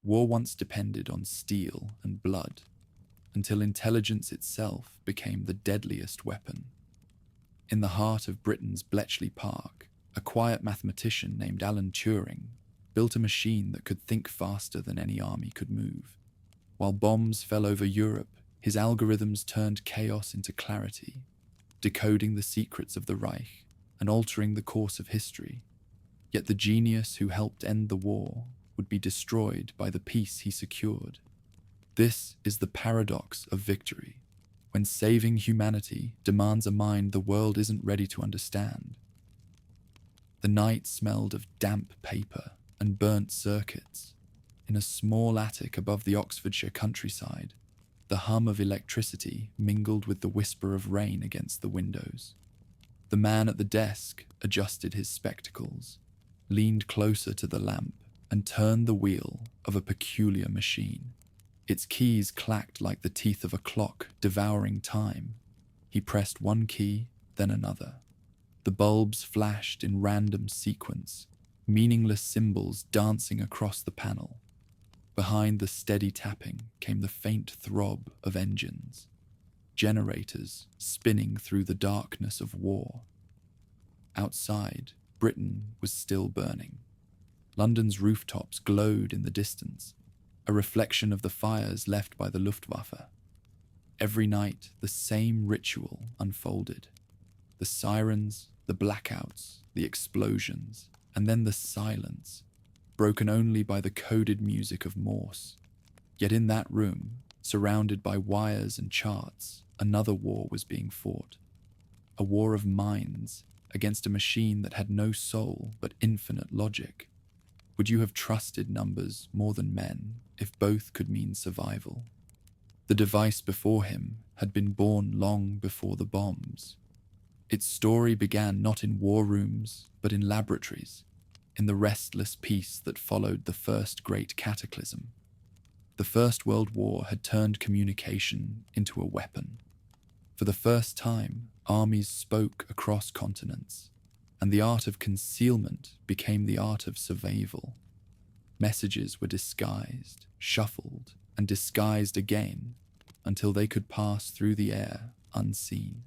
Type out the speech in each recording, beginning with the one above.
War once depended on steel and blood, until intelligence itself became the deadliest weapon. In the heart of Britain's Bletchley Park, a quiet mathematician named Alan Turing built a machine that could think faster than any army could move. While bombs fell over Europe, his algorithms turned chaos into clarity, decoding the secrets of the Reich and altering the course of history. Yet the genius who helped end the war would be destroyed by the peace he secured. This is the paradox of victory, when saving humanity demands a mind the world isn't ready to understand. The night smelled of damp paper and burnt circuits. In a small attic above the Oxfordshire countryside, the hum of electricity mingled with the whisper of rain against the windows. The man at the desk adjusted his spectacles, leaned closer to the lamp, and turned the wheel of a peculiar machine. Its keys clacked like the teeth of a clock devouring time. He pressed one key, then another. The bulbs flashed in random sequence, meaningless symbols dancing across the panel. Behind the steady tapping came the faint throb of engines, generators spinning through the darkness of war. Outside, Britain was still burning. London's rooftops glowed in the distance, a reflection of the fires left by the Luftwaffe. Every night, the same ritual unfolded. The sirens, the blackouts, the explosions, and then the silence, broken only by the coded music of Morse. Yet in that room, surrounded by wires and charts, another war was being fought. A war of minds against a machine that had no soul but infinite logic. Would you have trusted numbers more than men if both could mean survival? The device before him had been born long before the bombs. Its story began not in war rooms, but in laboratories, in the restless peace that followed the first great cataclysm. The First World War had turned communication into a weapon. For the first time, armies spoke across continents, and the art of concealment became the art of survival. Messages were disguised, shuffled, and disguised again until they could pass through the air unseen.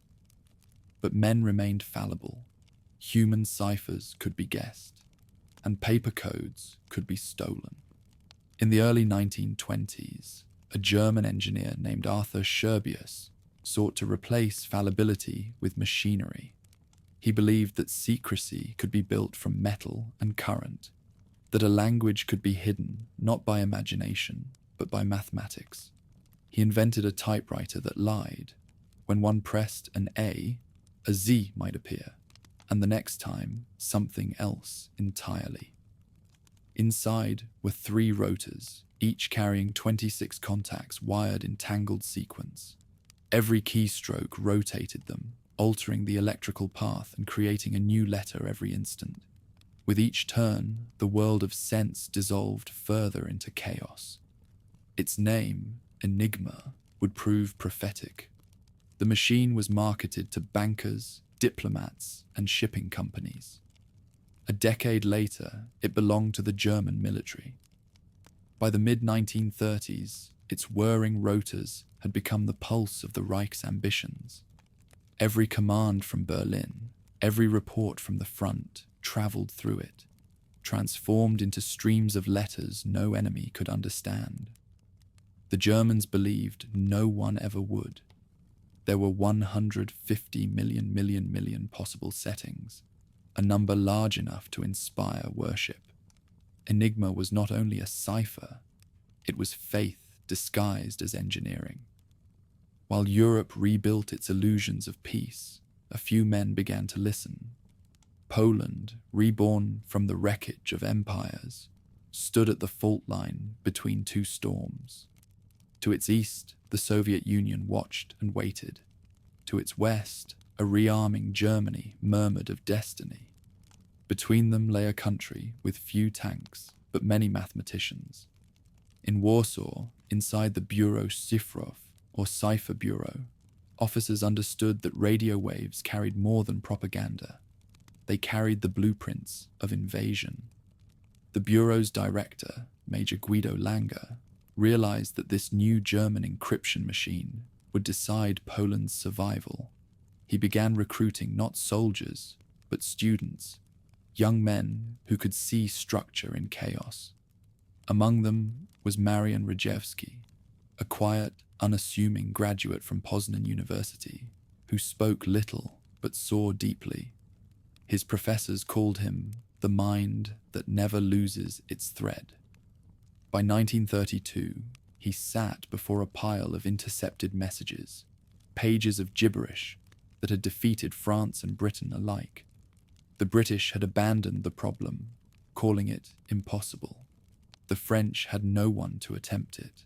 But men remained fallible. Human ciphers could be guessed, and paper codes could be stolen. In the early 1920s, a German engineer named Arthur Scherbius sought to replace fallibility with machinery. He believed that secrecy could be built from metal and current, that a language could be hidden not by imagination, but by mathematics. He invented a typewriter that lied. When one pressed an A Z might appear, and the next time, something else entirely. Inside were 3 rotors, each carrying 26 contacts wired in tangled sequence. Every keystroke rotated them, altering the electrical path and creating a new letter every instant. With each turn, the world of sense dissolved further into chaos. Its name, Enigma, would prove prophetic. The machine was marketed to bankers, diplomats, and shipping companies. A decade later, it belonged to the German military. By the mid-1930s, its whirring rotors had become the pulse of the Reich's ambitions. Every command from Berlin, every report from the front traveled through it, transformed into streams of letters no enemy could understand. The Germans believed no one ever would. There were 150 million possible settings, a number large enough to inspire worship. Enigma was not only a cipher, it was faith disguised as engineering. While Europe rebuilt its illusions of peace, a few men began to listen. Poland, reborn from the wreckage of empires, stood at the fault line between 2 storms. To its east, the Soviet Union watched and waited. To its west, a rearming Germany murmured of destiny. Between them lay a country with few tanks, but many mathematicians. In Warsaw, inside the Bureau Ciphered, or Cipher Bureau, officers understood that radio waves carried more than propaganda. They carried the blueprints of invasion. The Bureau's director, Major Guido Langer, realized that this new German encryption machine would decide Poland's survival. He began recruiting not soldiers, but students, young men who could see structure in chaos. Among them was Marian Rejewski, a quiet, unassuming graduate from Poznan University who spoke little but saw deeply. His professors called him the mind that never loses its thread. By 1932, he sat before a pile of intercepted messages, pages of gibberish that had defeated France and Britain alike. The British had abandoned the problem, calling it impossible. The French had no one to attempt it.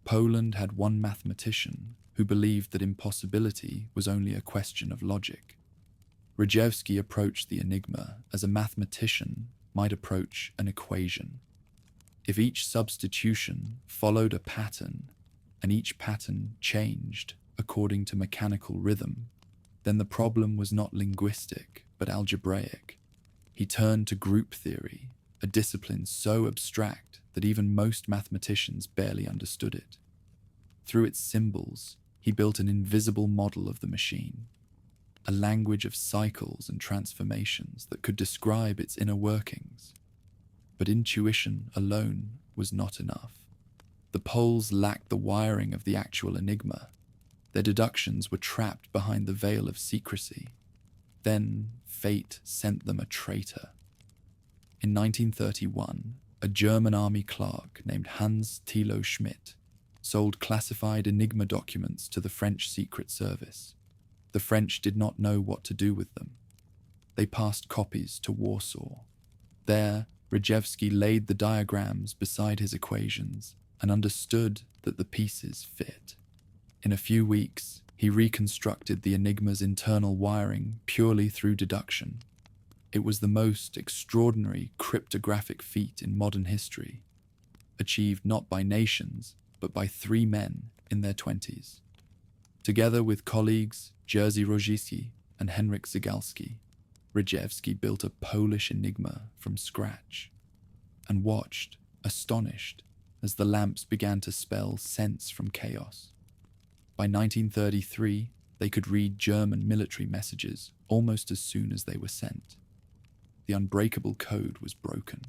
Poland had one mathematician who believed that impossibility was only a question of logic. Rejewski approached the Enigma as a mathematician might approach an equation. If each substitution followed a pattern, and each pattern changed according to mechanical rhythm, then the problem was not linguistic but algebraic. He turned to group theory, a discipline so abstract that even most mathematicians barely understood it. Through its symbols, he built an invisible model of the machine, a language of cycles and transformations that could describe its inner workings. But intuition alone was not enough. The Poles lacked the wiring of the actual Enigma. Their deductions were trapped behind the veil of secrecy. Then fate sent them a traitor. In 1931, a German army clerk named Hans Thilo Schmidt sold classified Enigma documents to the French Secret Service. The French did not know what to do with them. They passed copies to Warsaw. There, Rejewski laid the diagrams beside his equations and understood that the pieces fit. In a few weeks, he reconstructed the Enigma's internal wiring purely through deduction. It was the most extraordinary cryptographic feat in modern history, achieved not by nations, but by 3 men in their 20s. Together with colleagues Jerzy Rożycki and Henryk Zygalski, Rejewski built a Polish Enigma from scratch and watched, astonished, as the lamps began to spell sense from chaos. By 1933, they could read German military messages almost as soon as they were sent. The unbreakable code was broken.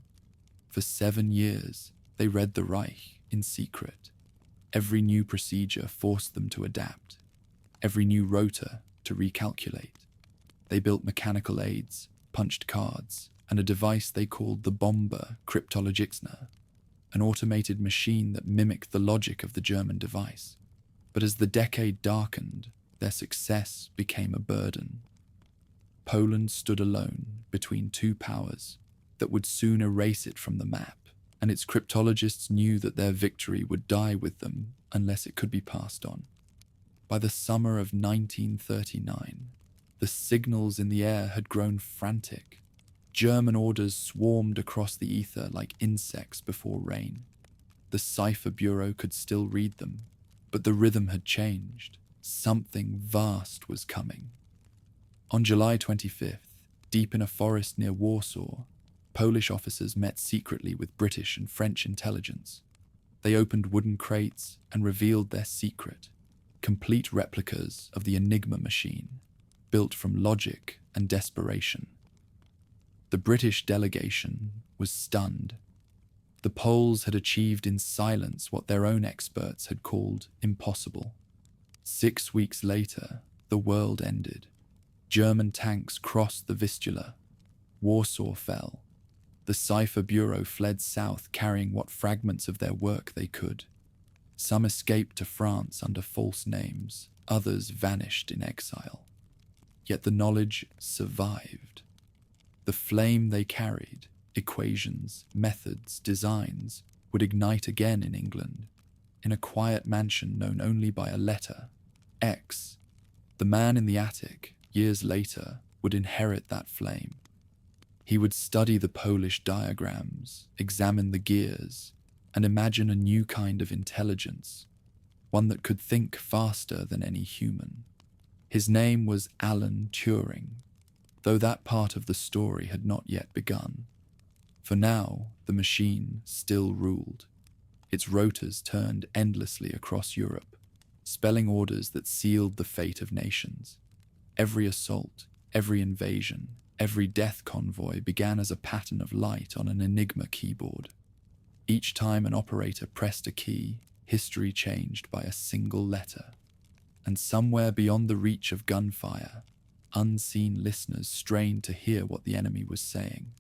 For 7 years, they read the Reich in secret. Every new procedure forced them to adapt, every new rota to recalculate. They built mechanical aids, punched cards, and a device they called the Bomber Cryptologiczna, an automated machine that mimicked the logic of the German device. But as the decade darkened, their success became a burden. Poland stood alone between 2 powers that would soon erase it from the map, and its cryptologists knew that their victory would die with them unless it could be passed on. By the summer of 1939, the signals in the air had grown frantic. German orders swarmed across the ether like insects before rain. The Cipher Bureau could still read them, but the rhythm had changed. Something vast was coming. On July 25th, deep in a forest near Warsaw, Polish officers met secretly with British and French intelligence. They opened wooden crates and revealed their secret, complete replicas of the Enigma machine, built from logic and desperation. The British delegation was stunned. The Poles had achieved in silence what their own experts had called impossible. 6 weeks later, the world ended. German tanks crossed the Vistula. Warsaw fell. The Cipher Bureau fled south carrying what fragments of their work they could. Some escaped to France under false names, others vanished in exile. Yet the knowledge survived. The flame they carried, equations, methods, designs, would ignite again in England, in a quiet mansion known only by a letter, X. The man in the attic, years later, would inherit that flame. He would study the Polish diagrams, examine the gears, and imagine a new kind of intelligence, one that could think faster than any human. His name was Alan Turing, though that part of the story had not yet begun. For now, the machine still ruled. Its rotors turned endlessly across Europe, spelling orders that sealed the fate of nations. Every assault, every invasion, every death convoy began as a pattern of light on an Enigma keyboard. Each time an operator pressed a key, history changed by a single letter. And somewhere beyond the reach of gunfire, unseen listeners strained to hear what the enemy was saying,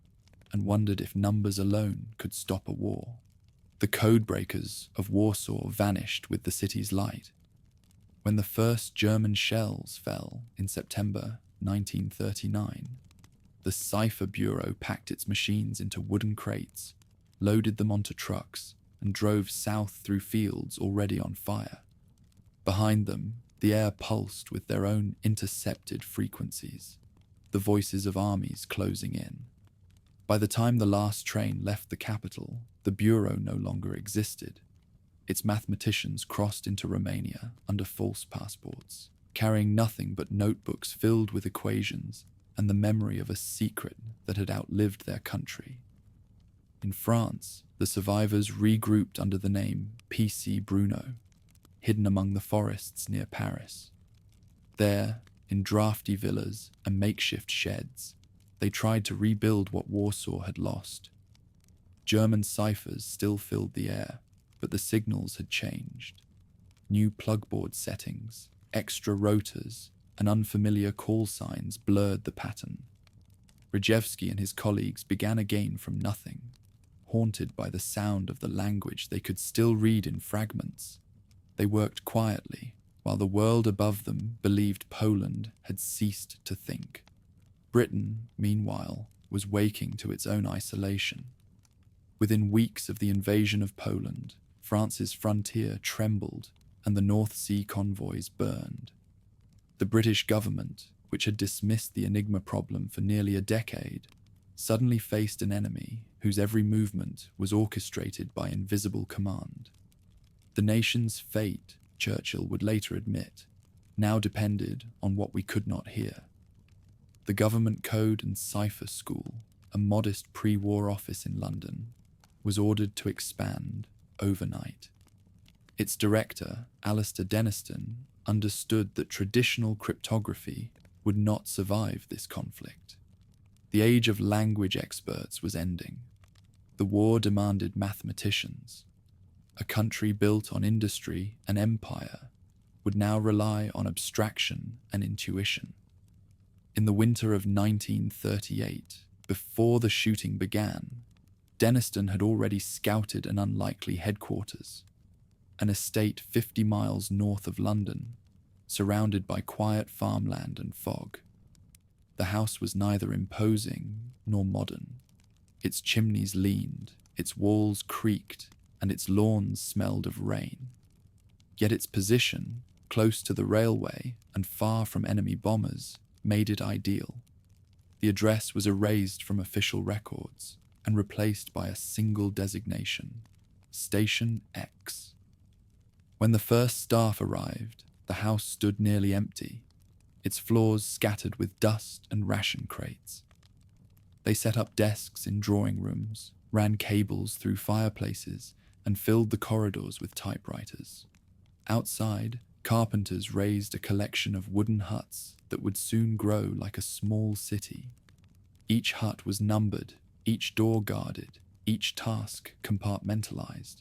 and wondered if numbers alone could stop a war. The codebreakers of Warsaw vanished with the city's light. When the first German shells fell in September 1939, the Cipher Bureau packed its machines into wooden crates, loaded them onto trucks, and drove south through fields already on fire. Behind them, the air pulsed with their own intercepted frequencies, the voices of armies closing in. By the time the last train left the capital, the Bureau no longer existed. Its mathematicians crossed into Romania under false passports, carrying nothing but notebooks filled with equations and the memory of a secret that had outlived their country. In France, the survivors regrouped under the name PC Bruno, hidden among the forests near Paris. There, in drafty villas and makeshift sheds, they tried to rebuild what Warsaw had lost. German ciphers still filled the air, but the signals had changed. New plugboard settings, extra rotors, and unfamiliar call signs blurred the pattern. Rejewski and his colleagues began again from nothing, haunted by the sound of the language they could still read in fragments. They worked quietly, while the world above them believed Poland had ceased to think. Britain, meanwhile, was waking to its own isolation. Within weeks of the invasion of Poland, France's frontier trembled and the North Sea convoys burned. The British government, which had dismissed the Enigma problem for nearly a decade, suddenly faced an enemy whose every movement was orchestrated by invisible command. The nation's fate, Churchill would later admit, now depended on what we could not hear. The Government Code and Cipher School, a modest pre-war office in London, was ordered to expand overnight. Its director, Alistair Denniston, understood that traditional cryptography would not survive this conflict. The age of language experts was ending. The war demanded mathematicians. A country built on industry and empire would now rely on abstraction and intuition. In the winter of 1938, before the shooting began, Denniston had already scouted an unlikely headquarters, an estate 50 miles north of London, surrounded by quiet farmland and fog. The house was neither imposing nor modern. Its chimneys leaned, its walls creaked, and its lawns smelled of rain. Yet its position, close to the railway and far from enemy bombers, made it ideal. The address was erased from official records and replaced by a single designation: Station X. When the first staff arrived, the house stood nearly empty, its floors scattered with dust and ration crates. They set up desks in drawing rooms, ran cables through fireplaces, and filled the corridors with typewriters. Outside, carpenters raised a collection of wooden huts that would soon grow like a small city. Each hut was numbered, each door guarded, each task compartmentalized.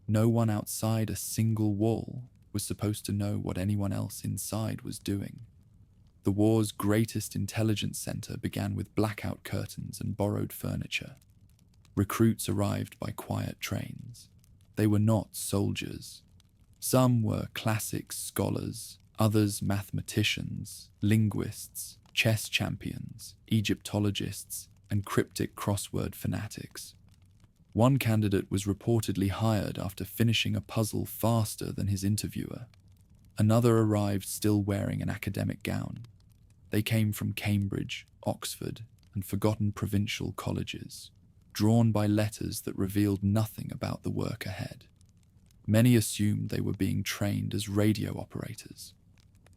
No one outside a single wall was supposed to know what anyone else inside was doing. The war's greatest intelligence center began with blackout curtains and borrowed furniture. Recruits arrived by quiet trains. They were not soldiers. Some were classics scholars, others mathematicians, linguists, chess champions, Egyptologists, and cryptic crossword fanatics. One candidate was reportedly hired after finishing a puzzle faster than his interviewer. Another arrived still wearing an academic gown. They came from Cambridge, Oxford, and forgotten provincial colleges, drawn by letters that revealed nothing about the work ahead. Many assumed they were being trained as radio operators.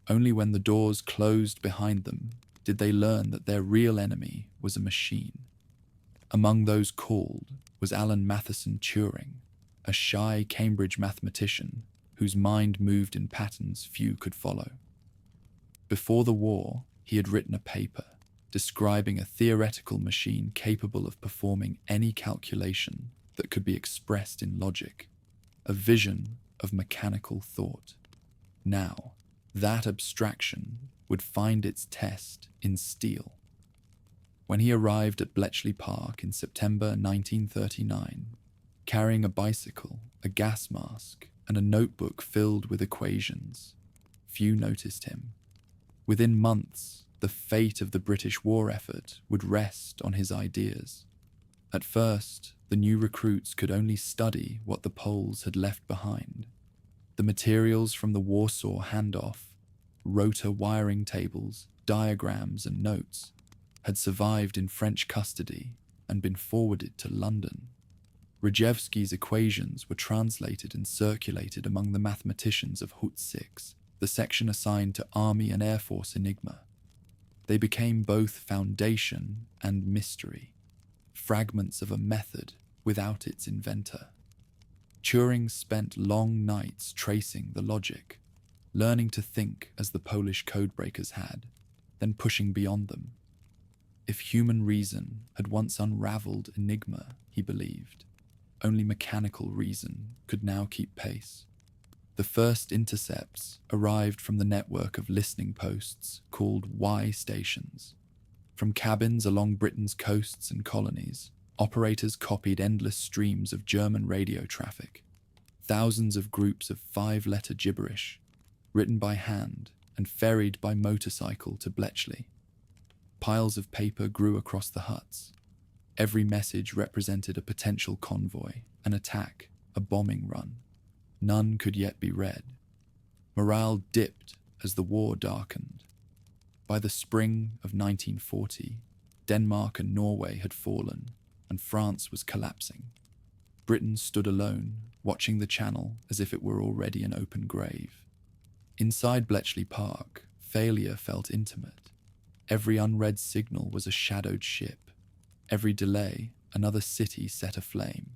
Only when the doors closed behind them did they learn that their real enemy was a machine. Among those called was Alan Matheson Turing, a shy Cambridge mathematician whose mind moved in patterns few could follow. Before the war, he had written a paper describing a theoretical machine capable of performing any calculation that could be expressed in logic, a vision of mechanical thought. Now, that abstraction would find its test in steel. When he arrived at Bletchley Park in September 1939, carrying a bicycle, a gas mask, and a notebook filled with equations, few noticed him. Within months, the fate of the British war effort would rest on his ideas. At first, the new recruits could only study what the Poles had left behind. The materials from the Warsaw handoff, rotor wiring tables, diagrams, and notes, had survived in French custody and been forwarded to London. Rejewski's equations were translated and circulated among the mathematicians of Hut 6, the section assigned to Army and Air Force Enigma. They became both foundation and mystery, fragments of a method without its inventor. Turing spent long nights tracing the logic, learning to think as the Polish codebreakers had, then pushing beyond them. If human reason had once unraveled Enigma, he believed, only mechanical reason could now keep pace. The first intercepts arrived from the network of listening posts called Y stations. From cabins along Britain's coasts and colonies, operators copied endless streams of German radio traffic, thousands of groups of 5-letter gibberish, written by hand and ferried by motorcycle to Bletchley. Piles of paper grew across the huts. Every message represented a potential convoy, an attack, a bombing run. None could yet be read. Morale dipped as the war darkened. By the spring of 1940, Denmark and Norway had fallen, and France was collapsing. Britain stood alone, watching the Channel as if it were already an open grave. Inside Bletchley Park, failure felt intimate. Every unread signal was a shadowed ship. Every delay, another city set aflame.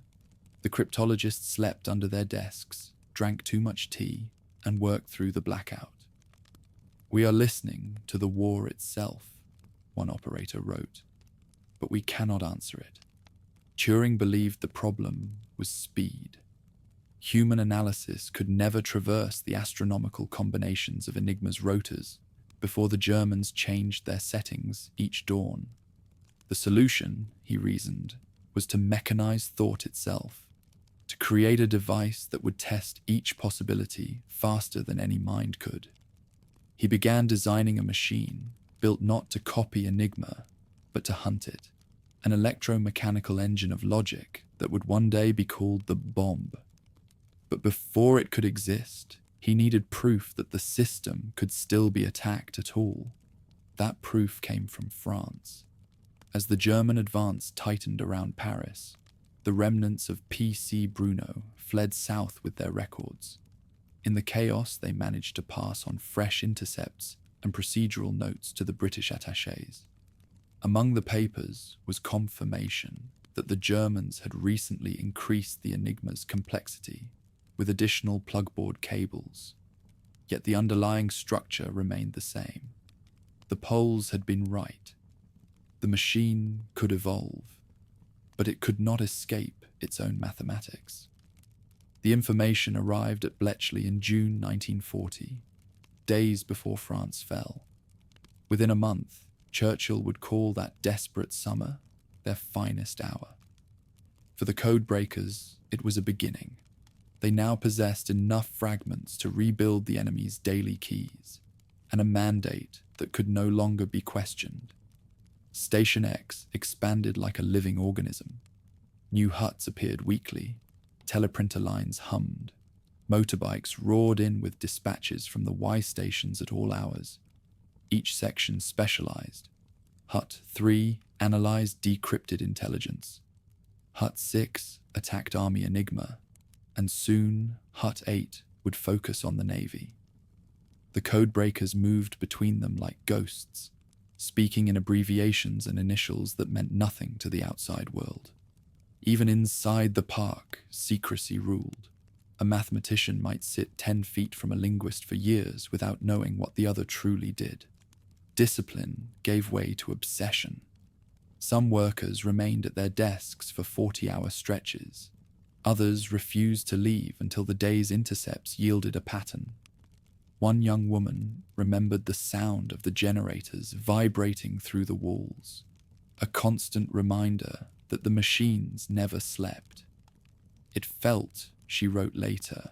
The cryptologists slept under their desks, drank too much tea, and worked through the blackout. "We are listening to the war itself," one operator wrote, "but we cannot answer it." Turing believed the problem was speed. Human analysis could never traverse the astronomical combinations of Enigma's rotors before the Germans changed their settings each dawn. The solution, he reasoned, was to mechanize thought itself, to create a device that would test each possibility faster than any mind could. He began designing a machine built not to copy Enigma, but to hunt it, an electromechanical engine of logic that would one day be called the bomb. But before it could exist, he needed proof that the system could still be attacked at all. That proof came from France. As the German advance tightened around Paris, the remnants of P.C. Bruno fled south with their records. In the chaos, they managed to pass on fresh intercepts and procedural notes to the British attachés. Among the papers was confirmation that the Germans had recently increased the Enigma's complexity with additional plugboard cables. Yet the underlying structure remained the same. The Poles had been right. The machine could evolve, but it could not escape its own mathematics. The information arrived at Bletchley in June 1940, days before France fell. Within a month, Churchill would call that desperate summer their finest hour. For the codebreakers, it was a beginning. They now possessed enough fragments to rebuild the enemy's daily keys, and a mandate that could no longer be questioned. Station X expanded like a living organism. New huts appeared weekly, teleprinter lines hummed, motorbikes roared in with dispatches from the Y stations at all hours. Each section specialized. Hut 3 analyzed decrypted intelligence. Hut 6 attacked Army Enigma, and soon Hut 8 would focus on the Navy. The codebreakers moved between them like ghosts, speaking in abbreviations and initials that meant nothing to the outside world. Even inside the park, secrecy ruled. A mathematician might sit 10 feet from a linguist for years without knowing what the other truly did. Discipline gave way to obsession. Some workers remained at their desks for 40-hour stretches. Others refused to leave until the day's intercepts yielded a pattern. One young woman remembered the sound of the generators vibrating through the walls, a constant reminder that the machines never slept. It felt, she wrote later,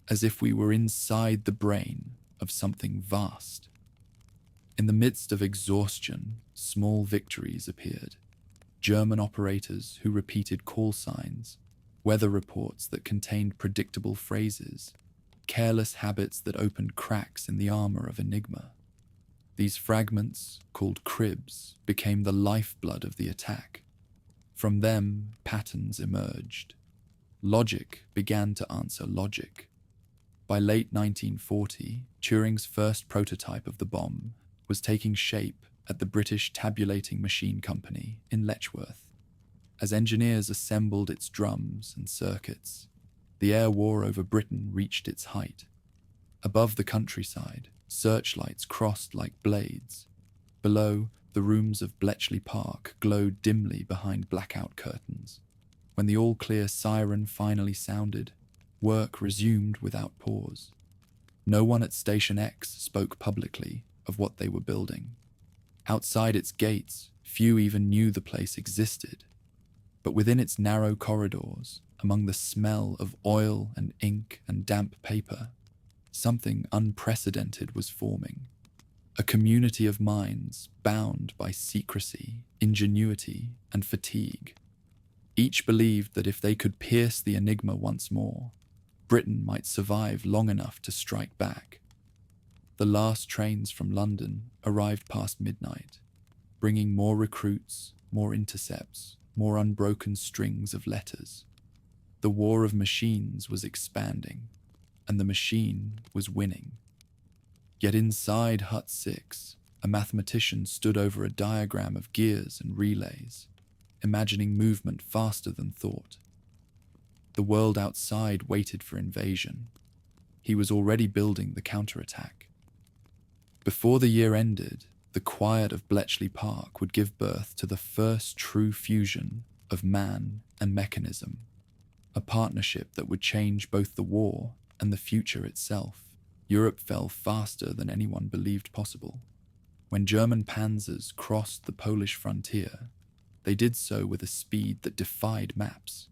as if we were inside the brain of something vast. In the midst of exhaustion, small victories appeared. German operators who repeated call signs, weather reports that contained predictable phrases, careless habits that opened cracks in the armor of Enigma. These fragments, called cribs, became the lifeblood of the attack. From them, patterns emerged. Logic began to answer logic. By late 1940, Turing's first prototype of the bomb was taking shape at the British Tabulating Machine Company in Letchworth. As engineers assembled its drums and circuits, the air war over Britain reached its height. Above the countryside, searchlights crossed like blades. Below, the rooms of Bletchley Park glowed dimly behind blackout curtains. When the all-clear siren finally sounded, work resumed without pause. No one at Station X spoke publicly of what they were building. Outside its gates, few even knew the place existed. But within its narrow corridors, among the smell of oil and ink and damp paper, something unprecedented was forming. A community of minds bound by secrecy, ingenuity, and fatigue. Each believed that if they could pierce the Enigma once more, Britain might survive long enough to strike back. The last trains from London arrived past midnight, bringing more recruits, more intercepts, more unbroken strings of letters. The war of machines was expanding, and the machine was winning. Yet inside Hut 6, a mathematician stood over a diagram of gears and relays, imagining movement faster than thought. The world outside waited for invasion. He was already building the counterattack. Before the year ended, the quiet of Bletchley Park would give birth to the first true fusion of man and mechanism, a partnership that would change both the war and the future itself. Europe fell faster than anyone believed possible. When German panzers crossed the Polish frontier, they did so with a speed that defied maps.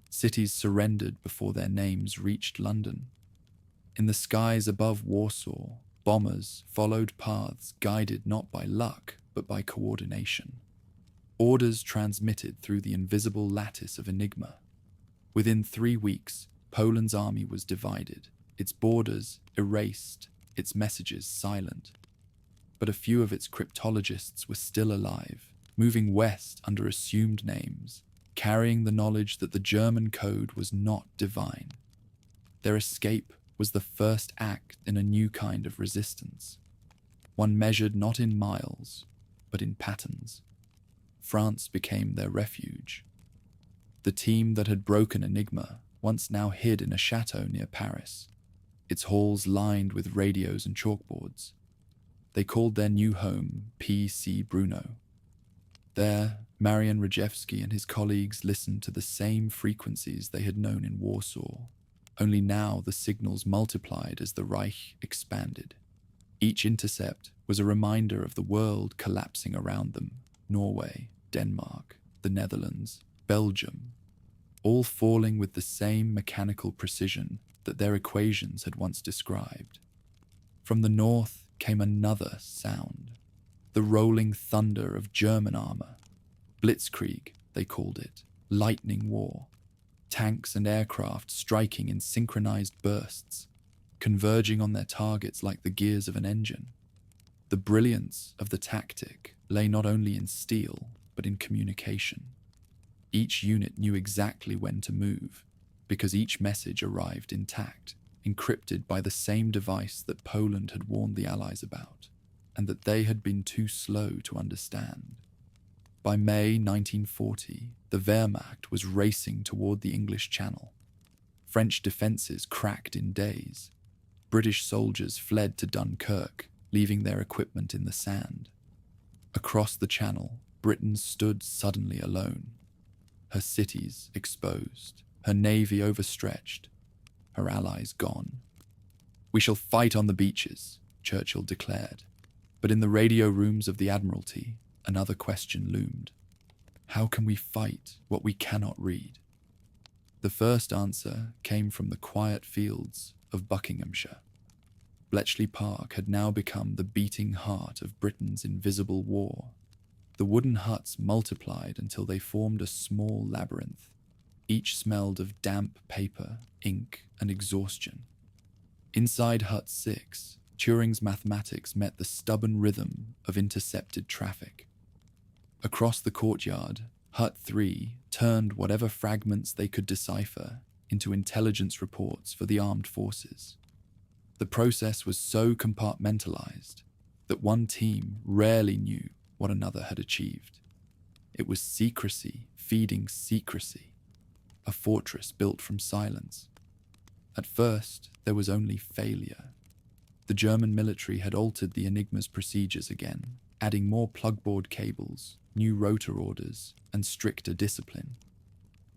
Cities surrendered before their names reached London. In the skies above Warsaw, bombers followed paths guided not by luck, but by coordination. Orders transmitted through the invisible lattice of Enigma. Within 3 weeks, Poland's army was divided, its borders erased, its messages silent. But a few of its cryptologists were still alive, moving west under assumed names, carrying the knowledge that the German code was not divine. Their escape was the first act in a new kind of resistance, one measured not in miles, but in patterns. France became their refuge. The team that had broken Enigma once now hid in a chateau near Paris, its halls lined with radios and chalkboards. They called their new home P.C. Bruno. There, Marian Rejewski and his colleagues listened to the same frequencies they had known in Warsaw, only now the signals multiplied as the Reich expanded. Each intercept was a reminder of the world collapsing around them: Norway, Denmark, the Netherlands, Belgium, all falling with the same mechanical precision that their equations had once described. From the north came another sound, the rolling thunder of German armor. Blitzkrieg, they called it, lightning war. Tanks and aircraft striking in synchronized bursts, converging on their targets like the gears of an engine. The brilliance of the tactic lay not only in steel, but in communication. Each unit knew exactly when to move, because each message arrived intact, encrypted by the same device that Poland had warned the Allies about. and that they had been too slow to understand. By May 1940, the Wehrmacht was racing toward the English Channel. French defences cracked in days. British soldiers fled to Dunkirk, leaving their equipment in the sand. Across the Channel, Britain stood suddenly alone. Her cities exposed, her navy overstretched, her allies gone. "We shall fight on the beaches," Churchill declared. But in the radio rooms of the Admiralty, another question loomed. How can we fight what we cannot read? The first answer came from the quiet fields of Buckinghamshire. Bletchley Park had now become the beating heart of Britain's invisible war. The wooden huts multiplied until they formed a small labyrinth. Each smelled of damp paper, ink, and exhaustion. Inside Hut 6, Turing's mathematics met the stubborn rhythm of intercepted traffic. Across the courtyard, Hut 3 turned whatever fragments they could decipher into intelligence reports for the armed forces. The process was so compartmentalized that one team rarely knew what another had achieved. It was secrecy feeding secrecy, a fortress built from silence. At first, there was only failure. The German military had altered the Enigma's procedures again, adding more plugboard cables, new rotor orders, and stricter discipline.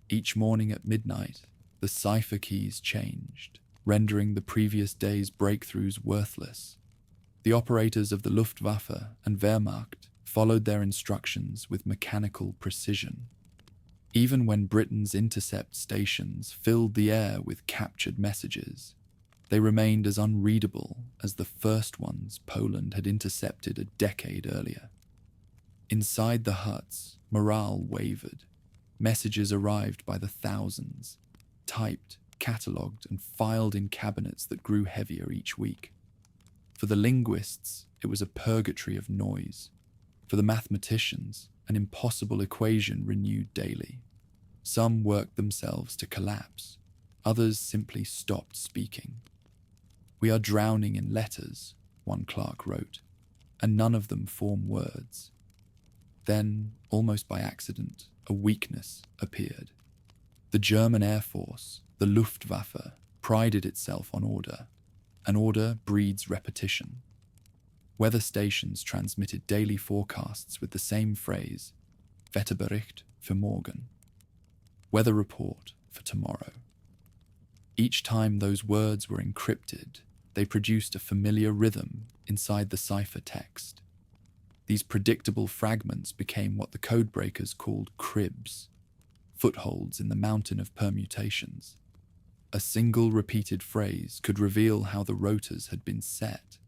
Each morning at midnight, the cipher keys changed, rendering the previous day's breakthroughs worthless. The operators of the Luftwaffe and Wehrmacht followed their instructions with mechanical precision. Even when Britain's intercept stations filled the air with captured messages, they remained as unreadable as the first ones Poland had intercepted a decade earlier. Inside the huts, morale wavered. Messages arrived by the thousands, typed, catalogued, and filed in cabinets that grew heavier each week. For the linguists, it was a purgatory of noise. For the mathematicians, an impossible equation renewed daily. Some worked themselves to collapse. Others simply stopped speaking. "We are drowning in letters," one clerk wrote, "and none of them form words." Then, almost by accident, a weakness appeared. The German Air Force, the Luftwaffe, prided itself on order. And order breeds repetition. Weather stations transmitted daily forecasts with the same phrase, Wetterbericht für morgen, weather report for tomorrow. Each time those words were encrypted, they produced a familiar rhythm inside the cipher text. These predictable fragments became what the codebreakers called cribs, footholds in the mountain of permutations. A single repeated phrase could reveal how the rotors had been set,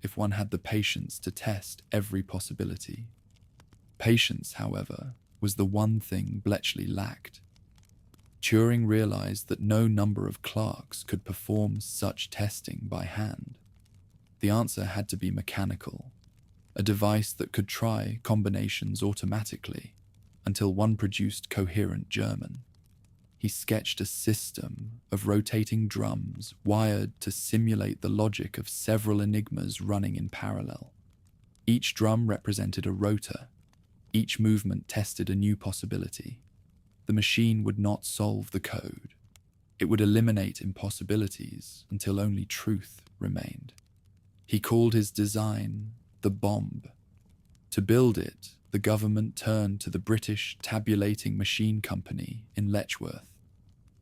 if one had the patience to test every possibility. Patience, however, was the one thing Bletchley lacked. Turing realized that no number of clerks could perform such testing by hand. The answer had to be mechanical, a device that could try combinations automatically until one produced coherent German. He sketched a system of rotating drums wired to simulate the logic of several enigmas running in parallel. Each drum represented a rotor. Each movement tested a new possibility. The machine would not solve the code. It would eliminate impossibilities until only truth remained. He called his design the bomb. To build it, the government turned to the British Tabulating Machine Company in Letchworth,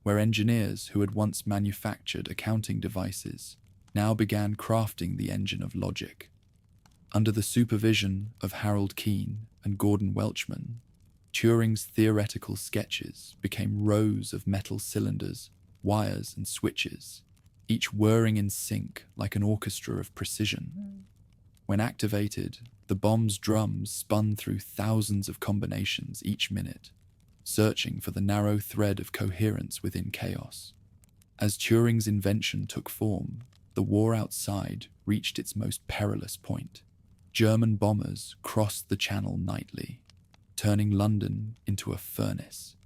where engineers who had once manufactured accounting devices now began crafting the engine of logic. Under the supervision of Harold Keane and Gordon Welchman, Turing's theoretical sketches became rows of metal cylinders, wires, and switches, each whirring in sync like an orchestra of precision. When activated, the bomb's drums spun through thousands of combinations each minute, searching for the narrow thread of coherence within chaos. As Turing's invention took form, the war outside reached its most perilous point. German bombers crossed the Channel nightly, turning London into a furnace.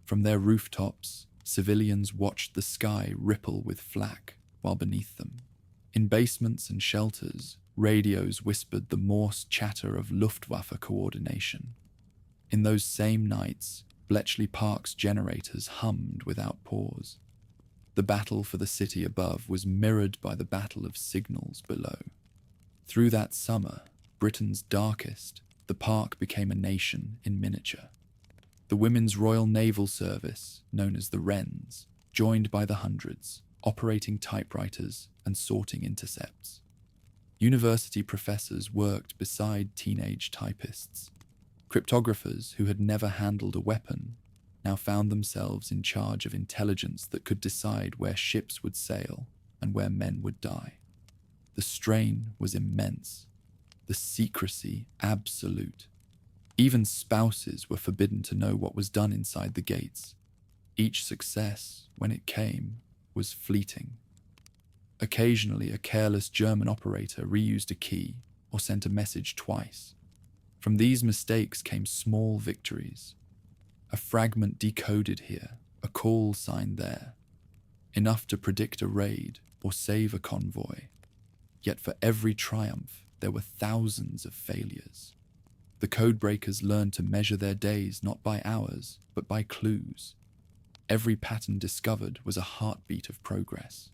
From their rooftops, civilians watched the sky ripple with flak while beneath them. In basements and shelters, Radios whispered the Morse chatter of Luftwaffe coordination. In those same nights, Bletchley Park's generators hummed without pause. The battle for the city above was mirrored by the battle of signals below. Through that summer, Britain's darkest, the park became a nation in miniature. The Women's Royal Naval Service, known as the Wrens, joined by the hundreds, operating typewriters and sorting intercepts. University professors worked beside teenage typists. Cryptographers who had never handled a weapon now found themselves in charge of intelligence that could decide where ships would sail and where men would die. The strain was immense, the secrecy absolute. Even spouses were forbidden to know what was done inside the gates. Each success, when it came, was fleeting. Occasionally, a careless German operator reused a key or sent a message twice. From these mistakes came small victories. A fragment decoded here, a call sign there. Enough to predict a raid or save a convoy. Yet for every triumph, there were thousands of failures. The codebreakers learned to measure their days not by hours, but by clues. Every pattern discovered was a heartbeat of progress.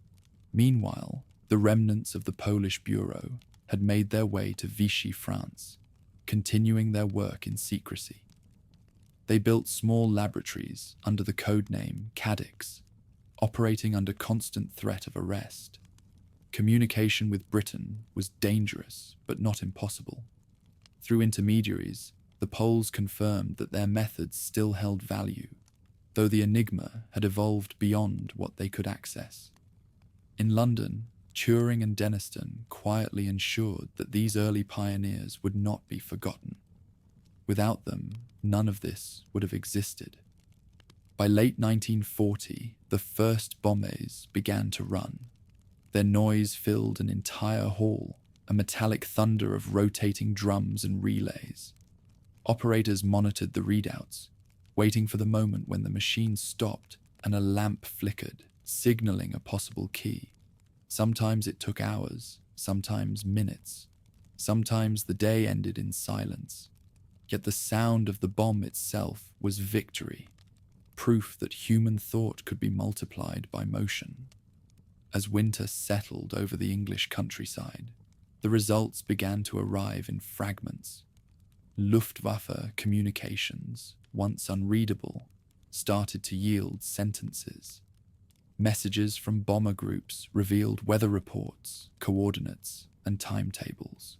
Meanwhile, the remnants of the Polish Bureau had made their way to Vichy, France, continuing their work in secrecy. They built small laboratories under the codename Cadix, operating under constant threat of arrest. Communication with Britain was dangerous, but not impossible. Through intermediaries, the Poles confirmed that their methods still held value, though the Enigma had evolved beyond what they could access. In London, Turing and Denniston quietly ensured that these early pioneers would not be forgotten. Without them, none of this would have existed. By late 1940, the first bombes began to run. Their noise filled an entire hall, a metallic thunder of rotating drums and relays. Operators monitored the readouts, waiting for the moment when the machine stopped and a lamp flickered, signaling a possible key. Sometimes it took hours, sometimes minutes. Sometimes the day ended in silence. Yet the sound of the bomb itself was victory, proof that human thought could be multiplied by motion. As winter settled over the English countryside, the results began to arrive in fragments. Luftwaffe communications, once unreadable, started to yield sentences. Messages from bomber groups revealed weather reports, coordinates, and timetables.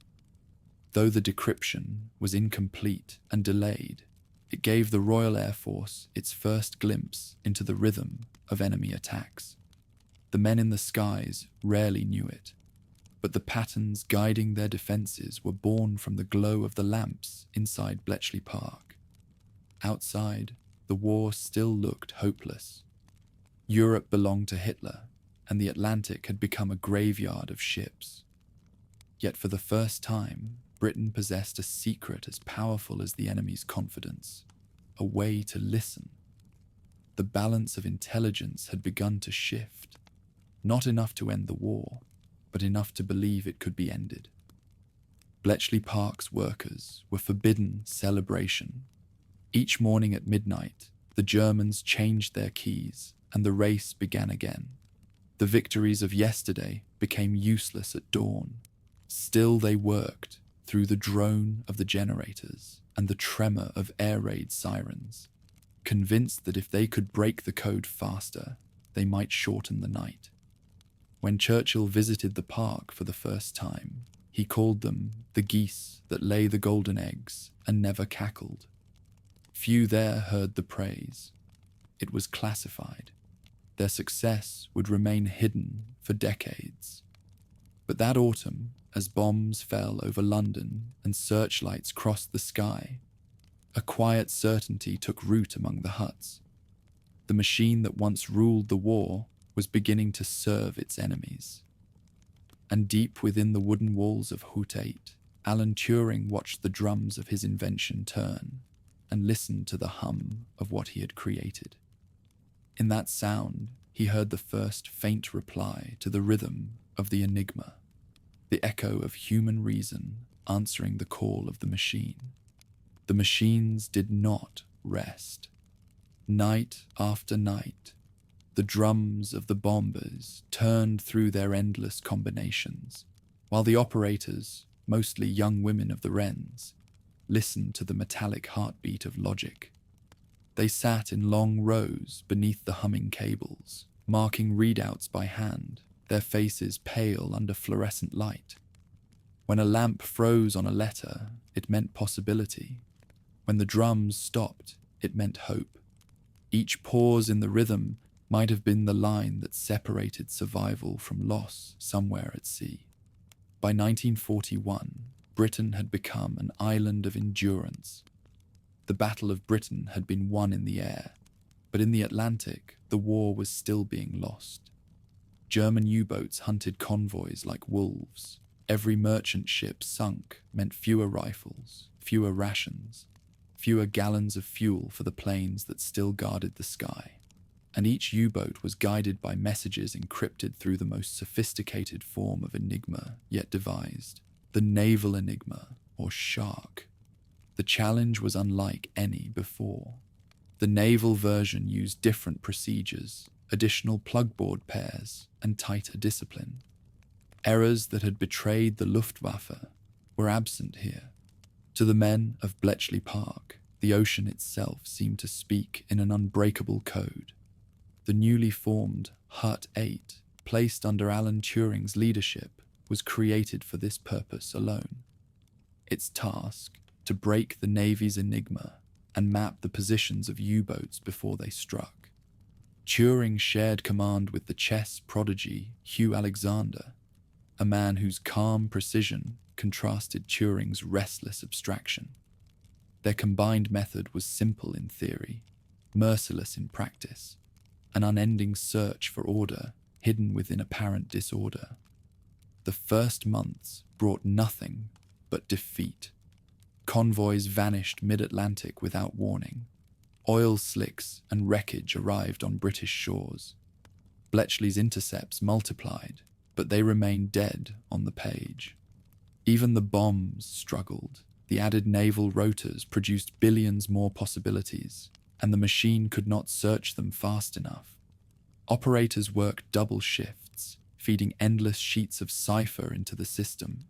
Though the decryption was incomplete and delayed, it gave the Royal Air Force its first glimpse into the rhythm of enemy attacks. The men in the skies rarely knew it, but the patterns guiding their defenses were born from the glow of the lamps inside Bletchley Park. Outside, the war still looked hopeless. Europe belonged to Hitler, and the Atlantic had become a graveyard of ships. Yet for the first time, Britain possessed a secret as powerful as the enemy's confidence, a way to listen. The balance of intelligence had begun to shift, not enough to end the war, but enough to believe it could be ended. Bletchley Park's workers were forbidden celebration. Each morning at midnight, the Germans changed their keys, and the race began again. The victories of yesterday became useless at dawn. Still they worked through the drone of the generators and the tremor of air raid sirens, convinced that if they could break the code faster, they might shorten the night. When Churchill visited the park for the first time, he called them the geese that lay the golden eggs and never cackled. Few there heard the praise. It was classified. Their success would remain hidden for decades. But that autumn, as bombs fell over London and searchlights crossed the sky, a quiet certainty took root among the huts. The machine that once ruled the war was beginning to serve its enemies. And deep within the wooden walls of Hut 8, Alan Turing watched the drums of his invention turn and listened to the hum of what he had created. In that sound, he heard the first faint reply to the rhythm of the Enigma. the echo of human reason answering the call of the machine. The machines did not rest. Night after night, the drums of the bombers turned through their endless combinations, while the operators, mostly young women of the Wrens, listened to the metallic heartbeat of logic. They sat in long rows beneath the humming cables, marking readouts by hand, their faces pale under fluorescent light. When a lamp froze on a letter, it meant possibility. When the drums stopped, it meant hope. Each pause in the rhythm might have been the line that separated survival from loss somewhere at sea. By 1941, Britain had become an island of endurance. The Battle of Britain had been won in the air, but in the Atlantic, the war was still being lost. German U-boats hunted convoys like wolves. Every merchant ship sunk meant fewer rifles, fewer rations, fewer gallons of fuel for the planes that still guarded the sky. And each U-boat was guided by messages encrypted through the most sophisticated form of Enigma yet devised, the naval Enigma, or shark. The challenge was unlike any before. The naval version used different procedures, additional plugboard pairs, and tighter discipline. Errors that had betrayed the Luftwaffe were absent here. To the men of Bletchley Park, the ocean itself seemed to speak in an unbreakable code. The newly formed Hut 8, placed under Alan Turing's leadership, was created for this purpose alone. Its task, to break the Navy's Enigma and map the positions of U-boats before they struck. Turing shared command with the chess prodigy Hugh Alexander, a man whose calm precision contrasted Turing's restless abstraction. Their combined method was simple in theory, merciless in practice, an unending search for order hidden within apparent disorder. The first months brought nothing but defeat. Convoys vanished mid-Atlantic without warning. Oil slicks and wreckage arrived on British shores. Bletchley's intercepts multiplied, but they remained dead on the page. Even the bombs struggled. The added naval rotors produced billions more possibilities, and the machine could not search them fast enough. Operators worked double shifts, feeding endless sheets of cipher into the system,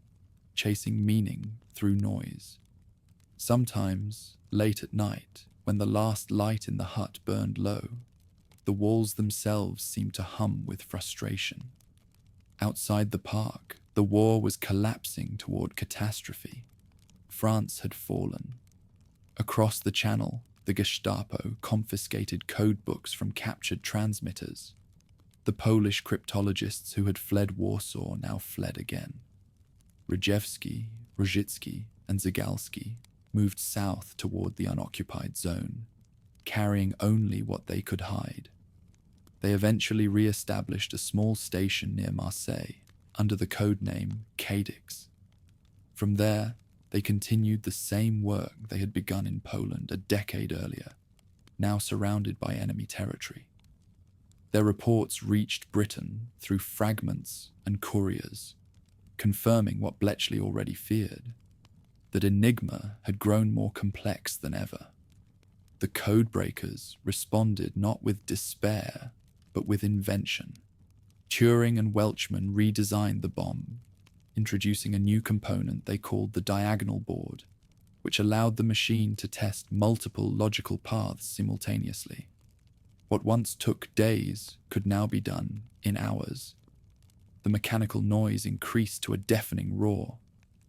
chasing meaning through noise. Sometimes, late at night, when the last light in the hut burned low, the walls themselves seemed to hum with frustration. Outside the park, the war was collapsing toward catastrophe. France had fallen. Across the channel, the Gestapo confiscated code books from captured transmitters. The Polish cryptologists who had fled Warsaw now fled again. Rejewski, Rojicki, and Zygalski moved south toward the unoccupied zone, carrying only what they could hide. They eventually re-established a small station near Marseille under the codename Cadix. From there, they continued the same work they had begun in Poland a decade earlier, now surrounded by enemy territory. Their reports reached Britain through fragments and couriers, confirming what Bletchley already feared, that Enigma had grown more complex than ever. The codebreakers responded not with despair, but with invention. Turing and Welchman redesigned the bomb, introducing a new component they called the diagonal board, which allowed the machine to test multiple logical paths simultaneously. What once took days could now be done in hours. The mechanical noise increased to a deafening roar,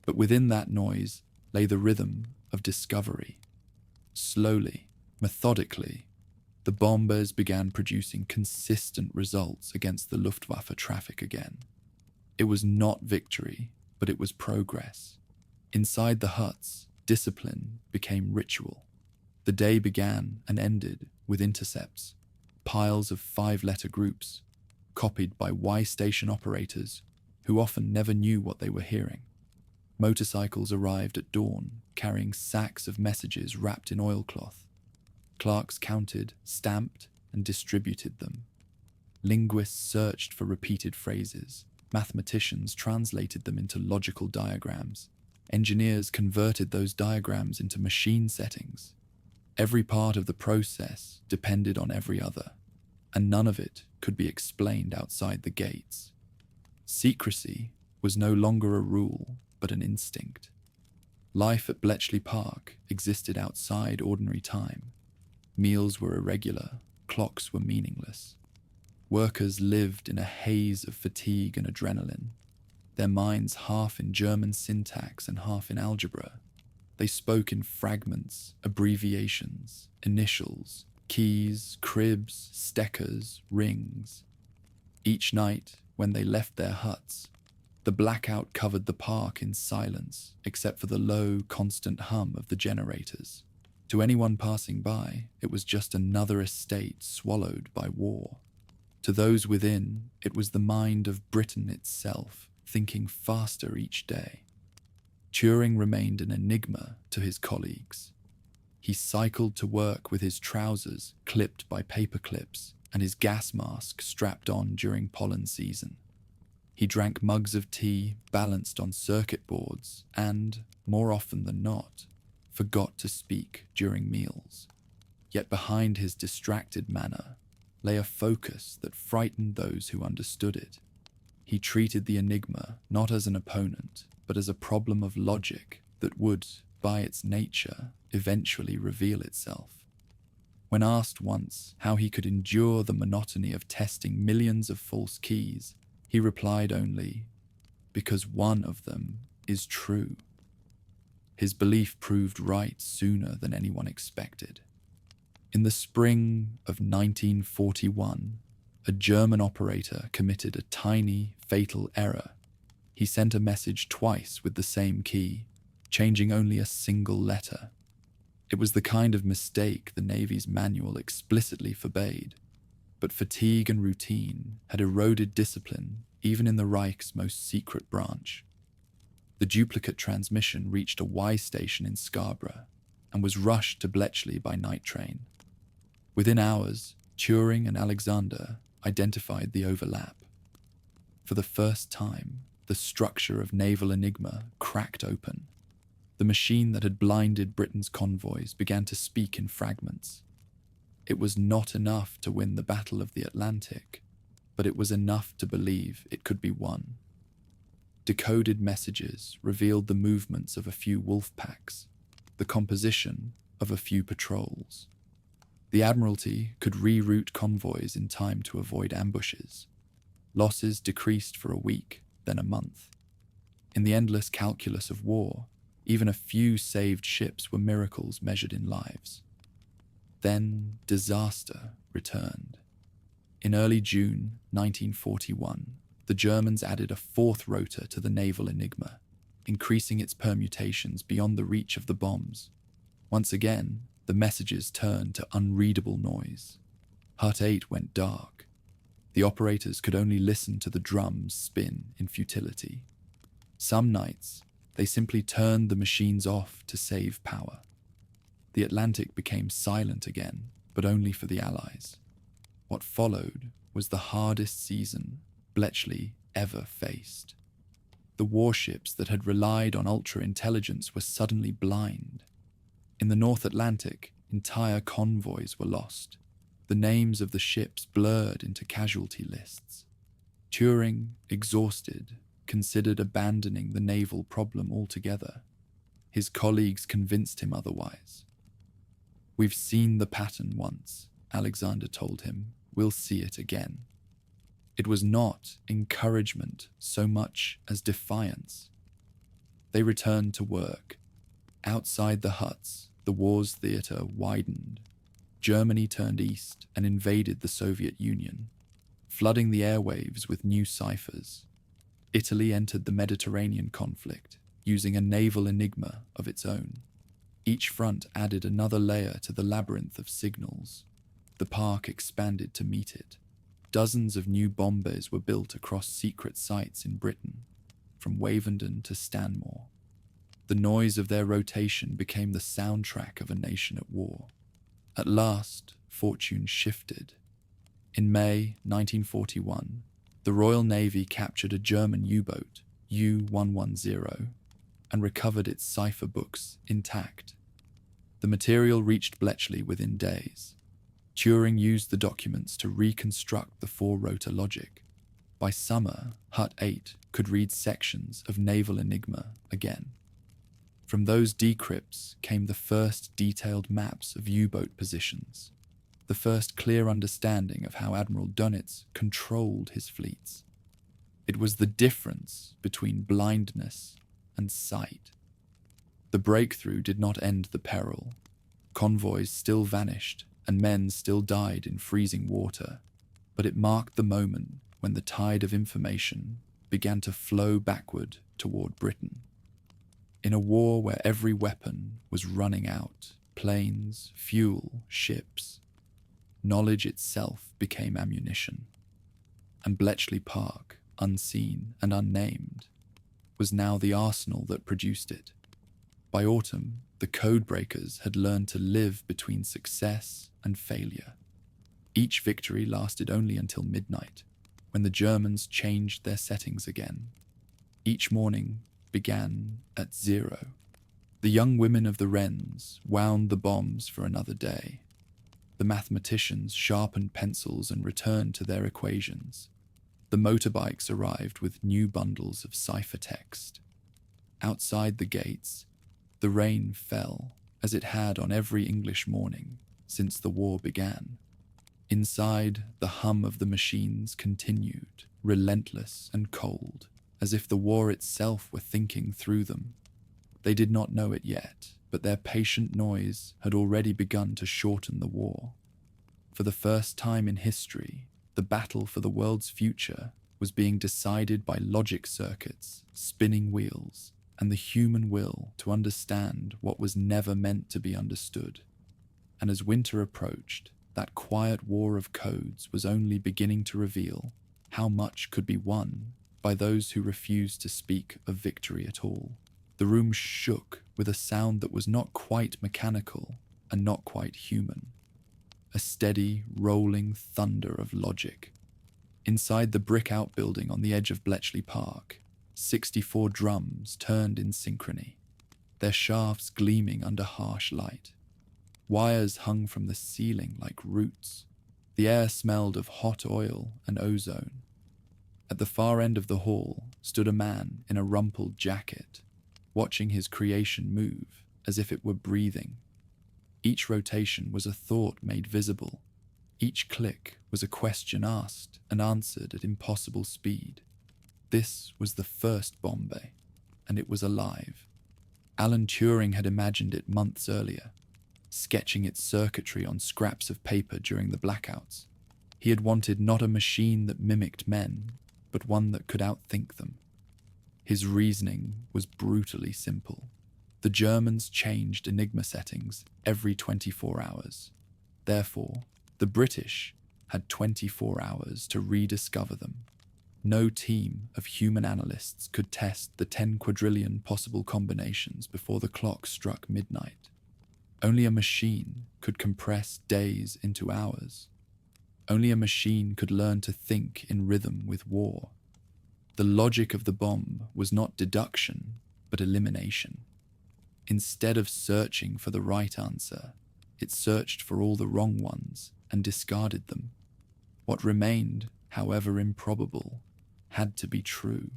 but within that noise lay the rhythm of discovery. Slowly, methodically, the bombers began producing consistent results against the Luftwaffe traffic again. It was not victory, but it was progress. Inside the huts, discipline became ritual. The day began and ended with intercepts, piles of 5-letter groups, copied by Y-station operators who often never knew what they were hearing. Motorcycles arrived at dawn, carrying sacks of messages wrapped in oilcloth. Clerks counted, stamped, and distributed them. Linguists searched for repeated phrases, Mathematicians translated them into logical diagrams. Engineers converted those diagrams into machine settings. Every part of the process depended on every other, and none of it could be explained outside the gates. Secrecy was no longer a rule, but an instinct. Life at Bletchley Park existed outside ordinary time. Meals were irregular, clocks were meaningless. Workers lived in a haze of fatigue and adrenaline, their minds half in German syntax and half in algebra. They spoke in fragments, abbreviations, initials, keys, cribs, steckers, rings. Each night, when they left their huts, the blackout covered the park in silence, except for the low, constant hum of the generators. To anyone passing by, it was just another estate swallowed by war. To those within, it was the mind of Britain itself, thinking faster each day. Turing remained an enigma to his colleagues. He cycled to work with his trousers clipped by paper clips and his gas mask strapped on during pollen season. He drank mugs of tea balanced on circuit boards and, more often than not, forgot to speak during meals. Yet behind his distracted manner lay a focus that frightened those who understood it. He treated the enigma not as an opponent, but as a problem of logic that would, by its nature, eventually reveal itself. When asked once how he could endure the monotony of testing millions of false keys, he replied only, "Because one of them is true." His belief proved right sooner than anyone expected. In the spring of 1941, a German operator committed a tiny, fatal error. He sent a message twice with the same key, changing only a single letter. It was the kind of mistake the Navy's manual explicitly forbade, but fatigue and routine had eroded discipline even in the Reich's most secret branch. The duplicate transmission reached a Y station in Scarborough and was rushed to Bletchley by night train. Within hours, Turing and Alexander identified the overlap. For the first time, the structure of naval Enigma cracked open. The machine that had blinded Britain's convoys began to speak in fragments. It was not enough to win the Battle of the Atlantic, but it was enough to believe it could be won. Decoded messages revealed the movements of a few wolf packs, the composition of a few patrols. The Admiralty could reroute convoys in time to avoid ambushes. Losses decreased for a week, then a month. In the endless calculus of war, even a few saved ships were miracles measured in lives. Then disaster returned. In early June 1941, the Germans added a fourth rotor to the naval Enigma, increasing its permutations beyond the reach of the bombs. Once again, the messages turned to unreadable noise. Hut 8 went dark. The operators could only listen to the drums spin in futility. Some nights, they simply turned the machines off to save power. The Atlantic became silent again, but only for the Allies. What followed was the hardest season Bletchley ever faced. The warships that had relied on ultra-intelligence were suddenly blind. In the North Atlantic, entire convoys were lost. The names of the ships blurred into casualty lists. Turing, exhausted, considered abandoning the naval problem altogether. His colleagues convinced him otherwise. "We've seen the pattern once," Alexander told him. "We'll see it again." It was not encouragement so much as defiance. They returned to work. Outside the huts, the war's theater widened. Germany turned east and invaded the Soviet Union, flooding the airwaves with new ciphers. Italy entered the Mediterranean conflict, using a naval enigma of its own. Each front added another layer to the labyrinth of signals. The park expanded to meet it. Dozens of new bombers were built across secret sites in Britain, from Wavendon to Stanmore. The noise of their rotation became the soundtrack of a nation at war. At last, fortune shifted. In May 1941, The Royal Navy captured a German U-boat, U-110, and recovered its cipher books intact. The material reached Bletchley within days. Turing used the documents to reconstruct the four-rotor logic. By summer, Hut 8 could read sections of Naval Enigma again. From those decrypts came the first detailed maps of U-boat positions, the first clear understanding of how Admiral Dönitz controlled his fleets. It was the difference between blindness and sight. The breakthrough did not end the peril. Convoys still vanished, and men still died in freezing water, but it marked the moment when the tide of information began to flow backward toward Britain. In a war where every weapon was running out, planes, fuel, ships, knowledge itself became ammunition. And Bletchley Park, unseen and unnamed, was now the arsenal that produced it. By autumn, the codebreakers had learned to live between success and failure. Each victory lasted only until midnight, when the Germans changed their settings again. Each morning began at 0. The young women of the Wrens wound the bombs for another day. The mathematicians sharpened pencils and returned to their equations. The motorbikes arrived with new bundles of ciphertext. Outside the gates, the rain fell, as it had on every English morning since the war began. Inside, the hum of the machines continued, relentless and cold, as if the war itself were thinking through them. They did not know it yet, but their patient noise had already begun to shorten the war. For the first time in history, the battle for the world's future was being decided by logic circuits, spinning wheels, and the human will to understand what was never meant to be understood. And as winter approached, that quiet war of codes was only beginning to reveal how much could be won by those who refused to speak of victory at all. The room shook with a sound that was not quite mechanical and not quite human. A steady, rolling thunder of logic. Inside the brick outbuilding on the edge of Bletchley Park, 64 drums turned in synchrony, their shafts gleaming under harsh light. Wires hung from the ceiling like roots. The air smelled of hot oil and ozone. At the far end of the hall stood a man in a rumpled jacket, watching his creation move as if it were breathing. Each rotation was a thought made visible. Each click was a question asked and answered at impossible speed. This was the first Bombay, and it was alive. Alan Turing had imagined it months earlier, sketching its circuitry on scraps of paper during the blackouts. He had wanted not a machine that mimicked men, but one that could outthink them. His reasoning was brutally simple. The Germans changed Enigma settings every 24 hours. Therefore, the British had 24 hours to rediscover them. No team of human analysts could test the 10 quadrillion possible combinations before the clock struck midnight. Only a machine could compress days into hours. Only a machine could learn to think in rhythm with war. The logic of the bomb was not deduction, but elimination. Instead of searching for the right answer, it searched for all the wrong ones and discarded them. What remained, however improbable, had to be true.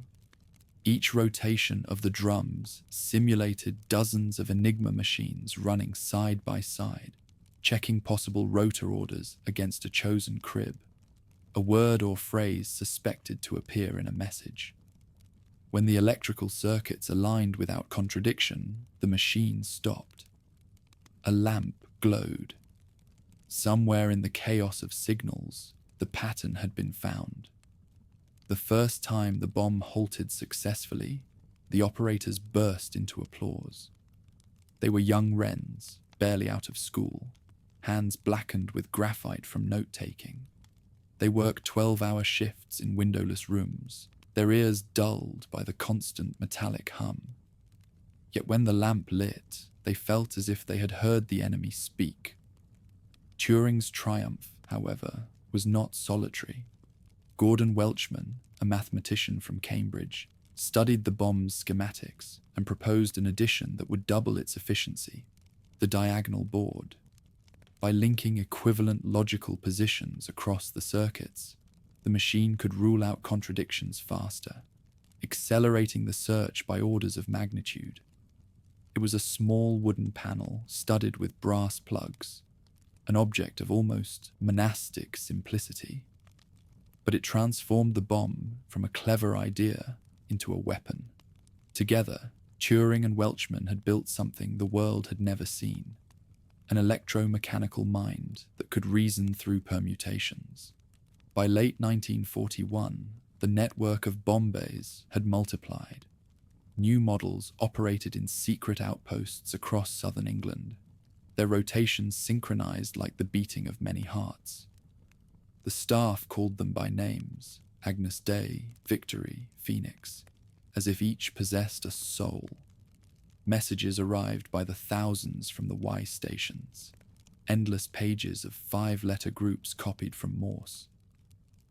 Each rotation of the drums simulated dozens of Enigma machines running side by side, checking possible rotor orders against a chosen crib, a word or phrase suspected to appear in a message. When the electrical circuits aligned without contradiction, the machine stopped. A lamp glowed. Somewhere in the chaos of signals, the pattern had been found. The first time the bomb halted successfully, the operators burst into applause. They were young wrens, barely out of school, hands blackened with graphite from note-taking. They worked 12-hour shifts in windowless rooms, their ears dulled by the constant metallic hum. Yet when the lamp lit, they felt as if they had heard the enemy speak. Turing's triumph, however, was not solitary. Gordon Welchman, a mathematician from Cambridge, studied the bomb's schematics and proposed an addition that would double its efficiency, the diagonal board. By linking equivalent logical positions across the circuits, the machine could rule out contradictions faster, accelerating the search by orders of magnitude. It was a small wooden panel studded with brass plugs, an object of almost monastic simplicity. But it transformed the bomb from a clever idea into a weapon. Together, Turing and Welchman had built something the world had never seen, an electromechanical mind that could reason through permutations. By late 1941, the network of bomb bays had multiplied. New models operated in secret outposts across southern England, their rotations synchronized like the beating of many hearts. The staff called them by names: Agnus Dei, Victory, Phoenix, as if each possessed a soul. Messages arrived by the thousands from the Y stations, endless pages of 5-letter groups copied from Morse.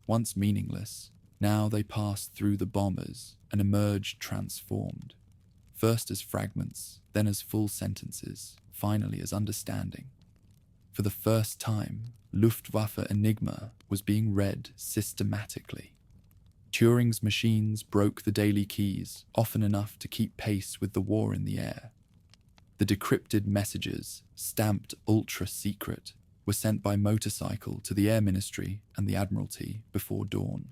Once meaningless, now they passed through the bombers and emerged transformed, first as fragments, then as full sentences, finally as understanding. For the first time, Luftwaffe Enigma was being read systematically. Turing's machines broke the daily keys often enough to keep pace with the war in the air. The decrypted messages, stamped ultra-secret, were sent by motorcycle to the Air Ministry and the Admiralty before dawn.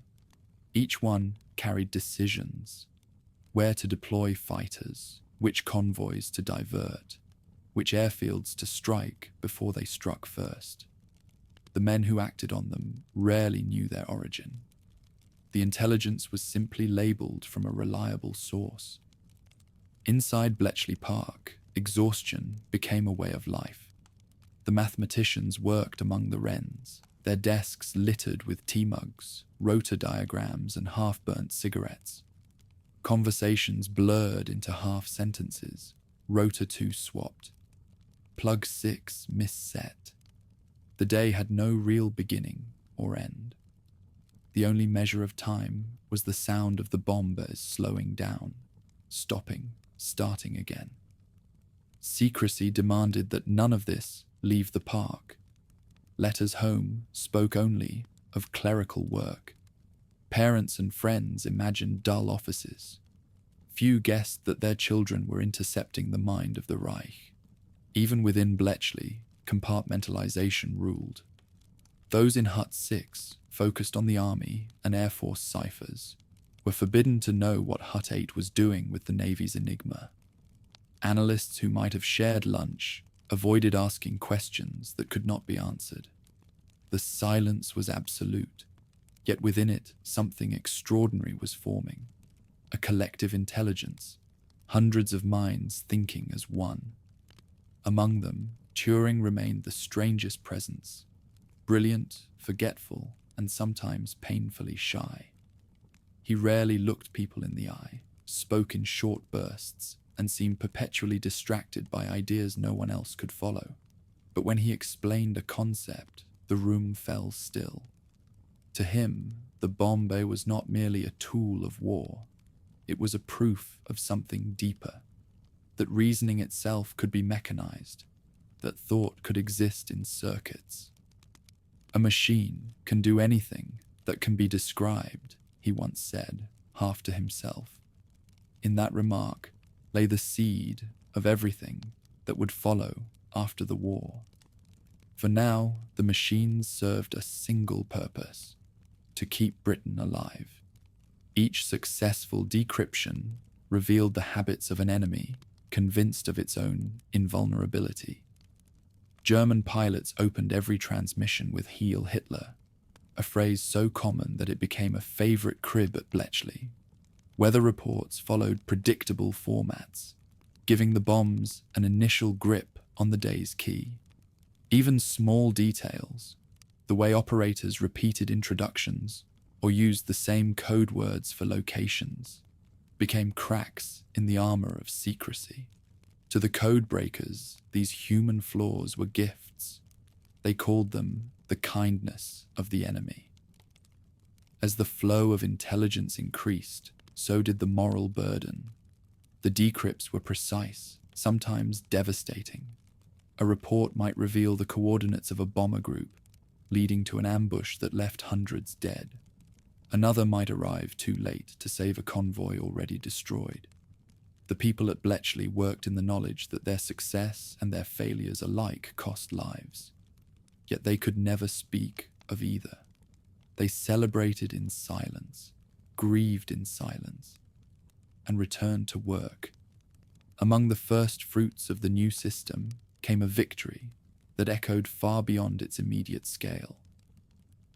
Each one carried decisions: where to deploy fighters, which convoys to divert, which airfields to strike before they struck first. The men who acted on them rarely knew their origin. The intelligence was simply labeled from a reliable source. Inside Bletchley Park, exhaustion became a way of life. The mathematicians worked among the wrens, their desks littered with tea mugs, rotor diagrams, and half-burnt cigarettes. Conversations blurred into half-sentences, rotor 2 swapped. Plug 6 misset. The day had no real beginning or end. The only measure of time was the sound of the bombers slowing down, stopping, starting again. Secrecy demanded that none of this leave the park. Letters home spoke only of clerical work. Parents and friends imagined dull offices. Few guessed that their children were intercepting the mind of the Reich. Even within Bletchley, compartmentalization ruled. Those in Hut 6, focused on the Army and Air Force ciphers, were forbidden to know what Hut 8 was doing with the Navy's Enigma. Analysts who might have shared lunch avoided asking questions that could not be answered. The silence was absolute, yet within it something extraordinary was forming. A collective intelligence, hundreds of minds thinking as one. Among them, Turing remained the strangest presence, brilliant, forgetful, and sometimes painfully shy. He rarely looked people in the eye, spoke in short bursts, and seemed perpetually distracted by ideas no one else could follow. But when he explained a concept, the room fell still. To him, the bomb bay was not merely a tool of war. It was a proof of something deeper, that reasoning itself could be mechanized, that thought could exist in circuits. A machine can do anything that can be described, he once said, half to himself. In that remark lay the seed of everything that would follow after the war. For now, the machines served a single purpose: to keep Britain alive. Each successful decryption revealed the habits of an enemy convinced of its own invulnerability. German pilots opened every transmission with "Heil Hitler," a phrase so common that it became a favorite crib at Bletchley. Weather reports followed predictable formats, giving the bombs an initial grip on the day's key. Even small details, the way operators repeated introductions or used the same code words for locations, became cracks in the armor of secrecy. To the codebreakers, these human flaws were gifts. They called them the kindness of the enemy. As the flow of intelligence increased, so did the moral burden. The decrypts were precise, sometimes devastating. A report might reveal the coordinates of a bomber group, leading to an ambush that left hundreds dead. Another might arrive too late to save a convoy already destroyed. The people at Bletchley worked in the knowledge that their success and their failures alike cost lives. Yet they could never speak of either. They celebrated in silence, grieved in silence, and returned to work. Among the first fruits of the new system came a victory that echoed far beyond its immediate scale.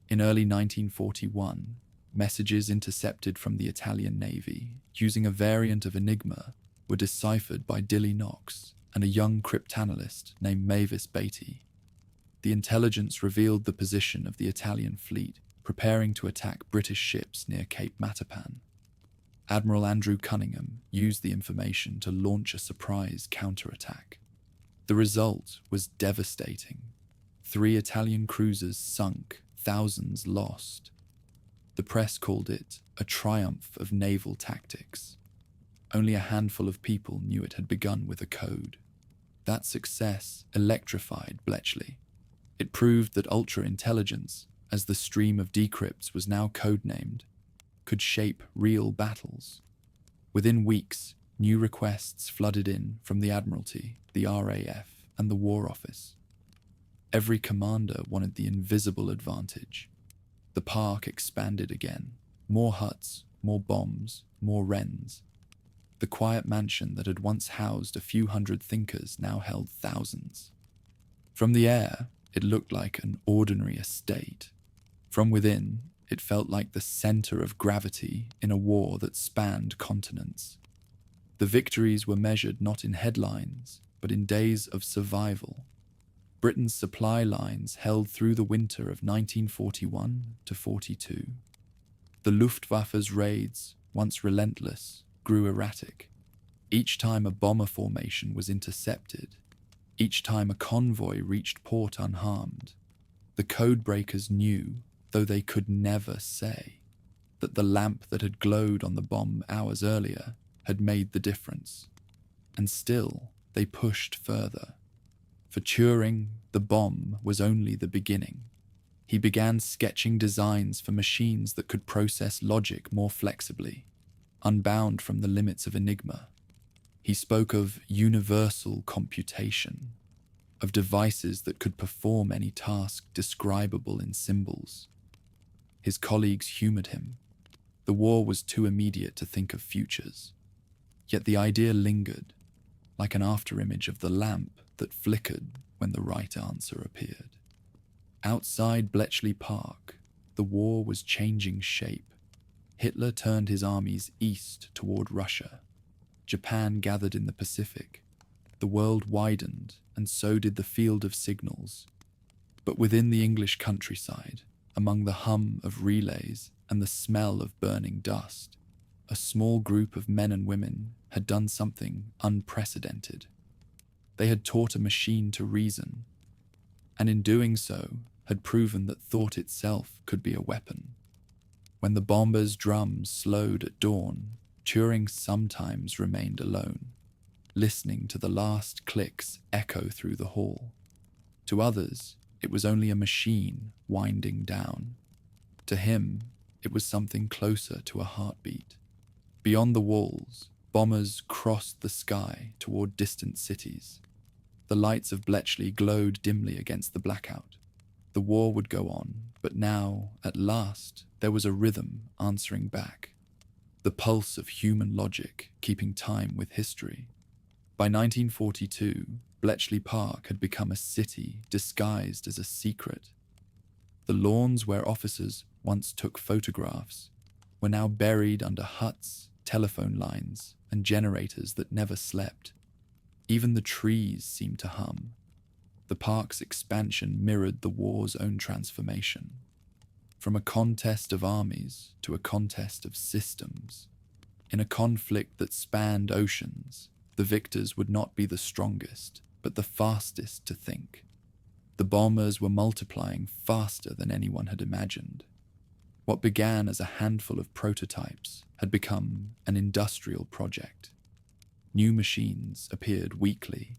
In early 1941, messages intercepted from the Italian Navy, using a variant of Enigma, were deciphered by Dilly Knox and a young cryptanalyst named Mavis Beatty. The intelligence revealed the position of the Italian fleet preparing to attack British ships near Cape Matapan. Admiral Andrew Cunningham used the information to launch a surprise counterattack. The result was devastating. 3 Italian cruisers sunk, thousands lost. The press called it a triumph of naval tactics. Only a handful of people knew it had begun with a code. That success electrified Bletchley. It proved that ultra-intelligence, as the stream of decrypts was now codenamed, could shape real battles. Within weeks, new requests flooded in from the Admiralty, the RAF, and the War Office. Every commander wanted the invisible advantage. The park expanded again. More huts, more bombs, more wrens. The quiet mansion that had once housed a few hundred thinkers now held thousands. From the air, it looked like an ordinary estate. From within, it felt like the center of gravity in a war that spanned continents. The victories were measured not in headlines, but in days of survival. Britain's supply lines held through the winter of 1941 to 42. The Luftwaffe's raids, once relentless, grew erratic. Each time a bomber formation was intercepted, each time a convoy reached port unharmed, the codebreakers knew, though they could never say, that the lamp that had glowed on the bomb hours earlier had made the difference. And still, they pushed further. For Turing, the bomb was only the beginning. He began sketching designs for machines that could process logic more flexibly, unbound from the limits of Enigma. He spoke of universal computation, of devices that could perform any task describable in symbols. His colleagues humored him. The war was too immediate to think of futures. Yet the idea lingered, like an afterimage of the lamp that flickered when the right answer appeared. Outside Bletchley Park, the war was changing shape. Hitler turned his armies east toward Russia. Japan gathered in the Pacific. The world widened, and so did the field of signals. But within the English countryside, among the hum of relays and the smell of burning dust, a small group of men and women had done something unprecedented. They had taught a machine to reason, and in doing so had proven that thought itself could be a weapon. When the bombers' drums slowed at dawn, Turing sometimes remained alone, listening to the last clicks echo through the hall. To others, it was only a machine winding down. To him, it was something closer to a heartbeat. Beyond the walls, bombers crossed the sky toward distant cities. The lights of Bletchley glowed dimly against the blackout. The war would go on, but now, at last, there was a rhythm answering back. The pulse of human logic keeping time with history. By 1942, Bletchley Park had become a city disguised as a secret. The lawns where officers once took photographs were now buried under huts, telephone lines, and generators that never slept. Even the trees seemed to hum. The park's expansion mirrored the war's own transformation. From a contest of armies to a contest of systems. In a conflict that spanned oceans, the victors would not be the strongest, but the fastest to think. The bombers were multiplying faster than anyone had imagined. What began as a handful of prototypes had become an industrial project. New machines appeared weekly,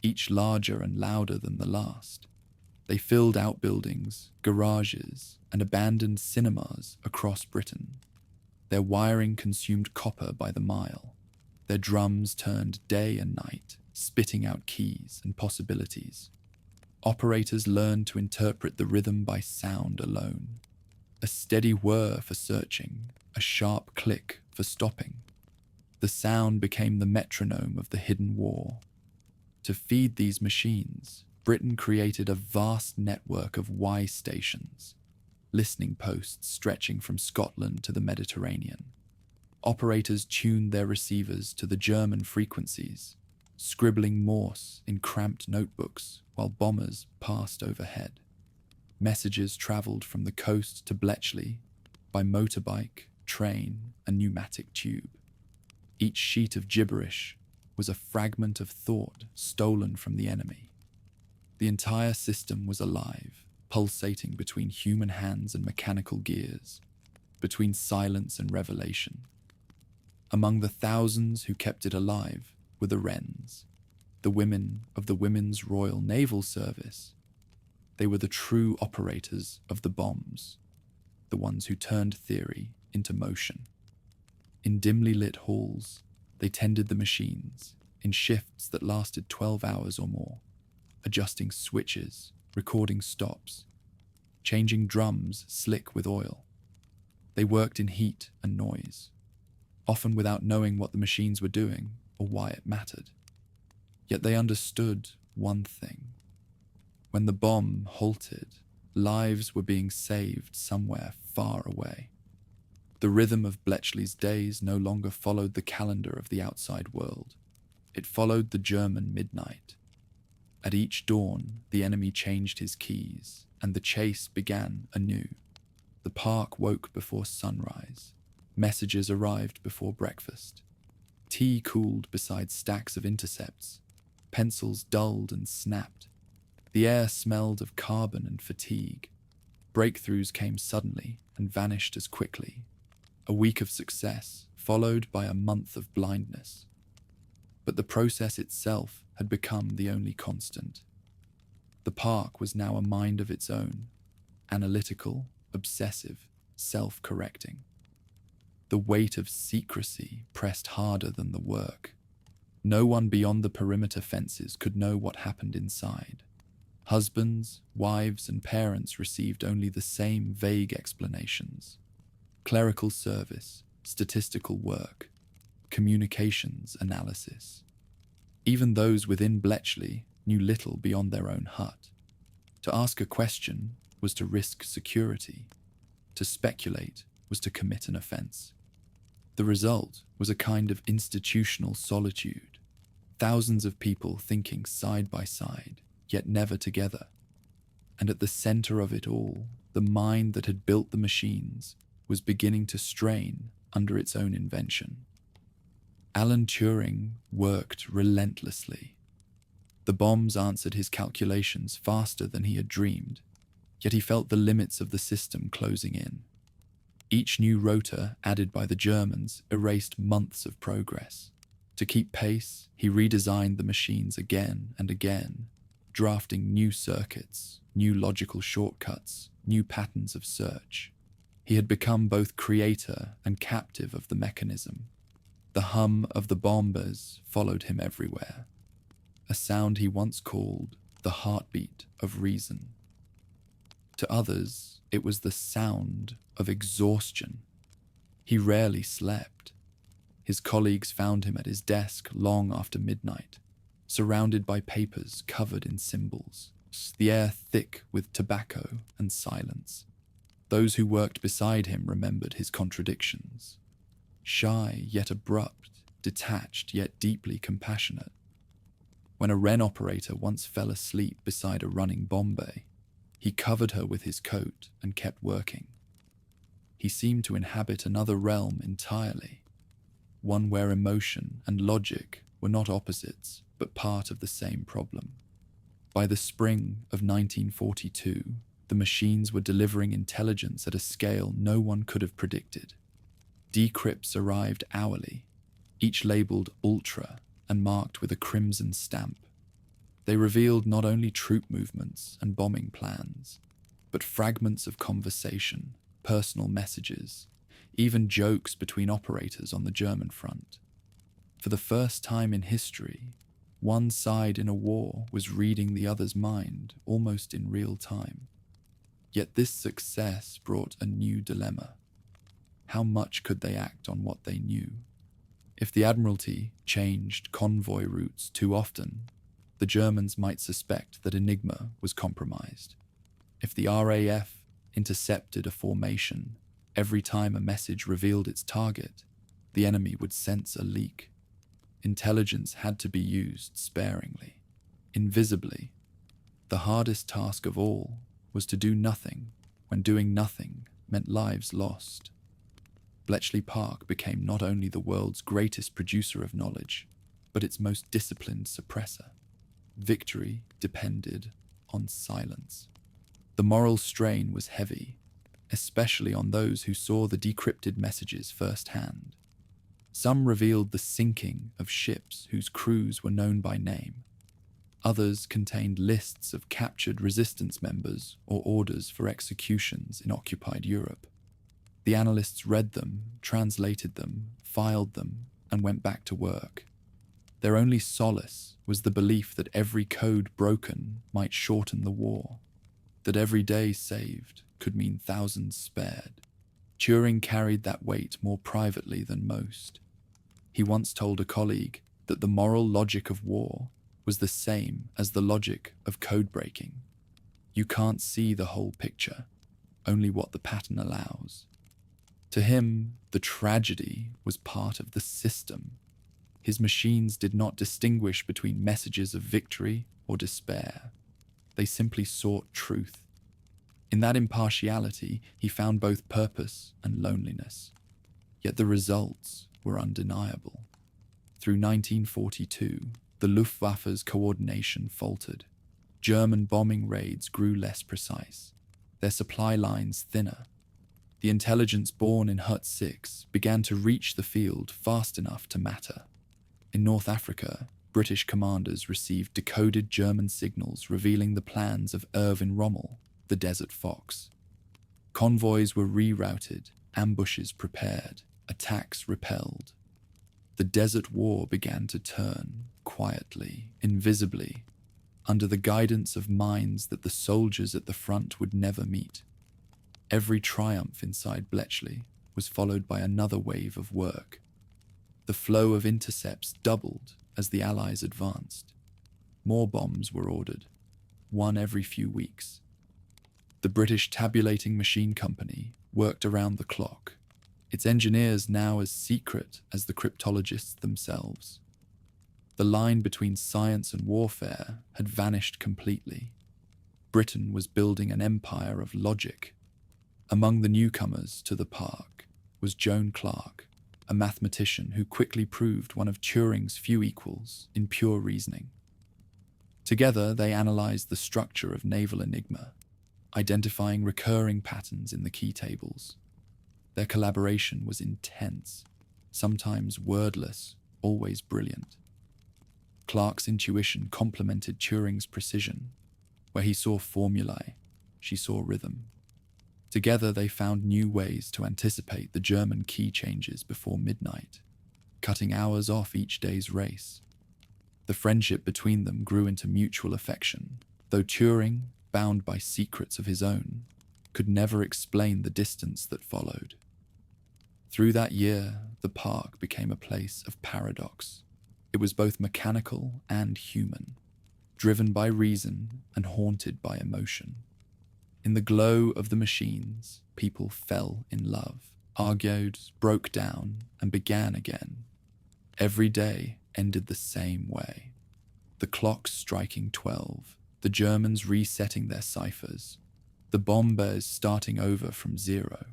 each larger and louder than the last. They filled outbuildings, garages, and abandoned cinemas across Britain. Their wiring consumed copper by the mile. Their drums turned day and night, spitting out keys and possibilities. Operators learned to interpret the rhythm by sound alone. A steady whir for searching, a sharp click for stopping. The sound became the metronome of the hidden war. To feed these machines, Britain created a vast network of Y stations, listening posts stretching from Scotland to the Mediterranean. Operators tuned their receivers to the German frequencies, scribbling Morse in cramped notebooks while bombers passed overhead. Messages travelled from the coast to Bletchley by motorbike, train, and pneumatic tube. Each sheet of gibberish was a fragment of thought stolen from the enemy. The entire system was alive, pulsating between human hands and mechanical gears, between silence and revelation. Among the thousands who kept it alive were the Wrens, the women of the Women's Royal Naval Service. They were the true operators of the bombs, the ones who turned theory into motion. In dimly lit halls, they tended the machines in shifts that lasted 12 hours or more, adjusting switches, recording stops, changing drums slick with oil. They worked in heat and noise, often without knowing what the machines were doing or why it mattered. Yet they understood one thing. When the bomb halted, lives were being saved somewhere far away. The rhythm of Bletchley's days no longer followed the calendar of the outside world. It followed the German midnight. At each dawn, the enemy changed his keys, and the chase began anew. The park woke before sunrise. Messages arrived before breakfast. Tea cooled beside stacks of intercepts. Pencils dulled and snapped. The air smelled of carbon and fatigue. Breakthroughs came suddenly and vanished as quickly. A week of success, followed by a month of blindness. But the process itself had become the only constant. The park was now a mind of its own, analytical, obsessive, self-correcting. The weight of secrecy pressed harder than the work. No one beyond the perimeter fences could know what happened inside. Husbands, wives, and parents received only the same vague explanations. Clerical service, statistical work, communications analysis. Even those within Bletchley knew little beyond their own hut. To ask a question was to risk security. To speculate was to commit an offence. The result was a kind of institutional solitude. Thousands of people thinking side by side, yet never together. And at the centre of it all, the mind that had built the machines was beginning to strain under its own invention. Alan Turing worked relentlessly. The bombs answered his calculations faster than he had dreamed, yet he felt the limits of the system closing in. Each new rotor added by the Germans erased months of progress. To keep pace, he redesigned the machines again and again, drafting new circuits, new logical shortcuts, new patterns of search. He had become both creator and captive of the mechanism. The hum of the bombers followed him everywhere, a sound he once called the heartbeat of reason. To others, it was the sound of exhaustion. He rarely slept. His colleagues found him at his desk long after midnight, surrounded by papers covered in symbols, the air thick with tobacco and silence. Those who worked beside him remembered his contradictions. Shy yet abrupt, detached yet deeply compassionate. When a Wren operator once fell asleep beside a running bomb bay, he covered her with his coat and kept working. He seemed to inhabit another realm entirely, one where emotion and logic were not opposites but part of the same problem. By the spring of 1942, The machines were delivering intelligence at a scale no one could have predicted. Decrypts arrived hourly, each labeled Ultra and marked with a crimson stamp. They revealed not only troop movements and bombing plans, but fragments of conversation, personal messages, even jokes between operators on the German front. For the first time in history, one side in a war was reading the other's mind almost in real time. Yet this success brought a new dilemma. How much could they act on what they knew? If the Admiralty changed convoy routes too often, the Germans might suspect that Enigma was compromised. If the RAF intercepted a formation every time a message revealed its target, the enemy would sense a leak. Intelligence had to be used sparingly, invisibly. The hardest task of all was to do nothing when doing nothing meant lives lost. Bletchley Park became not only the world's greatest producer of knowledge, but its most disciplined suppressor. Victory depended on silence. The moral strain was heavy, especially on those who saw the decrypted messages firsthand. Some revealed the sinking of ships whose crews were known by name. Others contained lists of captured resistance members or orders for executions in occupied Europe. The analysts read them, translated them, filed them, and went back to work. Their only solace was the belief that every code broken might shorten the war, that every day saved could mean thousands spared. Turing carried that weight more privately than most. He once told a colleague that the moral logic of war was the same as the logic of code breaking. You can't see the whole picture, only what the pattern allows. To him, the tragedy was part of the system. His machines did not distinguish between messages of victory or despair. They simply sought truth. In that impartiality, he found both purpose and loneliness. Yet the results were undeniable. Through 1942, the Luftwaffe's coordination faltered. German bombing raids grew less precise, their supply lines thinner. The intelligence born in Hut 6 began to reach the field fast enough to matter. In North Africa, British commanders received decoded German signals revealing the plans of Erwin Rommel, the Desert Fox. Convoys were rerouted, ambushes prepared, attacks repelled. The Desert War began to turn, quietly, invisibly, under the guidance of minds that the soldiers at the front would never meet. Every triumph inside Bletchley was followed by another wave of work. The flow of intercepts doubled as the Allies advanced. More bombs were ordered, one every few weeks. The British Tabulating Machine Company worked around the clock, its engineers now as secret as the cryptologists themselves. The line between science and warfare had vanished completely. Britain was building an empire of logic. Among the newcomers to the park was Joan Clark, a mathematician who quickly proved one of Turing's few equals in pure reasoning. Together, they analyzed the structure of naval Enigma, identifying recurring patterns in the key tables. Their collaboration was intense, sometimes wordless, always brilliant. Clark's intuition complemented Turing's precision. Where he saw formulae, she saw rhythm. Together they found new ways to anticipate the German key changes before midnight, cutting hours off each day's race. The friendship between them grew into mutual affection, though Turing, bound by secrets of his own, could never explain the distance that followed. Through that year, the park became a place of paradox. It was both mechanical and human, driven by reason and haunted by emotion. In the glow of the machines, people fell in love, argued, broke down, and began again. Every day ended the same way. The clocks striking 12, the Germans resetting their ciphers, the bombers starting over from zero.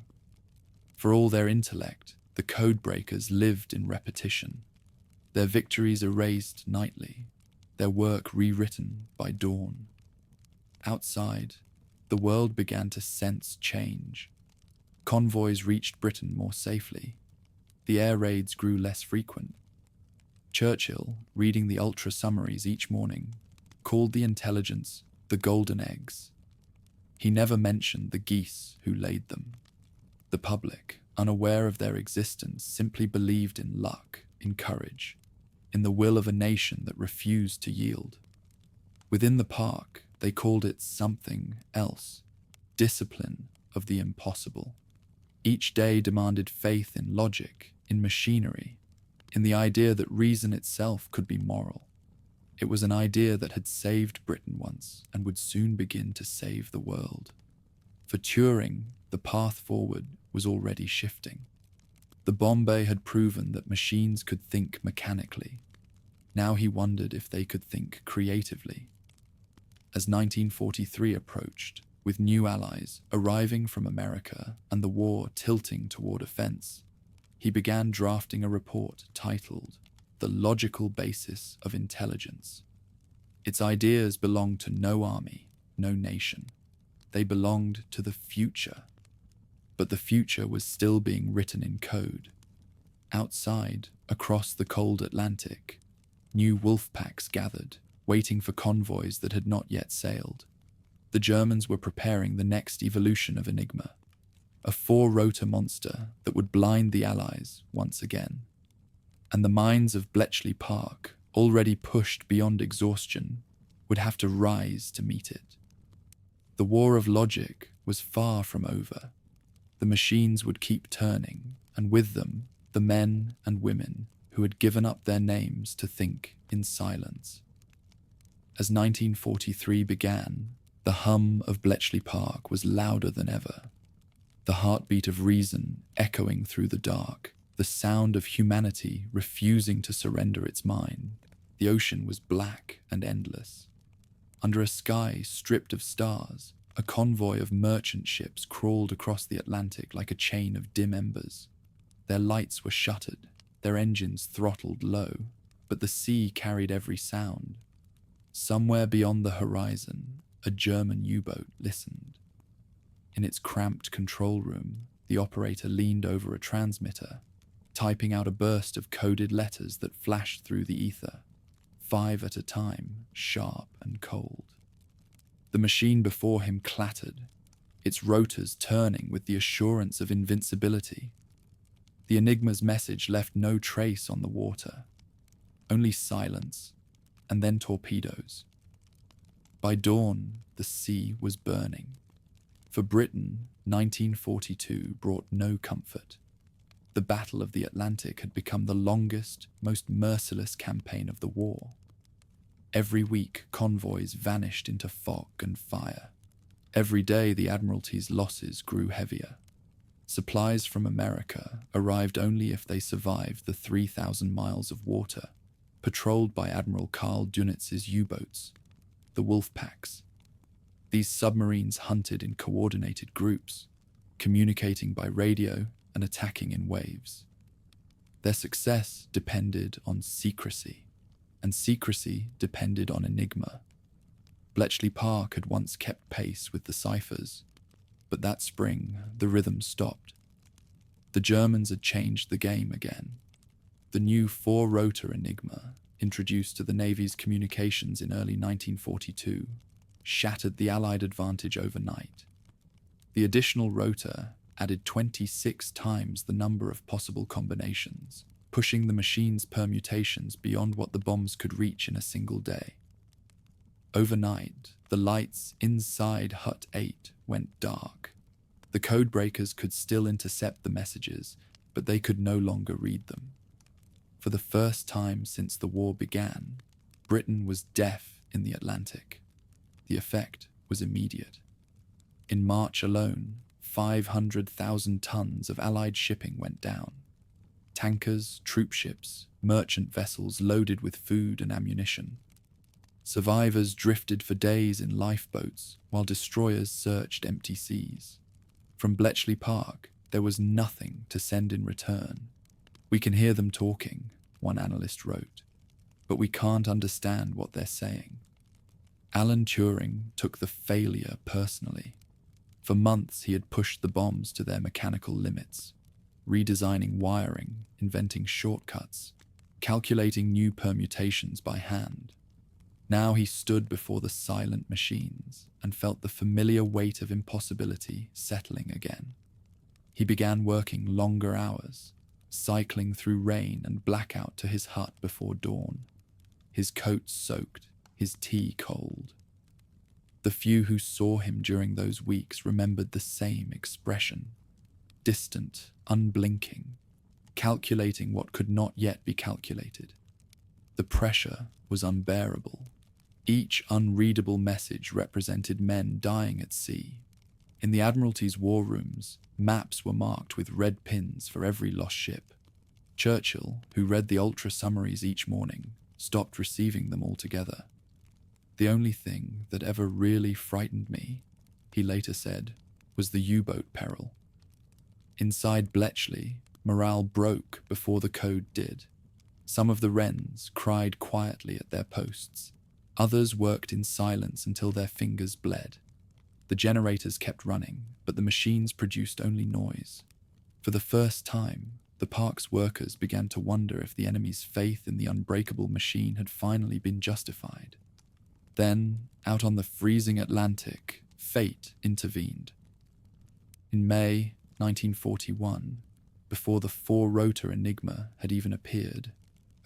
For all their intellect, the codebreakers lived in repetition, their victories erased nightly, their work rewritten by dawn. Outside, the world began to sense change. Convoys reached Britain more safely. The air raids grew less frequent. Churchill, reading the ultra summaries each morning, called the intelligence the golden eggs. He never mentioned the geese who laid them. The public, unaware of their existence, simply believed in luck, in courage, in the will of a nation that refused to yield. Within the park, they called it something else, discipline of the impossible. Each day demanded faith in logic, in machinery, in the idea that reason itself could be moral. It was an idea that had saved Britain once and would soon begin to save the world. For Turing, the path forward was already shifting. The bomb bay had proven that machines could think mechanically. Now he wondered if they could think creatively. As 1943 approached, with new allies arriving from America and the war tilting toward offense, he began drafting a report titled The Logical Basis of Intelligence. Its ideas belonged to no army, no nation. They belonged to the future. But the future was still being written in code. Outside, across the cold Atlantic, new wolf packs gathered, waiting for convoys that had not yet sailed. The Germans were preparing the next evolution of Enigma, a four-rotor monster that would blind the Allies once again. And the minds of Bletchley Park, already pushed beyond exhaustion, would have to rise to meet it. The war of logic was far from over. The machines would keep turning, and with them, the men and women who had given up their names to think in silence. As 1943 began, the hum of Bletchley Park was louder than ever. The heartbeat of reason echoing through the dark, the sound of humanity refusing to surrender its mind. The ocean was black and endless. Under a sky stripped of stars, a convoy of merchant ships crawled across the Atlantic like a chain of dim embers. Their lights were shuttered, their engines throttled low, but the sea carried every sound. Somewhere beyond the horizon, a German U-boat listened. In its cramped control room, the operator leaned over a transmitter, typing out a burst of coded letters that flashed through the ether, 5 at a time, sharp and cold. The machine before him clattered, its rotors turning with the assurance of invincibility. The Enigma's message left no trace on the water, only silence, and then torpedoes. By dawn, the sea was burning. For Britain, 1942 brought no comfort. The Battle of the Atlantic had become the longest, most merciless campaign of the war. Every week, convoys vanished into fog and fire. Every day, the Admiralty's losses grew heavier. Supplies from America arrived only if they survived the 3,000 miles of water, patrolled by Admiral Karl Dunitz's U-boats, the wolf packs. These submarines hunted in coordinated groups, communicating by radio and attacking in waves. Their success depended on secrecy, and secrecy depended on Enigma. Bletchley Park had once kept pace with the ciphers, but that spring the rhythm stopped. The Germans had changed the game again. The new four-rotor Enigma, introduced to the Navy's communications in early 1942, shattered the Allied advantage overnight. The additional rotor added 26 times the number of possible combinations, pushing the machine's permutations beyond what the bombs could reach in a single day. Overnight, the lights inside Hut 8 went dark. The codebreakers could still intercept the messages, but they could no longer read them. For the first time since the war began, Britain was deaf in the Atlantic. The effect was immediate. In March alone, 500,000 tons of Allied shipping went down. Tankers, troop ships, merchant vessels loaded with food and ammunition. Survivors drifted for days in lifeboats while destroyers searched empty seas. From Bletchley Park, there was nothing to send in return. "We can hear them talking," one analyst wrote, "but we can't understand what they're saying." Alan Turing took the failure personally. For months he had pushed the bombs to their mechanical limits, redesigning wiring, inventing shortcuts, calculating new permutations by hand. Now he stood before the silent machines and felt the familiar weight of impossibility settling again. He began working longer hours, cycling through rain and blackout to his hut before dawn, his coat soaked, his tea cold. The few who saw him during those weeks remembered the same expression, distant, unblinking, calculating what could not yet be calculated. The pressure was unbearable. Each unreadable message represented men dying at sea. In the Admiralty's war rooms, maps were marked with red pins for every lost ship. Churchill, who read the ultra-summaries each morning, stopped receiving them altogether. The only thing that ever really frightened me, he later said, was the U-boat peril. Inside Bletchley, morale broke before the code did. Some of the Wrens cried quietly at their posts. Others worked in silence until their fingers bled. The generators kept running, but the machines produced only noise. For the first time, the park's workers began to wonder if the enemy's faith in the unbreakable machine had finally been justified. Then, out on the freezing Atlantic, fate intervened. In May 1941, before the four-rotor Enigma had even appeared,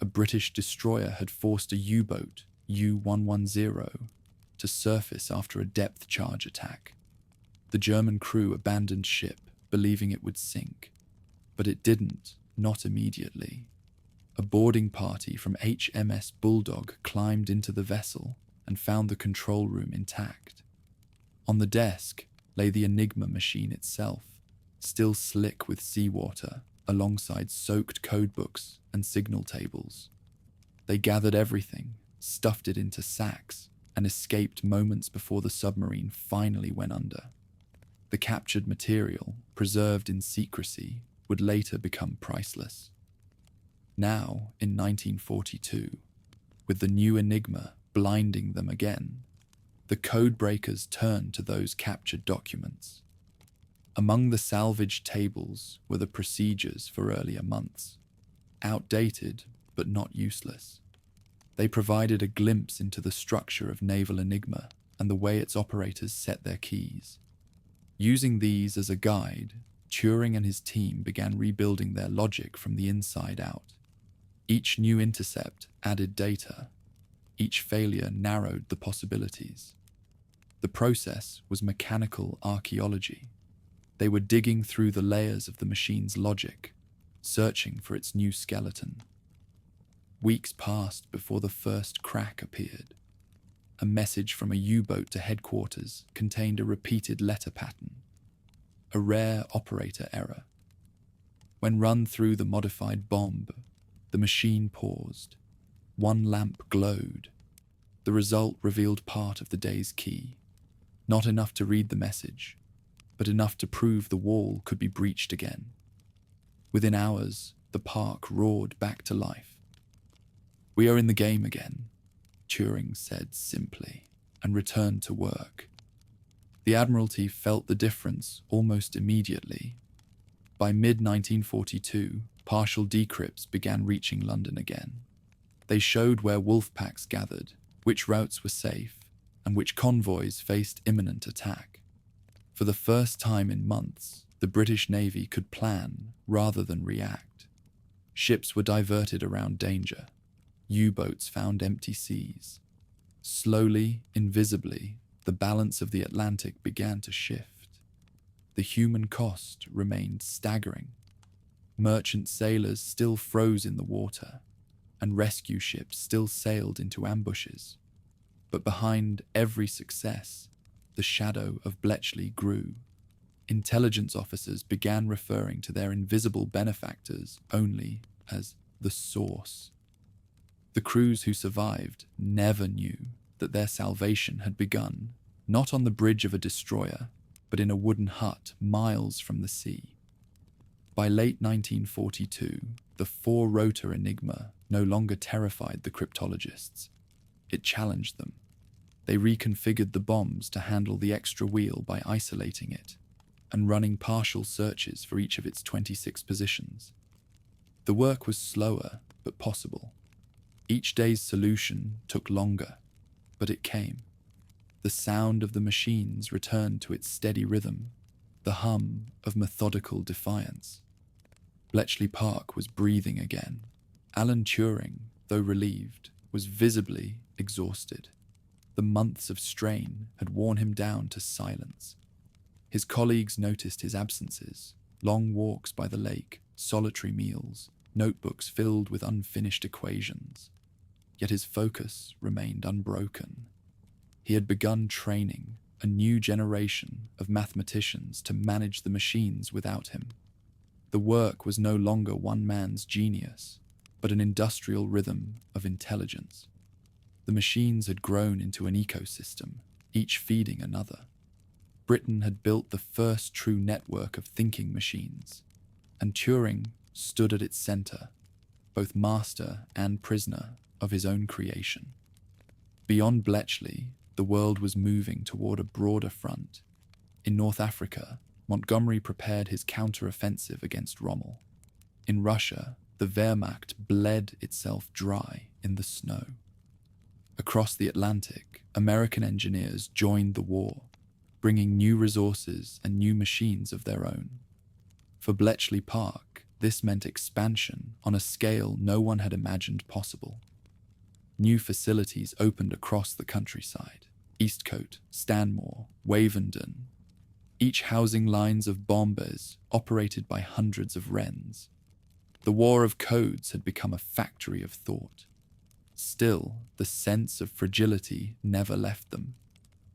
a British destroyer had forced a U-boat, U-110, to surface after a depth charge attack. The German crew abandoned ship, believing it would sink. But it didn't, not immediately. A boarding party from HMS Bulldog climbed into the vessel and found the control room intact. On the desk lay the Enigma machine itself, still slick with seawater, alongside soaked codebooks and signal tables. They gathered everything, stuffed it into sacks, and escaped moments before the submarine finally went under. The captured material, preserved in secrecy, would later become priceless. Now, in 1942, with the new Enigma blinding them again, the codebreakers turned to those captured documents. Among the salvaged tables were the procedures for earlier months, outdated but not useless. They provided a glimpse into the structure of naval Enigma and the way its operators set their keys. Using these as a guide, Turing and his team began rebuilding their logic from the inside out. Each new intercept added data. Each failure narrowed the possibilities. The process was mechanical archaeology. They were digging through the layers of the machine's logic, searching for its new skeleton. Weeks passed before the first crack appeared. A message from a U-boat to headquarters contained a repeated letter pattern, a rare operator error. When run through the modified bomb, the machine paused. One lamp glowed. The result revealed part of the day's key. Not enough to read the message, but enough to prove the wall could be breached again. Within hours, the park roared back to life. "We are in the game again," Turing said simply, and returned to work. The Admiralty felt the difference almost immediately. By mid-1942, partial decrypts began reaching London again. They showed where wolf packs gathered, which routes were safe, and which convoys faced imminent attack. For the first time in months, the British Navy could plan rather than react. Ships were diverted around danger. U-boats found empty seas. Slowly, invisibly, the balance of the Atlantic began to shift. The human cost remained staggering. Merchant sailors still froze in the water, and rescue ships still sailed into ambushes. But behind every success, the shadow of Bletchley grew. Intelligence officers began referring to their invisible benefactors only as the Source. The crews who survived never knew that their salvation had begun, not on the bridge of a destroyer, but in a wooden hut miles from the sea. By late 1942, the four-rotor Enigma no longer terrified the cryptologists. It challenged them. They reconfigured the bombs to handle the extra wheel by isolating it and running partial searches for each of its 26 positions. The work was slower, but possible. Each day's solution took longer, but it came. The sound of the machines returned to its steady rhythm, the hum of methodical defiance. Bletchley Park was breathing again. Alan Turing, though relieved, was visibly exhausted. The months of strain had worn him down to silence. His colleagues noticed his absences, long walks by the lake, solitary meals, notebooks filled with unfinished equations. Yet his focus remained unbroken. He had begun training a new generation of mathematicians to manage the machines without him. The work was no longer one man's genius, but an industrial rhythm of intelligence. The machines had grown into an ecosystem, each feeding another. Britain had built the first true network of thinking machines, and Turing stood at its center, both master and prisoner of his own creation. Beyond Bletchley, the world was moving toward a broader front. In North Africa, Montgomery prepared his counter-offensive against Rommel. In Russia, the Wehrmacht bled itself dry in the snow. Across the Atlantic, American engineers joined the war, bringing new resources and new machines of their own. For Bletchley Park, this meant expansion on a scale no one had imagined possible. New facilities opened across the countryside: Eastcote, Stanmore, Wavendon, each housing lines of bombers operated by hundreds of wrens. The war of codes had become a factory of thought. Still, the sense of fragility never left them.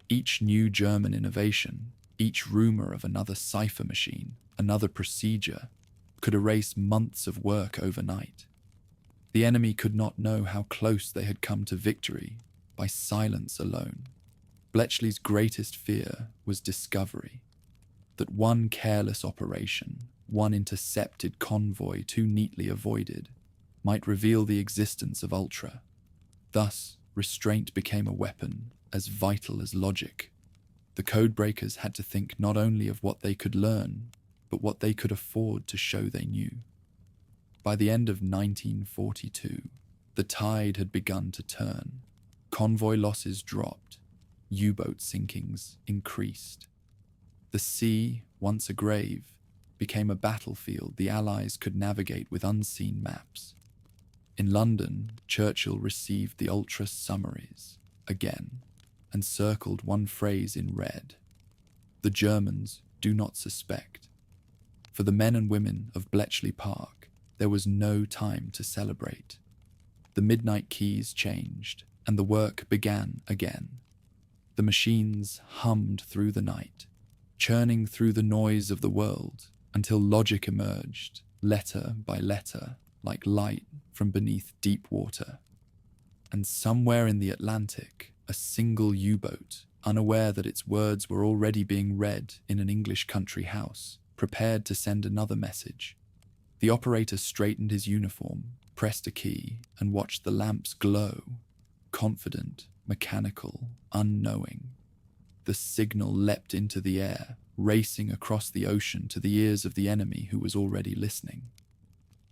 Each new German innovation, each rumor of another cipher machine, another procedure, could erase months of work overnight. The enemy could not know how close they had come to victory by silence alone. Bletchley's greatest fear was discovery, that one careless operation, one intercepted convoy too neatly avoided, might reveal the existence of Ultra. Thus, restraint became a weapon as vital as logic. The codebreakers had to think not only of what they could learn, but what they could afford to show they knew. By the end of 1942, the tide had begun to turn. Convoy losses dropped. U-boat sinkings increased. The sea, once a grave, became a battlefield the Allies could navigate with unseen maps. In London, Churchill received the Ultra summaries again and circled one phrase in red: "The Germans do not suspect." For the men and women of Bletchley Park, there was no time to celebrate. The midnight keys changed, and the work began again. The machines hummed through the night, churning through the noise of the world until logic emerged, letter by letter, like light from beneath deep water. And somewhere in the Atlantic, a single U-boat, unaware that its words were already being read in an English country house, prepared to send another message. The operator straightened his uniform, pressed a key, and watched the lamps glow, confident, mechanical, unknowing. The signal leapt into the air, racing across the ocean to the ears of the enemy who was already listening.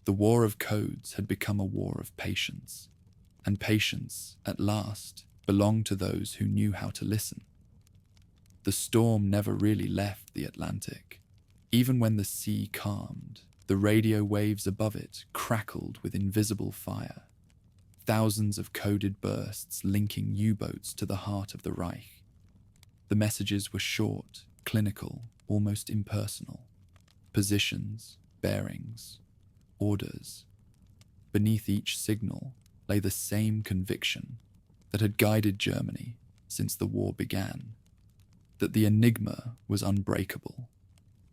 The war of codes had become a war of patience, and patience, at last, belonged to those who knew how to listen. The storm never really left the Atlantic. Even when the sea calmed, the radio waves above it crackled with invisible fire. Thousands of coded bursts linking U-boats to the heart of the Reich. The messages were short, clinical, almost impersonal. Positions, bearings, orders. Beneath each signal lay the same conviction that had guided Germany since the war began, that the Enigma was unbreakable.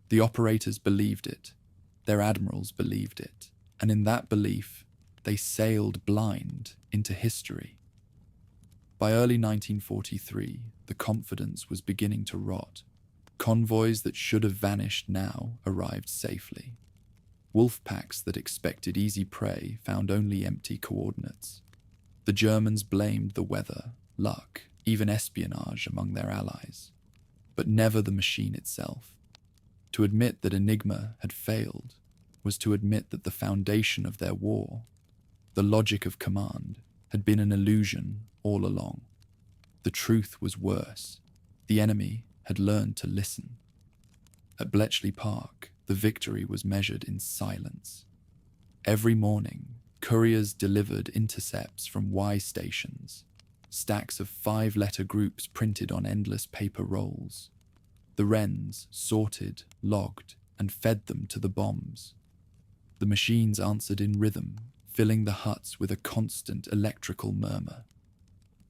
The operators believed it, their admirals believed it, and in that belief, they sailed blind into history. By early 1943, the confidence was beginning to rot. Convoys that should have vanished now arrived safely. Wolf packs that expected easy prey found only empty coordinates. The Germans blamed the weather, luck, even espionage among their allies, but never the machine itself. To admit that Enigma had failed was to admit that the foundation of their war, the logic of command, had been an illusion all along. The truth was worse. The enemy had learned to listen. At Bletchley Park, the victory was measured in silence. Every morning, couriers delivered intercepts from Y stations, stacks of 5-letter groups printed on endless paper rolls. The Wrens sorted, logged, and fed them to the bombs. The machines answered in rhythm, filling the huts with a constant electrical murmur.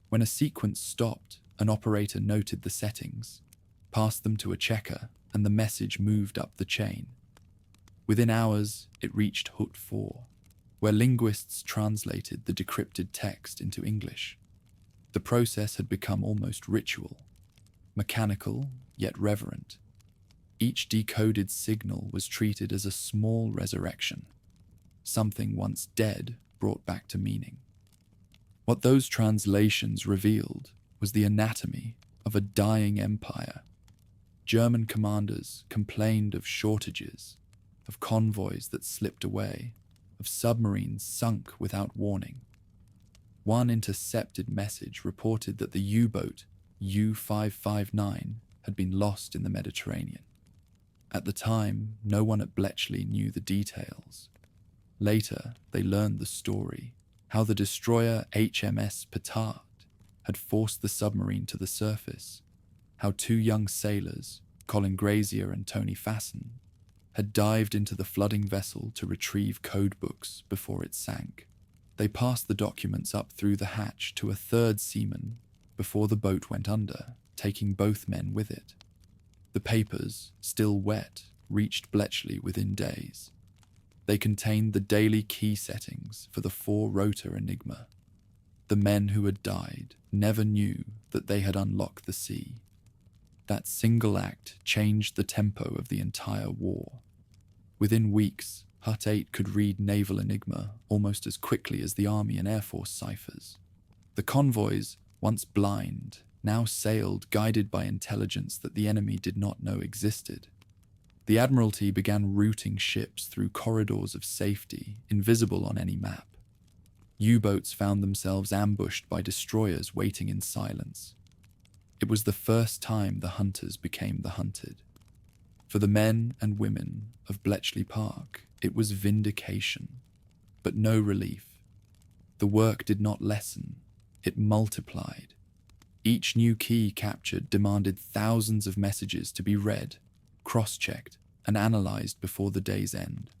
When a sequence stopped, an operator noted the settings, passed them to a checker, and the message moved up the chain. Within hours, it reached Hut 4, where linguists translated the decrypted text into English. The process had become almost ritual, mechanical yet reverent. Each decoded signal was treated as a small resurrection, something once dead brought back to meaning. What those translations revealed was the anatomy of a dying empire. German commanders complained of shortages, of convoys that slipped away, of submarines sunk without warning. One intercepted message reported that the U-boat U-559 had been lost in the Mediterranean. At the time, no one at Bletchley knew the details. Later, they learned the story, how the destroyer HMS Petard had forced the submarine to the surface, how 2 young sailors, Colin Grazier and Tony Fasson, had dived into the flooding vessel to retrieve codebooks before it sank. They passed the documents up through the hatch to a 3rd seaman before the boat went under, taking both men with it. The papers, still wet, reached Bletchley within days. They contained the daily key settings for the 4-rotor Enigma. The men who had died never knew that they had unlocked the sea. That single act changed the tempo of the entire war. Within weeks, Hut 8 could read naval Enigma almost as quickly as the Army and Air Force ciphers. The convoys, once blind, now sailed guided by intelligence that the enemy did not know existed. The Admiralty began routing ships through corridors of safety invisible on any map. U-boats found themselves ambushed by destroyers waiting in silence. It was the first time the hunters became the hunted. For the men and women of Bletchley Park, it was vindication, but no relief. The work did not lessen, it multiplied. Each new key captured demanded thousands of messages to be read, cross-checked, and analyzed before the day's end.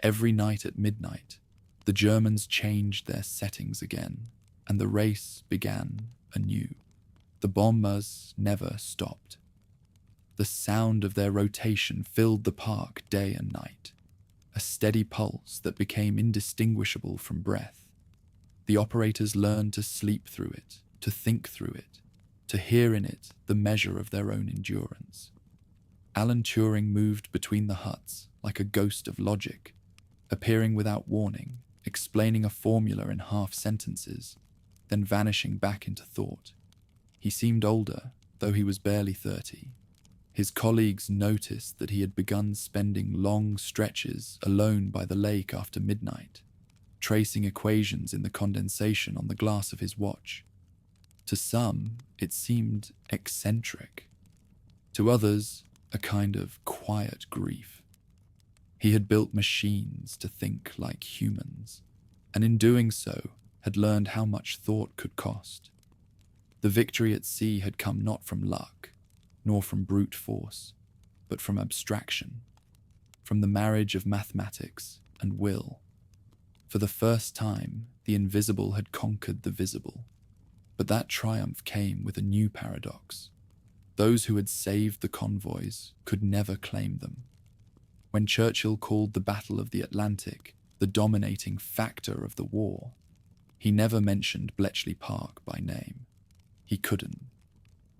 Every night at midnight, the Germans changed their settings again, and the race began anew. The bombers never stopped. The sound of their rotation filled the park day and night, a steady pulse that became indistinguishable from breath. The operators learned to sleep through it, to think through it, to hear in it the measure of their own endurance. Alan Turing moved between the huts like a ghost of logic, appearing without warning, explaining a formula in half sentences, then vanishing back into thought. He seemed older, though he was barely 30. His colleagues noticed that he had begun spending long stretches alone by the lake after midnight, tracing equations in the condensation on the glass of his watch. To some, it seemed eccentric. To others, a kind of quiet grief. He had built machines to think like humans, and in doing so, had learned how much thought could cost. The victory at sea had come not from luck, nor from brute force, but from abstraction, from the marriage of mathematics and will. For the first time, the invisible had conquered the visible. But that triumph came with a new paradox. Those who had saved the convoys could never claim them. When Churchill called the Battle of the Atlantic the dominating factor of the war, he never mentioned Bletchley Park by name. He couldn't.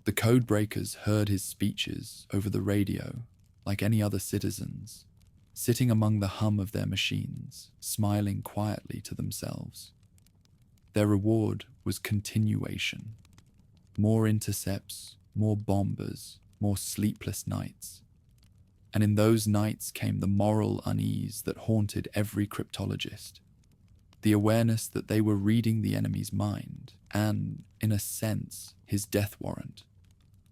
The codebreakers heard his speeches over the radio like any other citizens, sitting among the hum of their machines, smiling quietly to themselves. Their reward was continuation. more intercepts, more bombers, more sleepless nights. And in those nights came the moral unease that haunted every cryptologist. The awareness that they were reading the enemy's mind and, in a sense, his death warrant.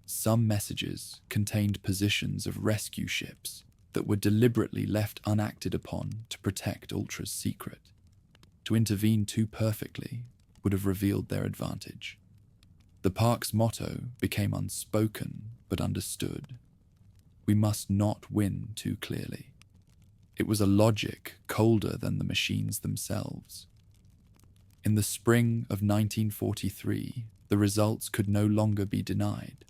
Some messages contained positions of rescue ships that were deliberately left unacted upon to protect Ultra's secret. To intervene too perfectly would have revealed their advantage. The park's motto became unspoken but understood. We must not win too clearly. It was a logic colder than the machines themselves. In the spring of 1943, the results could no longer be denied.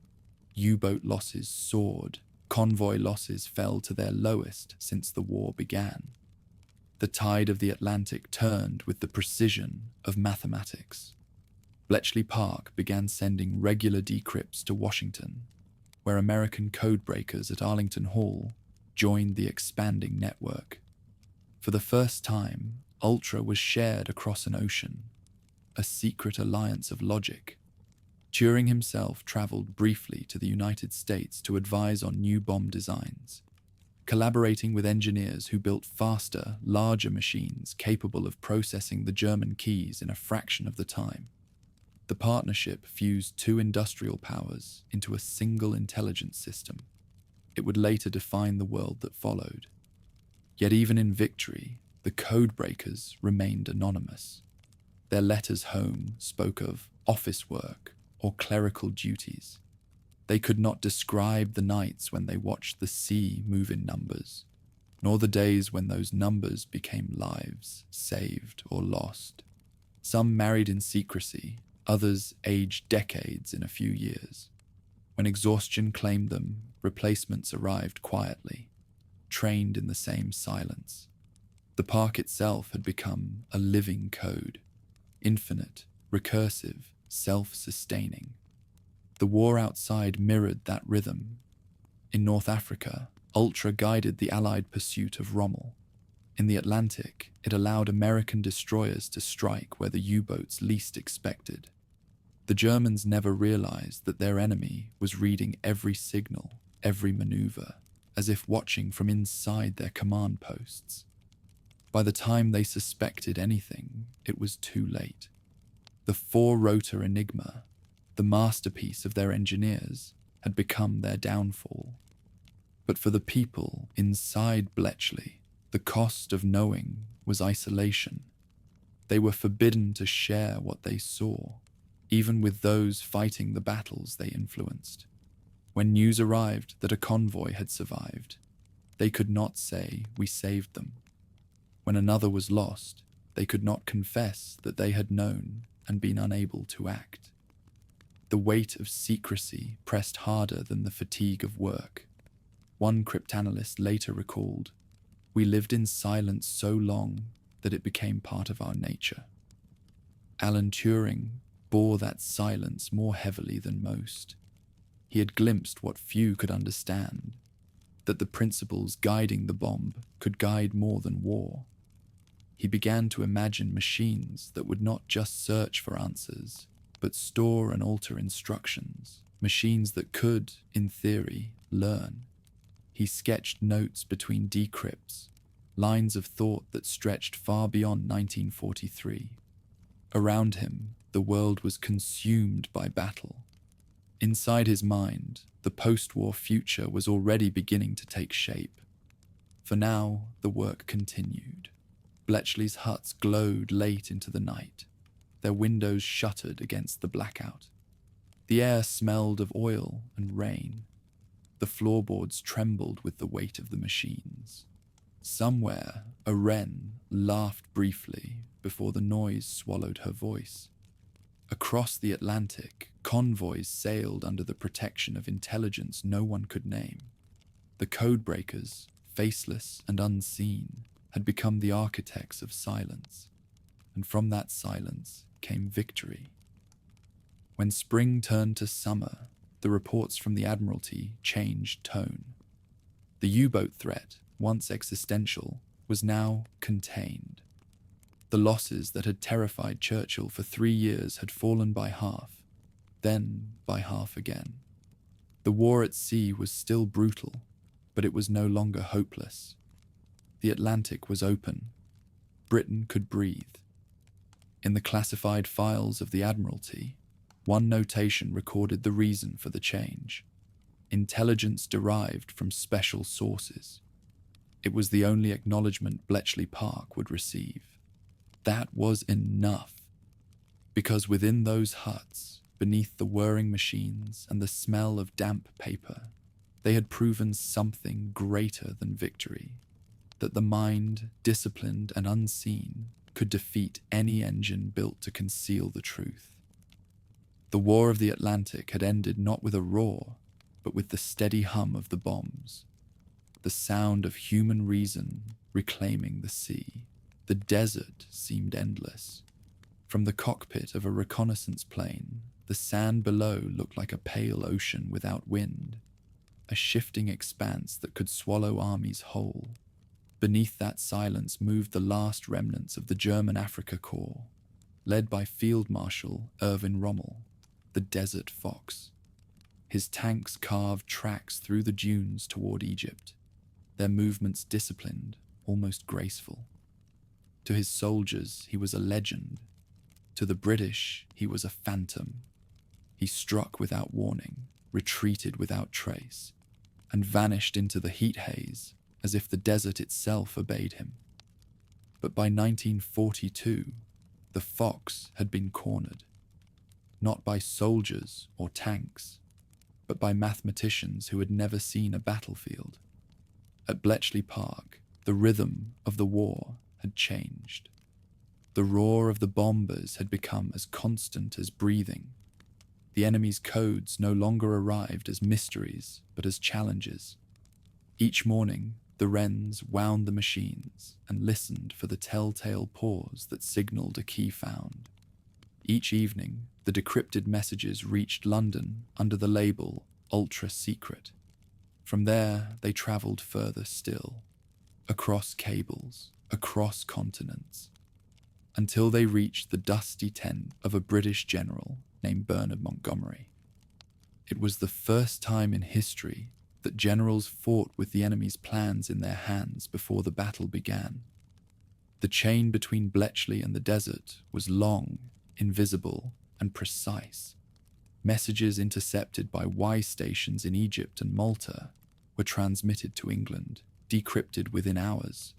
U-boat losses soared, convoy losses fell to their lowest since the war began. The tide of the Atlantic turned with the precision of mathematics. Bletchley Park began sending regular decrypts to Washington, where American codebreakers at Arlington Hall joined the expanding network. For the first time, Ultra was shared across an ocean, a secret alliance of logic. Turing himself traveled briefly to the United States to advise on new bomb designs, collaborating with engineers who built faster, larger machines capable of processing the German keys in a fraction of the time. The partnership fused two industrial powers into a single intelligence system. It would later define the world that followed. Yet even in victory, the codebreakers remained anonymous. Their letters home spoke of office work or clerical duties. They could not describe the nights when they watched the sea move in numbers, nor the days when those numbers became lives, saved or lost. Some married in secrecy, others aged decades in a few years. When exhaustion claimed them, replacements arrived quietly, trained in the same silence. The park itself had become a living code, infinite, recursive, self-sustaining. The war outside mirrored that rhythm. In North Africa, Ultra guided the Allied pursuit of Rommel. In the Atlantic, it allowed American destroyers to strike where the U-boats least expected. The Germans never realized that their enemy was reading every signal, every maneuver, as if watching from inside their command posts. By the time they suspected anything, it was too late. The four-rotor Enigma, the masterpiece of their engineers, had become their downfall. But for the people inside Bletchley, the cost of knowing was isolation. They were forbidden to share what they saw, even with those fighting the battles they influenced. When news arrived that a convoy had survived, they could not say, "We saved them." When another was lost, they could not confess that they had known and been unable to act. The weight of secrecy pressed harder than the fatigue of work. One cryptanalyst later recalled, "We lived in silence so long that it became part of our nature." Alan Turing bore that silence more heavily than most. He had glimpsed what few could understand, that the principles guiding the bomb could guide more than war. He began to imagine machines that would not just search for answers, but store and alter instructions, machines that could, in theory, learn. He sketched notes between decrypts, lines of thought that stretched far beyond 1943. Around him, the world was consumed by battle. Inside his mind, the post-war future was already beginning to take shape. For now, the work continued. Bletchley's huts glowed late into the night, their windows shuttered against the blackout. The air smelled of oil and rain. The floorboards trembled with the weight of the machines. Somewhere, a wren laughed briefly before the noise swallowed her voice. Across the Atlantic, convoys sailed under the protection of intelligence no one could name. The codebreakers, faceless and unseen, had become the architects of silence, and from that silence came victory. When spring turned to summer, the reports from the Admiralty changed tone. The U-boat threat, once existential, was now contained. The losses that had terrified Churchill for 3 years had fallen by half. then by half again. The war at sea was still brutal, but it was no longer hopeless. The Atlantic was open. Britain could breathe. In the classified files of the Admiralty, one notation recorded the reason for the change: intelligence derived from special sources. It was the only acknowledgement Bletchley Park would receive. That was enough, because within those huts, beneath the whirring machines and the smell of damp paper, they had proven something greater than victory, that the mind, disciplined and unseen, could defeat any engine built to conceal the truth. The War of the Atlantic had ended not with a roar, but with the steady hum of the bombs, the sound of human reason reclaiming the sea. The desert seemed endless. From the cockpit of a reconnaissance plane, the sand below looked like a pale ocean without wind, a shifting expanse that could swallow armies whole. Beneath that silence moved the last remnants of the German Afrika Korps, led by Field Marshal Erwin Rommel, the Desert Fox. His tanks carved tracks through the dunes toward Egypt, their movements disciplined, almost graceful. To his soldiers, he was a legend. To the British, he was a phantom. He struck without warning, retreated without trace, and vanished into the heat haze as if the desert itself obeyed him. But by 1942, the Fox had been cornered, not by soldiers or tanks, but by mathematicians who had never seen a battlefield. At Bletchley Park, the rhythm of the war had changed. The roar of the bombers had become as constant as breathing. The enemy's codes no longer arrived as mysteries, but as challenges. Each morning, the Wrens wound the machines and listened for the telltale pause that signaled a key found. Each evening, the decrypted messages reached London under the label Ultra Secret. From there, they traveled further still, across cables, across continents, until they reached the dusty tent of a British general named Bernard Montgomery. It was the first time in history that generals fought with the enemy's plans in their hands before the battle began. The chain between Bletchley and the desert was long, invisible, and precise. Messages intercepted by Y stations in Egypt and Malta were transmitted to England, decrypted within hours,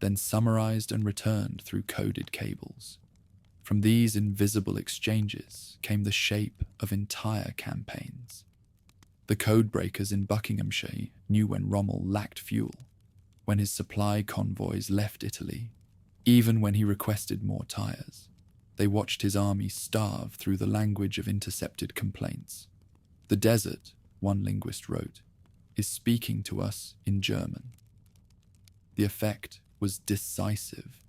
then summarized and returned through coded cables. From these invisible exchanges came the shape of entire campaigns. The codebreakers in Buckinghamshire knew when Rommel lacked fuel, when his supply convoys left Italy, even when he requested more tires. They watched his army starve through the language of intercepted complaints. "The desert," one linguist wrote, "is speaking to us in German." The effect was decisive.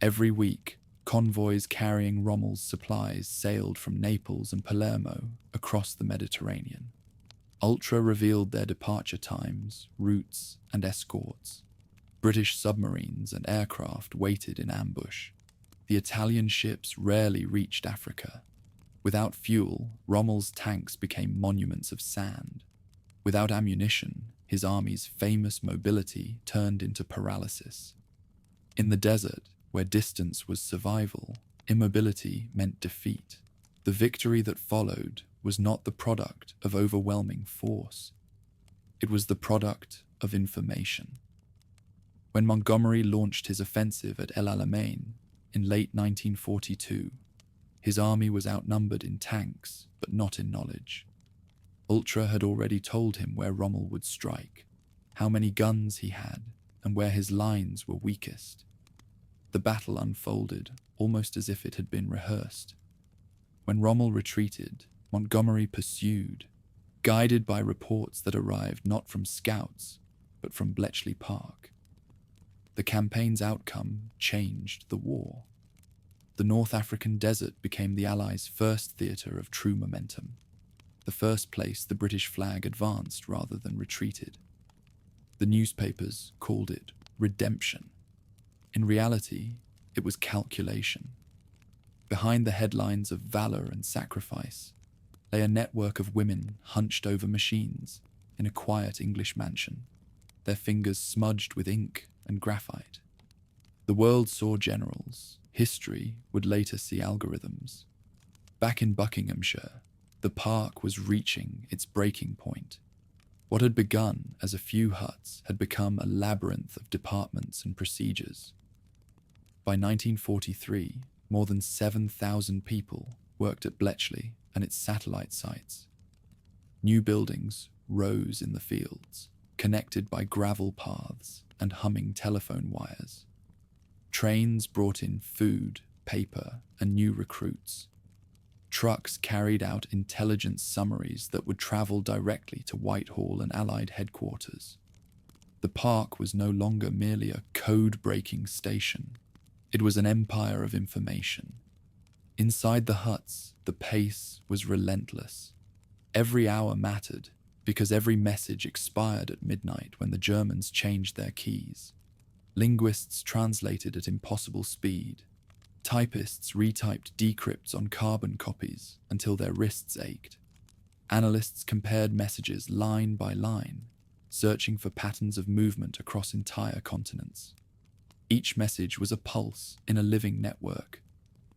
Every week, convoys carrying Rommel's supplies sailed from Naples and Palermo across the Mediterranean. Ultra revealed their departure times, routes, and escorts. British submarines and aircraft waited in ambush. The Italian ships rarely reached Africa. Without fuel, Rommel's tanks became monuments of sand. Without ammunition, his army's famous mobility turned into paralysis. In the desert, where distance was survival, immobility meant defeat. The victory that followed was not the product of overwhelming force. It was the product of information. When Montgomery launched his offensive at El Alamein in late 1942, his army was outnumbered in tanks, but not in knowledge. Ultra had already told him where Rommel would strike, how many guns he had, and where his lines were weakest. The battle unfolded almost as if it had been rehearsed. When Rommel retreated, Montgomery pursued, guided by reports that arrived not from scouts, but from Bletchley Park. The campaign's outcome changed the war. The North African desert became the Allies' first theatre of true momentum, the first place the British flag advanced rather than retreated. The newspapers called it redemption. In reality, it was calculation. Behind the headlines of valor and sacrifice lay a network of women hunched over machines in a quiet English mansion, their fingers smudged with ink and graphite. The world saw generals. History would later see algorithms. Back in Buckinghamshire, the park was reaching its breaking point. What had begun as a few huts had become a labyrinth of departments and procedures. By 1943, more than 7,000 people worked at Bletchley and its satellite sites. New buildings rose in the fields, connected by gravel paths and humming telephone wires. Trains brought in food, paper, and new recruits. Trucks carried out intelligence summaries that would travel directly to Whitehall and Allied headquarters. The park was no longer merely a code-breaking station. It was an empire of information. Inside the huts, the pace was relentless. Every hour mattered, because every message expired at midnight when the Germans changed their keys. Linguists translated at impossible speed. Typists retyped decrypts on carbon copies until their wrists ached. Analysts compared messages line by line, searching for patterns of movement across entire continents. Each message was a pulse in a living network.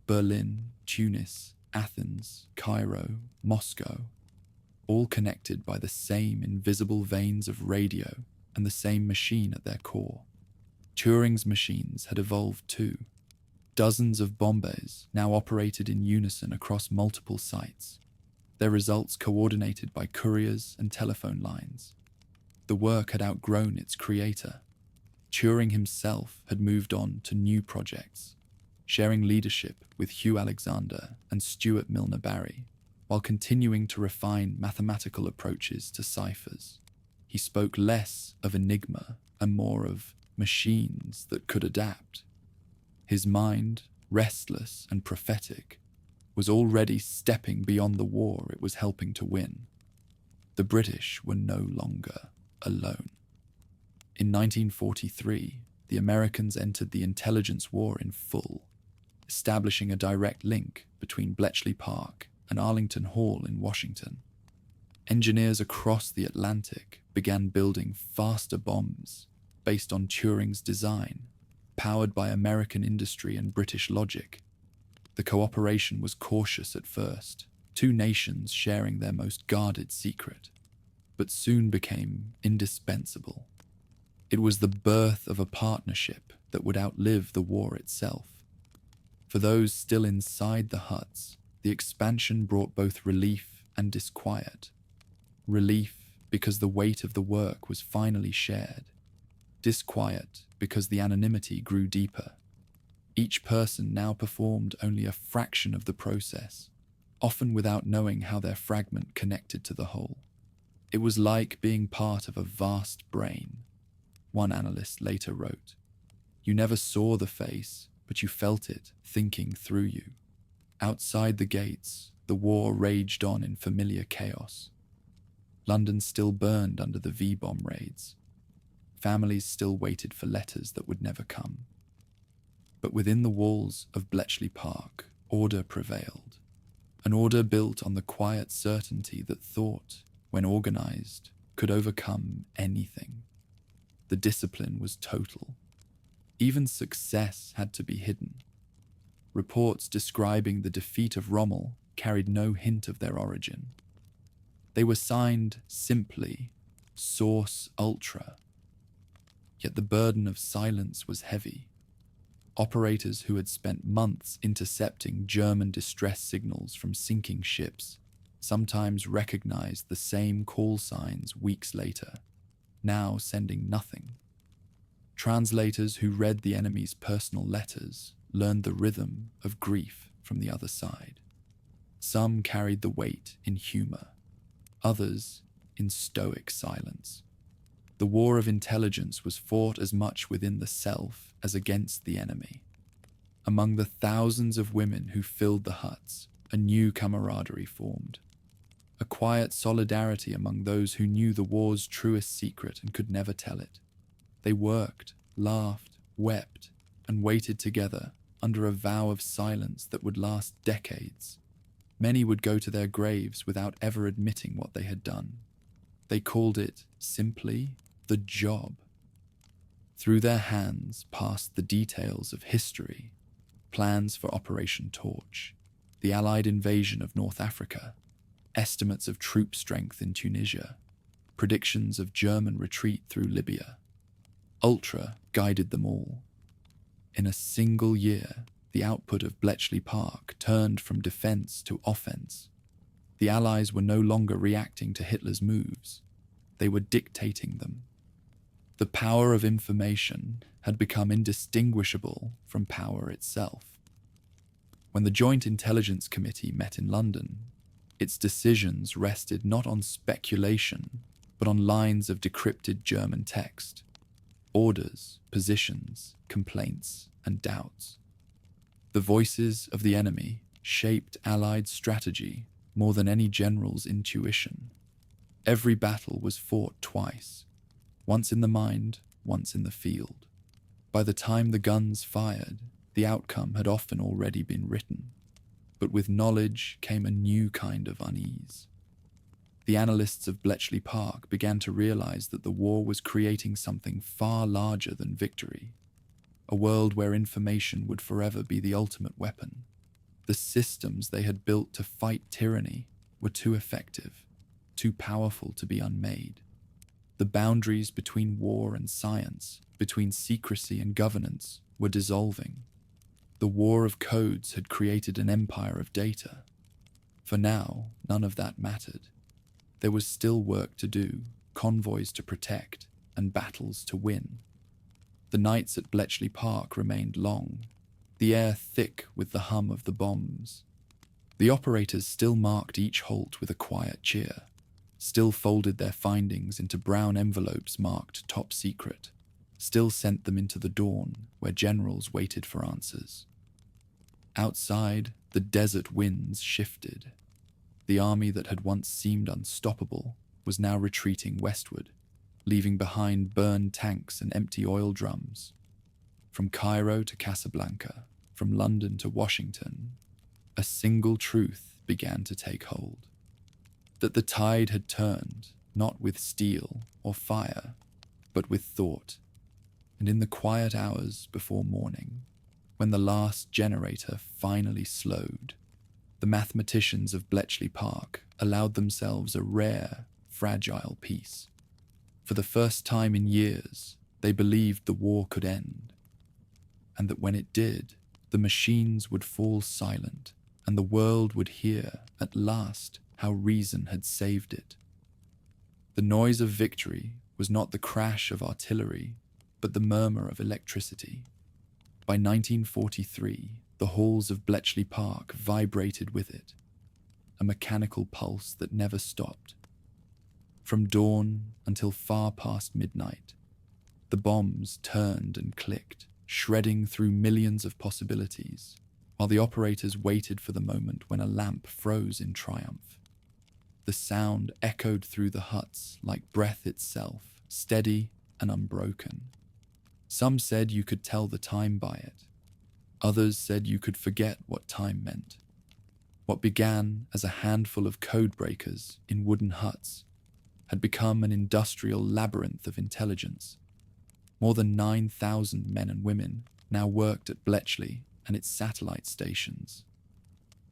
Berlin, Tunis, Athens, Cairo, Moscow, all connected by the same invisible veins of radio and the same machine at their core. Turing's machines had evolved too. Dozens of bombes now operated in unison across multiple sites, their results coordinated by couriers and telephone lines. The work had outgrown its creator. Turing himself had moved on to new projects, sharing leadership with Hugh Alexander and Stuart Milner Barry, while continuing to refine mathematical approaches to ciphers. He spoke less of Enigma and more of machines that could adapt. His mind, restless and prophetic, was already stepping beyond the war it was helping to win. The British were no longer alone. In 1943, the Americans entered the intelligence war in full, establishing a direct link between Bletchley Park and Arlington Hall in Washington. Engineers across the Atlantic began building faster bombs based on Turing's design, powered by American industry and British logic. The cooperation was cautious at first, two nations sharing their most guarded secret, but soon became indispensable. It was the birth of a partnership that would outlive the war itself. For those still inside the huts, the expansion brought both relief and disquiet. Relief because the weight of the work was finally shared. Disquiet because the anonymity grew deeper. Each person now performed only a fraction of the process, often without knowing how their fragment connected to the whole. It was like being part of a vast brain. One analyst later wrote, "You never saw the face, but you felt it thinking through you." Outside the gates, the war raged on in familiar chaos. London still burned under the V-bomb raids. Families still waited for letters that would never come. But within the walls of Bletchley Park, order prevailed. An order built on the quiet certainty that thought, when organized, could overcome anything. The discipline was total. Even success had to be hidden. Reports describing the defeat of Rommel carried no hint of their origin. They were signed simply Source Ultra. Yet the burden of silence was heavy. Operators who had spent months intercepting German distress signals from sinking ships sometimes recognized the same call signs weeks later, now sending nothing. Translators who read the enemy's personal letters learned the rhythm of grief from the other side. Some carried the weight in humor, others in stoic silence. The war of intelligence was fought as much within the self as against the enemy. Among the thousands of women who filled the huts, a new camaraderie formed. A quiet solidarity among those who knew the war's truest secret and could never tell it. They worked, laughed, wept, and waited together under a vow of silence that would last decades. Many would go to their graves without ever admitting what they had done. They called it simply the job. Through their hands passed the details of history, plans for Operation Torch, the Allied invasion of North Africa, estimates of troop strength in Tunisia, predictions of German retreat through Libya. Ultra guided them all. In a single year, the output of Bletchley Park turned from defense to offense. The Allies were no longer reacting to Hitler's moves. They were dictating them. The power of information had become indistinguishable from power itself. When the Joint Intelligence Committee met in London, its decisions rested not on speculation, but on lines of decrypted German text, orders, positions, complaints, and doubts. The voices of the enemy shaped Allied strategy more than any general's intuition. Every battle was fought twice, once in the mind, once in the field. By the time the guns fired, the outcome had often already been written, but with knowledge came a new kind of unease. The analysts of Bletchley Park began to realize that the war was creating something far larger than victory, a world where information would forever be the ultimate weapon. The systems they had built to fight tyranny were too effective, too powerful to be unmade. The boundaries between war and science, between secrecy and governance, were dissolving. The war of codes had created an empire of data. For now, none of that mattered. There was still work to do, convoys to protect, and battles to win. The nights at Bletchley Park remained long, the air thick with the hum of the bombs. The operators still marked each halt with a quiet cheer, still folded their findings into brown envelopes marked top secret, still sent them into the dawn where generals waited for answers. Outside, the desert winds shifted. The army that had once seemed unstoppable was now retreating westward, leaving behind burned tanks and empty oil drums. From Cairo to Casablanca, from London to Washington, a single truth began to take hold. That the tide had turned, not with steel or fire, but with thought. And in the quiet hours before morning, when the last generator finally slowed, the mathematicians of Bletchley Park allowed themselves a rare, fragile peace. For the first time in years, they believed the war could end, and that when it did, the machines would fall silent, and the world would hear, at last, how reason had saved it. The noise of victory was not the crash of artillery, but the murmur of electricity. By 1943, the halls of Bletchley Park vibrated with it, a mechanical pulse that never stopped. From dawn until far past midnight, the bombs turned and clicked, shredding through millions of possibilities, while the operators waited for the moment when a lamp froze in triumph. The sound echoed through the huts like breath itself, steady and unbroken. Some said you could tell the time by it. Others said you could forget what time meant. What began as a handful of codebreakers in wooden huts had become an industrial labyrinth of intelligence. More than 9,000 men and women now worked at Bletchley and its satellite stations.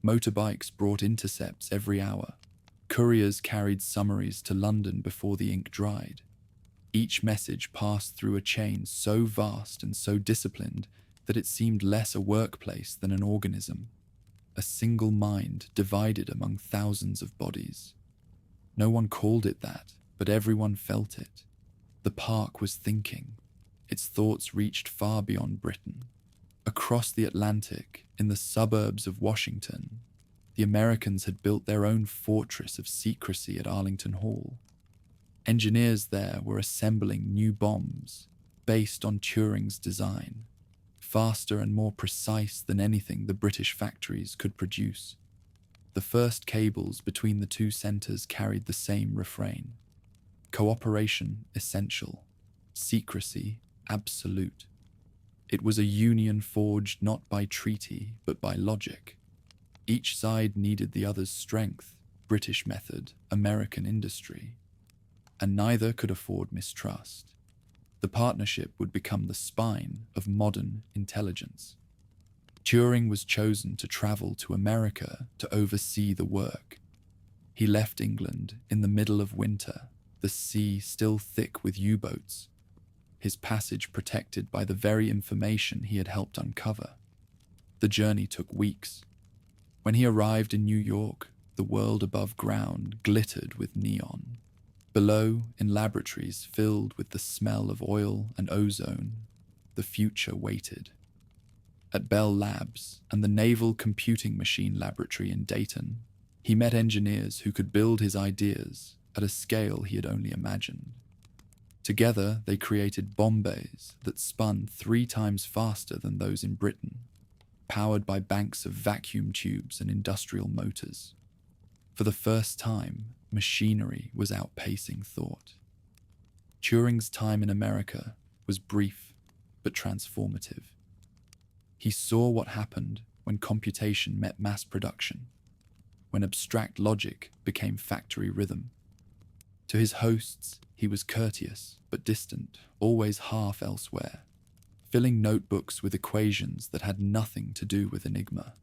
Motorbikes brought intercepts every hour. Couriers carried summaries to London before the ink dried. Each message passed through a chain so vast and so disciplined that it seemed less a workplace than an organism, a single mind divided among thousands of bodies. No one called it that, but everyone felt it. The park was thinking. Its thoughts reached far beyond Britain. Across the Atlantic, in the suburbs of Washington, the Americans had built their own fortress of secrecy at Arlington Hall. Engineers there were assembling new bombs based on Turing's design, faster and more precise than anything the British factories could produce. The first cables between the two centers carried the same refrain: cooperation essential, secrecy absolute. It was a union forged not by treaty but by logic. Each side needed the other's strength, British method, American industry, and neither could afford mistrust. The partnership would become the spine of modern intelligence. Turing was chosen to travel to America to oversee the work. He left England in the middle of winter, the sea still thick with U-boats, his passage protected by the very information he had helped uncover. The journey took weeks. When he arrived in New York, the world above ground glittered with neon. Below, in laboratories filled with the smell of oil and ozone, the future waited. At Bell Labs and the Naval Computing Machine Laboratory in Dayton, he met engineers who could build his ideas at a scale he had only imagined. Together, they created bomb bays that spun 3 times faster than those in Britain, powered by banks of vacuum tubes and industrial motors. For the first time, machinery was outpacing thought. Turing's time in America was brief but transformative. He saw what happened when computation met mass production, when abstract logic became factory rhythm. To his hosts, he was courteous but distant, always half elsewhere, filling notebooks with equations that had nothing to do with Enigma.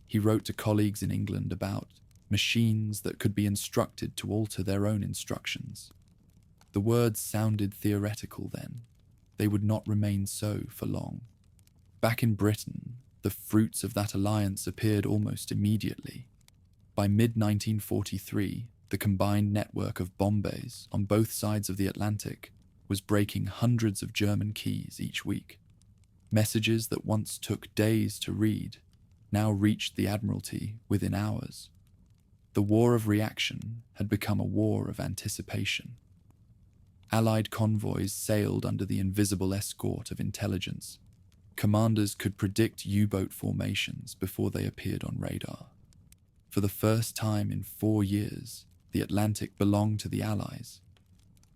He wrote to colleagues in England about machines that could be instructed to alter their own instructions. The words sounded theoretical then. They would not remain so for long. Back in Britain, the fruits of that alliance appeared almost immediately. By mid-1943, the combined network of bomb bays on both sides of the Atlantic was breaking hundreds of German keys each week. Messages that once took days to read now reached the Admiralty within hours. The war of reaction had become a war of anticipation. Allied convoys sailed under the invisible escort of intelligence. Commanders could predict U-boat formations before they appeared on radar. For the first time in 4 years, the Atlantic belonged to the Allies.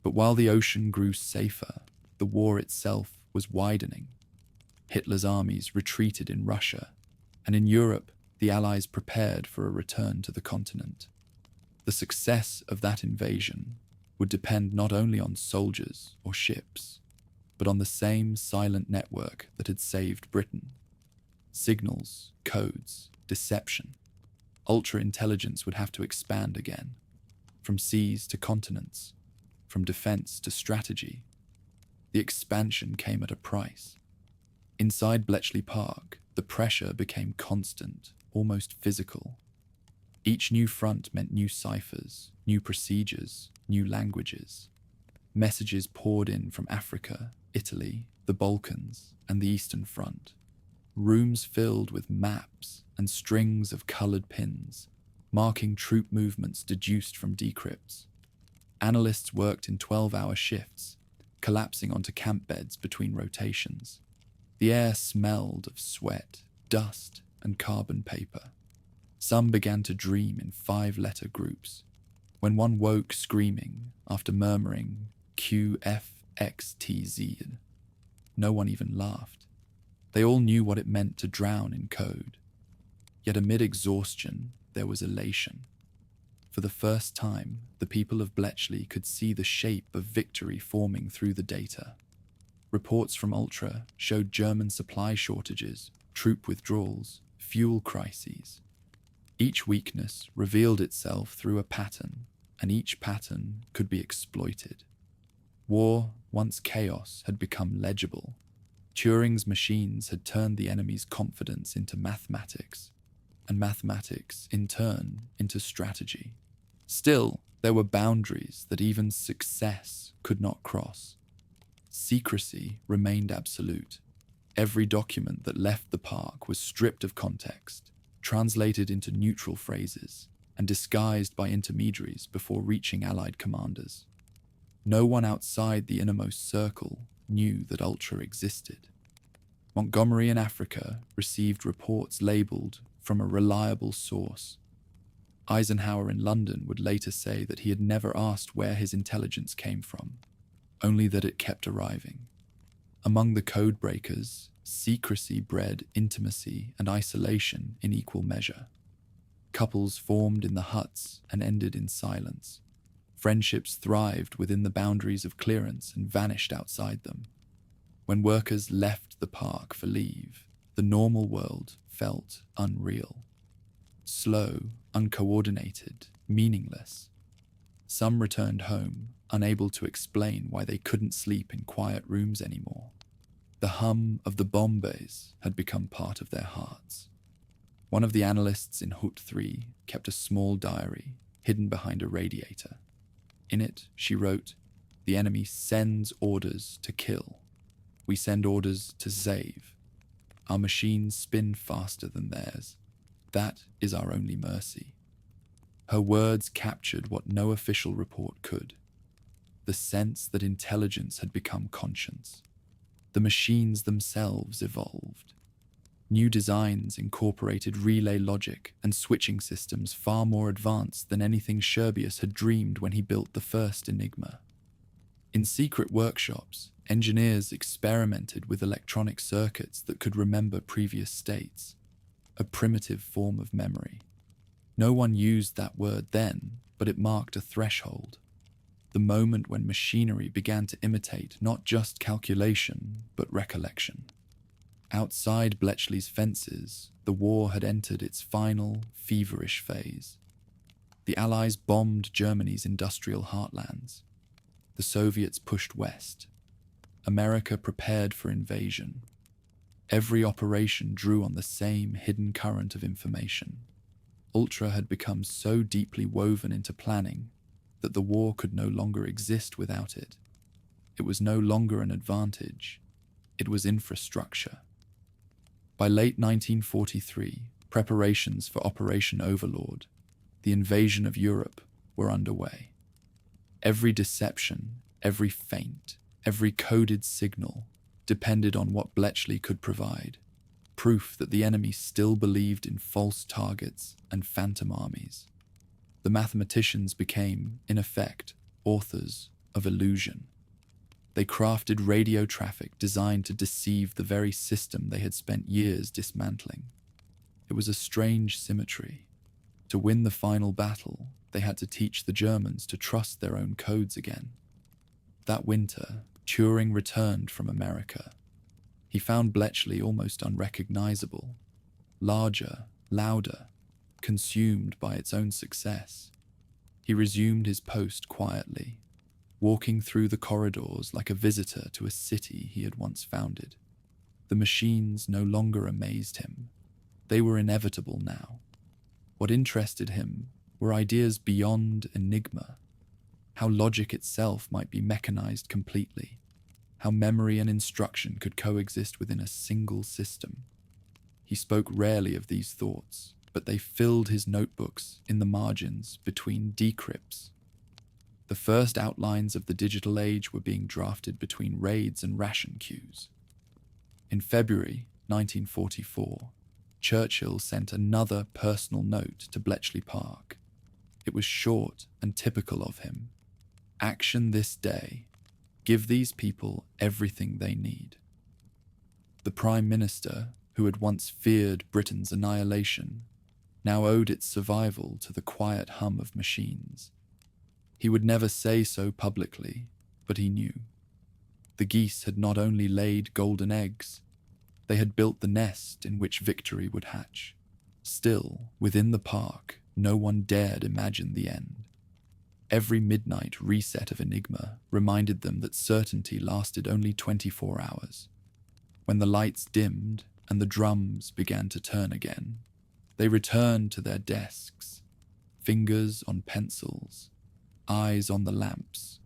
But while the ocean grew safer, the war itself was widening. Hitler's armies retreated in Russia, and in Europe, the Allies prepared for a return to the continent. The success of that invasion would depend not only on soldiers or ships, but on the same silent network that had saved Britain. Signals, codes, deception. Ultra-intelligence would have to expand again, from seas to continents, from defense to strategy. The expansion came at a price. Inside Bletchley Park, the pressure became constant, almost physical. Each new front meant new ciphers, new procedures, new languages. Messages poured in from Africa, Italy, the Balkans, and the Eastern Front. Rooms filled with maps and strings of coloured pins, marking troop movements deduced from decrypts. Analysts worked in 12-hour shifts, collapsing onto camp beds between rotations. The air smelled of sweat, dust, and carbon paper. Some began to dream in 5-letter groups. When one woke screaming after murmuring QFXTZ, no one even laughed. They all knew what it meant to drown in code. Yet amid exhaustion, there was elation. For the first time, the people of Bletchley could see the shape of victory forming through the data. Reports from Ultra showed German supply shortages, troop withdrawals, fuel crises. Each weakness revealed itself through a pattern, and each pattern could be exploited. War, once chaos, had become legible. Turing's machines had turned the enemy's confidence into mathematics, and mathematics, in turn, into strategy. Still, there were boundaries that even success could not cross. Secrecy remained absolute. Every document that left the park was stripped of context, translated into neutral phrases, and disguised by intermediaries before reaching Allied commanders. No one outside the innermost circle knew that Ultra existed. Montgomery in Africa received reports labelled from a reliable source. Eisenhower in London would later say that he had never asked where his intelligence came from, only that it kept arriving. Among the codebreakers, secrecy bred intimacy and isolation in equal measure. Couples formed in the huts and ended in silence. Friendships thrived within the boundaries of clearance and vanished outside them. When workers left the park for leave, the normal world felt unreal. Slow, uncoordinated, meaningless. Some returned home, unable to explain why they couldn't sleep in quiet rooms anymore. The hum of the bomb bays had become part of their hearts. One of the analysts in Hut 3 kept a small diary hidden behind a radiator. In it, she wrote, "The enemy sends orders to kill. We send orders to save. Our machines spin faster than theirs. That is our only mercy." Her words captured what no official report could. The sense that intelligence had become conscience. The machines themselves evolved. New designs incorporated relay logic and switching systems far more advanced than anything Scherbius had dreamed when he built the first Enigma. In secret workshops, engineers experimented with electronic circuits that could remember previous states, a primitive form of memory. No one used that word then, but it marked a threshold. The moment when machinery began to imitate not just calculation, but recollection. Outside Bletchley's fences, the war had entered its final, feverish phase. The Allies bombed Germany's industrial heartlands. The Soviets pushed west. America prepared for invasion. Every operation drew on the same hidden current of information. Ultra had become so deeply woven into planning that the war could no longer exist without it. It was no longer an advantage. It was infrastructure. By late 1943, preparations for Operation Overlord, the invasion of Europe, were underway. Every deception, every feint, every coded signal depended on what Bletchley could provide, proof that the enemy still believed in false targets and phantom armies. The mathematicians became, in effect, authors of illusion. They crafted radio traffic designed to deceive the very system they had spent years dismantling. It was a strange symmetry. To win the final battle, they had to teach the Germans to trust their own codes again. That winter, Turing returned from America. He found Bletchley almost unrecognizable, larger, louder, consumed by its own success. He resumed his post quietly, walking through the corridors like a visitor to a city he had once founded. The machines no longer amazed him. They were inevitable now. What interested him were ideas beyond Enigma, how logic itself might be mechanized completely, how memory and instruction could coexist within a single system. He spoke rarely of these thoughts, but they filled his notebooks in the margins between decrypts. The first outlines of the digital age were being drafted between raids and ration queues. In February 1944, Churchill sent another personal note to Bletchley Park. It was short and typical of him. "Action this day. Give these people everything they need." The Prime Minister, who had once feared Britain's annihilation, now owed its survival to the quiet hum of machines. He would never say so publicly, but he knew. The geese had not only laid golden eggs, they had built the nest in which victory would hatch. Still, within the park, no one dared imagine the end. Every midnight reset of Enigma reminded them that certainty lasted only 24 hours. When the lights dimmed and the drums began to turn again, they returned to their desks, fingers on pencils, eyes on the lamps,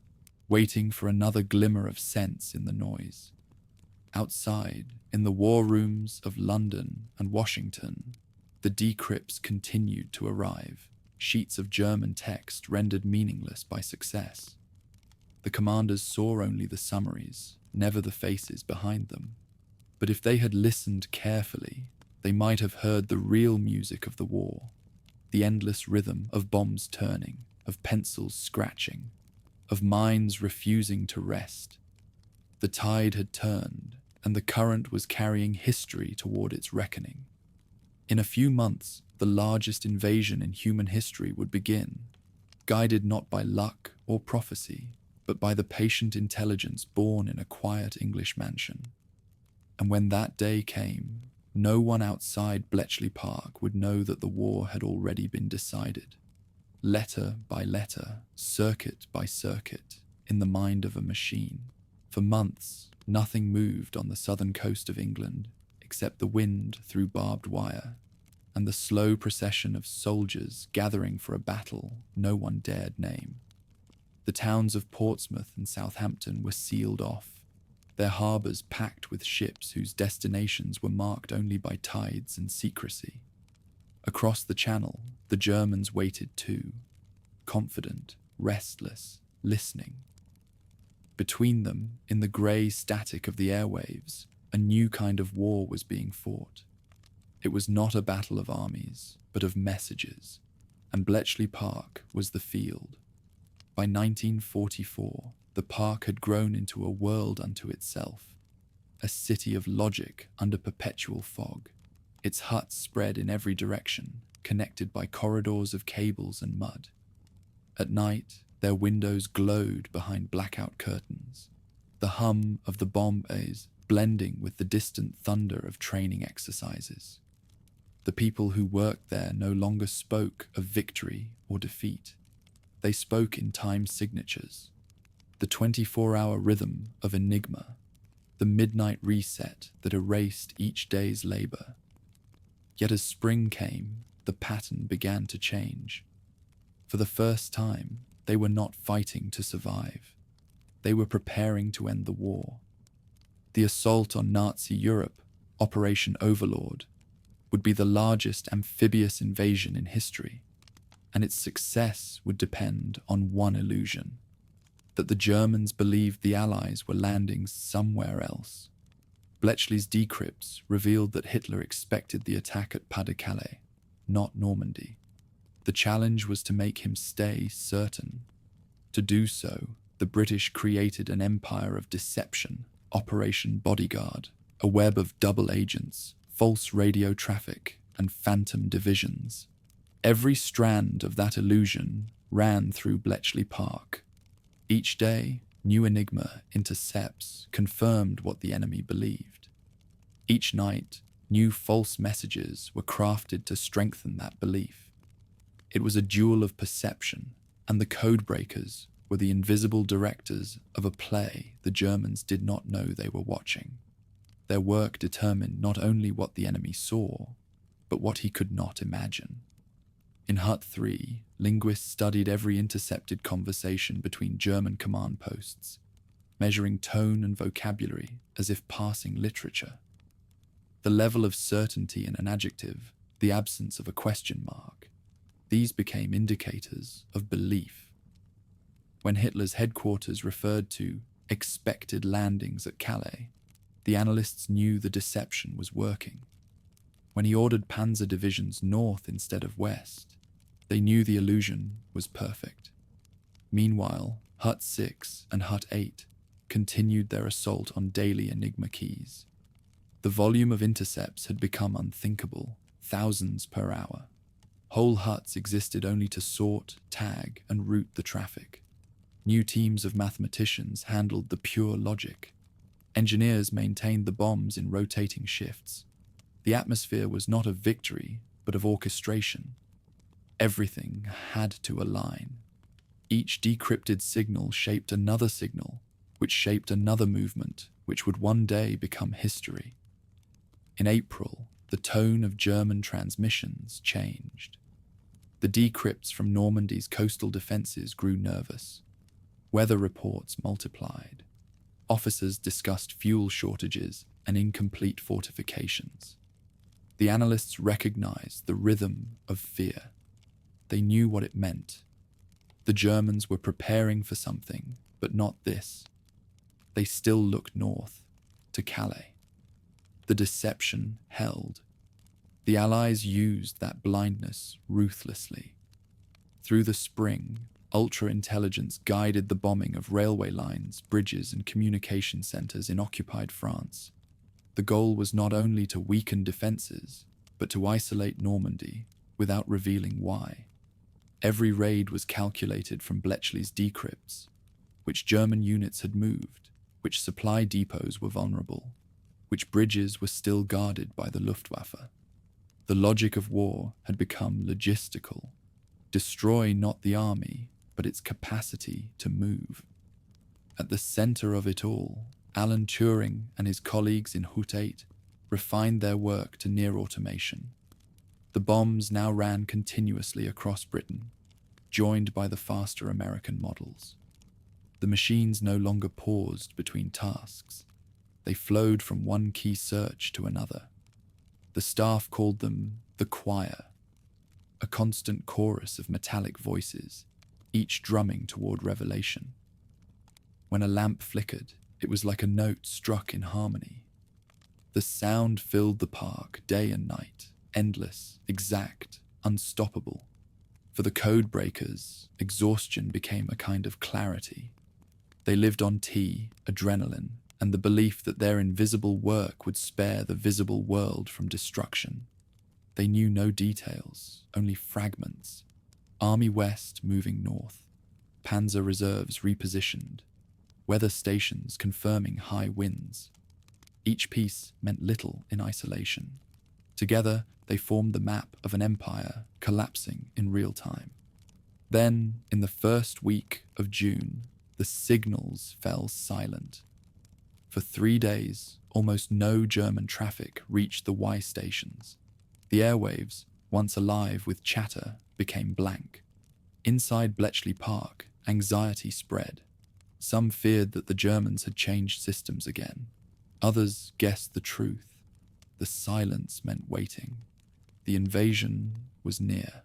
waiting for another glimmer of sense in the noise. Outside, in the war rooms of London and Washington, the decrypts continued to arrive, sheets of German text rendered meaningless by success. The commanders saw only the summaries, never the faces behind them. But if they had listened carefully, they might have heard the real music of the war, the endless rhythm of bombs turning, of pencils scratching, of minds refusing to rest. The tide had turned, and the current was carrying history toward its reckoning. In a few months, the largest invasion in human history would begin, guided not by luck or prophecy, but by the patient intelligence born in a quiet English mansion. And when that day came, no one outside Bletchley Park would know that the war had already been decided. Letter by letter, circuit by circuit, in the mind of a machine. For months, nothing moved on the southern coast of England except the wind through barbed wire and the slow procession of soldiers gathering for a battle no one dared name. The towns of Portsmouth and Southampton were sealed off, their harbours packed with ships whose destinations were marked only by tides and secrecy. Across the Channel, the Germans waited too, confident, restless, listening. Between them, in the grey static of the airwaves, a new kind of war was being fought. It was not a battle of armies, but of messages, and Bletchley Park was the field. By 1944, the park had grown into a world unto itself, a city of logic under perpetual fog, its huts spread in every direction, connected by corridors of cables and mud. At night, their windows glowed behind blackout curtains, the hum of the bomb bays blending with the distant thunder of training exercises. The people who worked there no longer spoke of victory or defeat. They spoke in time signatures, the 24-hour rhythm of Enigma, the midnight reset that erased each day's labor. Yet as spring came, the pattern began to change. For the first time, they were not fighting to survive. They were preparing to end the war. The assault on Nazi Europe, Operation Overlord, would be the largest amphibious invasion in history, and its success would depend on one illusion: that the Germans believed the Allies were landing somewhere else. Bletchley's decrypts revealed that Hitler expected the attack at Pas-de-Calais, not Normandy. The challenge was to make him stay certain. To do so, the British created an empire of deception, Operation Bodyguard, a web of double agents, false radio traffic, and phantom divisions. Every strand of that illusion ran through Bletchley Park. Each day, new Enigma intercepts confirmed what the enemy believed. Each night, new false messages were crafted to strengthen that belief. It was a duel of perception, and the codebreakers were the invisible directors of a play the Germans did not know they were watching. Their work determined not only what the enemy saw, but what he could not imagine. In Hut 3, linguists studied every intercepted conversation between German command posts, measuring tone and vocabulary as if parsing literature. The level of certainty in an adjective, the absence of a question mark, these became indicators of belief. When Hitler's headquarters referred to expected landings at Calais, the analysts knew the deception was working. When he ordered panzer divisions north instead of west, they knew the illusion was perfect. Meanwhile, Hut 6 and Hut 8 continued their assault on daily Enigma keys. The volume of intercepts had become unthinkable, thousands per hour. Whole huts existed only to sort, tag, and route the traffic. New teams of mathematicians handled the pure logic. Engineers maintained the bombs in rotating shifts. The atmosphere was not of victory, but of orchestration. Everything had to align. Each decrypted signal shaped another signal, which shaped another movement, which would one day become history. In April, the tone of German transmissions changed. The decrypts from Normandy's coastal defences grew nervous. Weather reports multiplied. Officers discussed fuel shortages and incomplete fortifications. The analysts recognized the rhythm of fear. They knew what it meant. The Germans were preparing for something, but not this. They still looked north, to Calais. The deception held. The Allies used that blindness ruthlessly. Through the spring, ultra-intelligence guided the bombing of railway lines, bridges, and communication centres in occupied France. The goal was not only to weaken defences, but to isolate Normandy, without revealing why. Every raid was calculated from Bletchley's decrypts, which German units had moved, which supply depots were vulnerable, which bridges were still guarded by the Luftwaffe. The logic of war had become logistical. Destroy not the army, but its capacity to move. At the center of it all, Alan Turing and his colleagues in Hut 8 refined their work to near automation. The bombs now ran continuously across Britain, joined by the faster American models. The machines no longer paused between tasks. They flowed from one key search to another. The staff called them the choir, a constant chorus of metallic voices, each drumming toward revelation. When a lamp flickered, it was like a note struck in harmony. The sound filled the park day and night, endless, exact, unstoppable. For the codebreakers, exhaustion became a kind of clarity. They lived on tea, adrenaline, and the belief that their invisible work would spare the visible world from destruction. They knew no details, only fragments. Army West moving north, Panzer reserves repositioned, weather stations confirming high winds. Each piece meant little in isolation. Together, they formed the map of an empire collapsing in real time. Then, in the first week of June, the signals fell silent. For 3 days, almost no German traffic reached the Y stations. The airwaves, once alive with chatter, became blank. Inside Bletchley Park, anxiety spread. Some feared that the Germans had changed systems again. Others guessed the truth. The silence meant waiting. The invasion was near.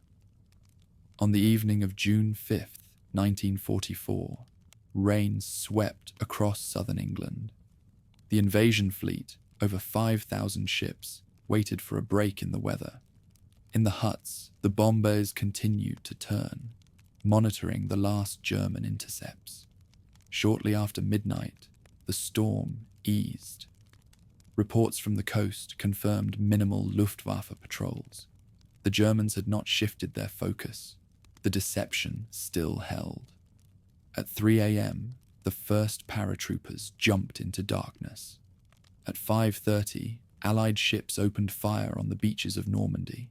On the evening of June 5th, 1944, rain swept across southern England. The invasion fleet, over 5,000 ships, waited for a break in the weather. In the huts, the bombers continued to turn, monitoring the last German intercepts. Shortly after midnight, the storm eased. Reports from the coast confirmed minimal Luftwaffe patrols. The Germans had not shifted their focus. The deception still held. At 3 a.m., the first paratroopers jumped into darkness. At 5:30, Allied ships opened fire on the beaches of Normandy.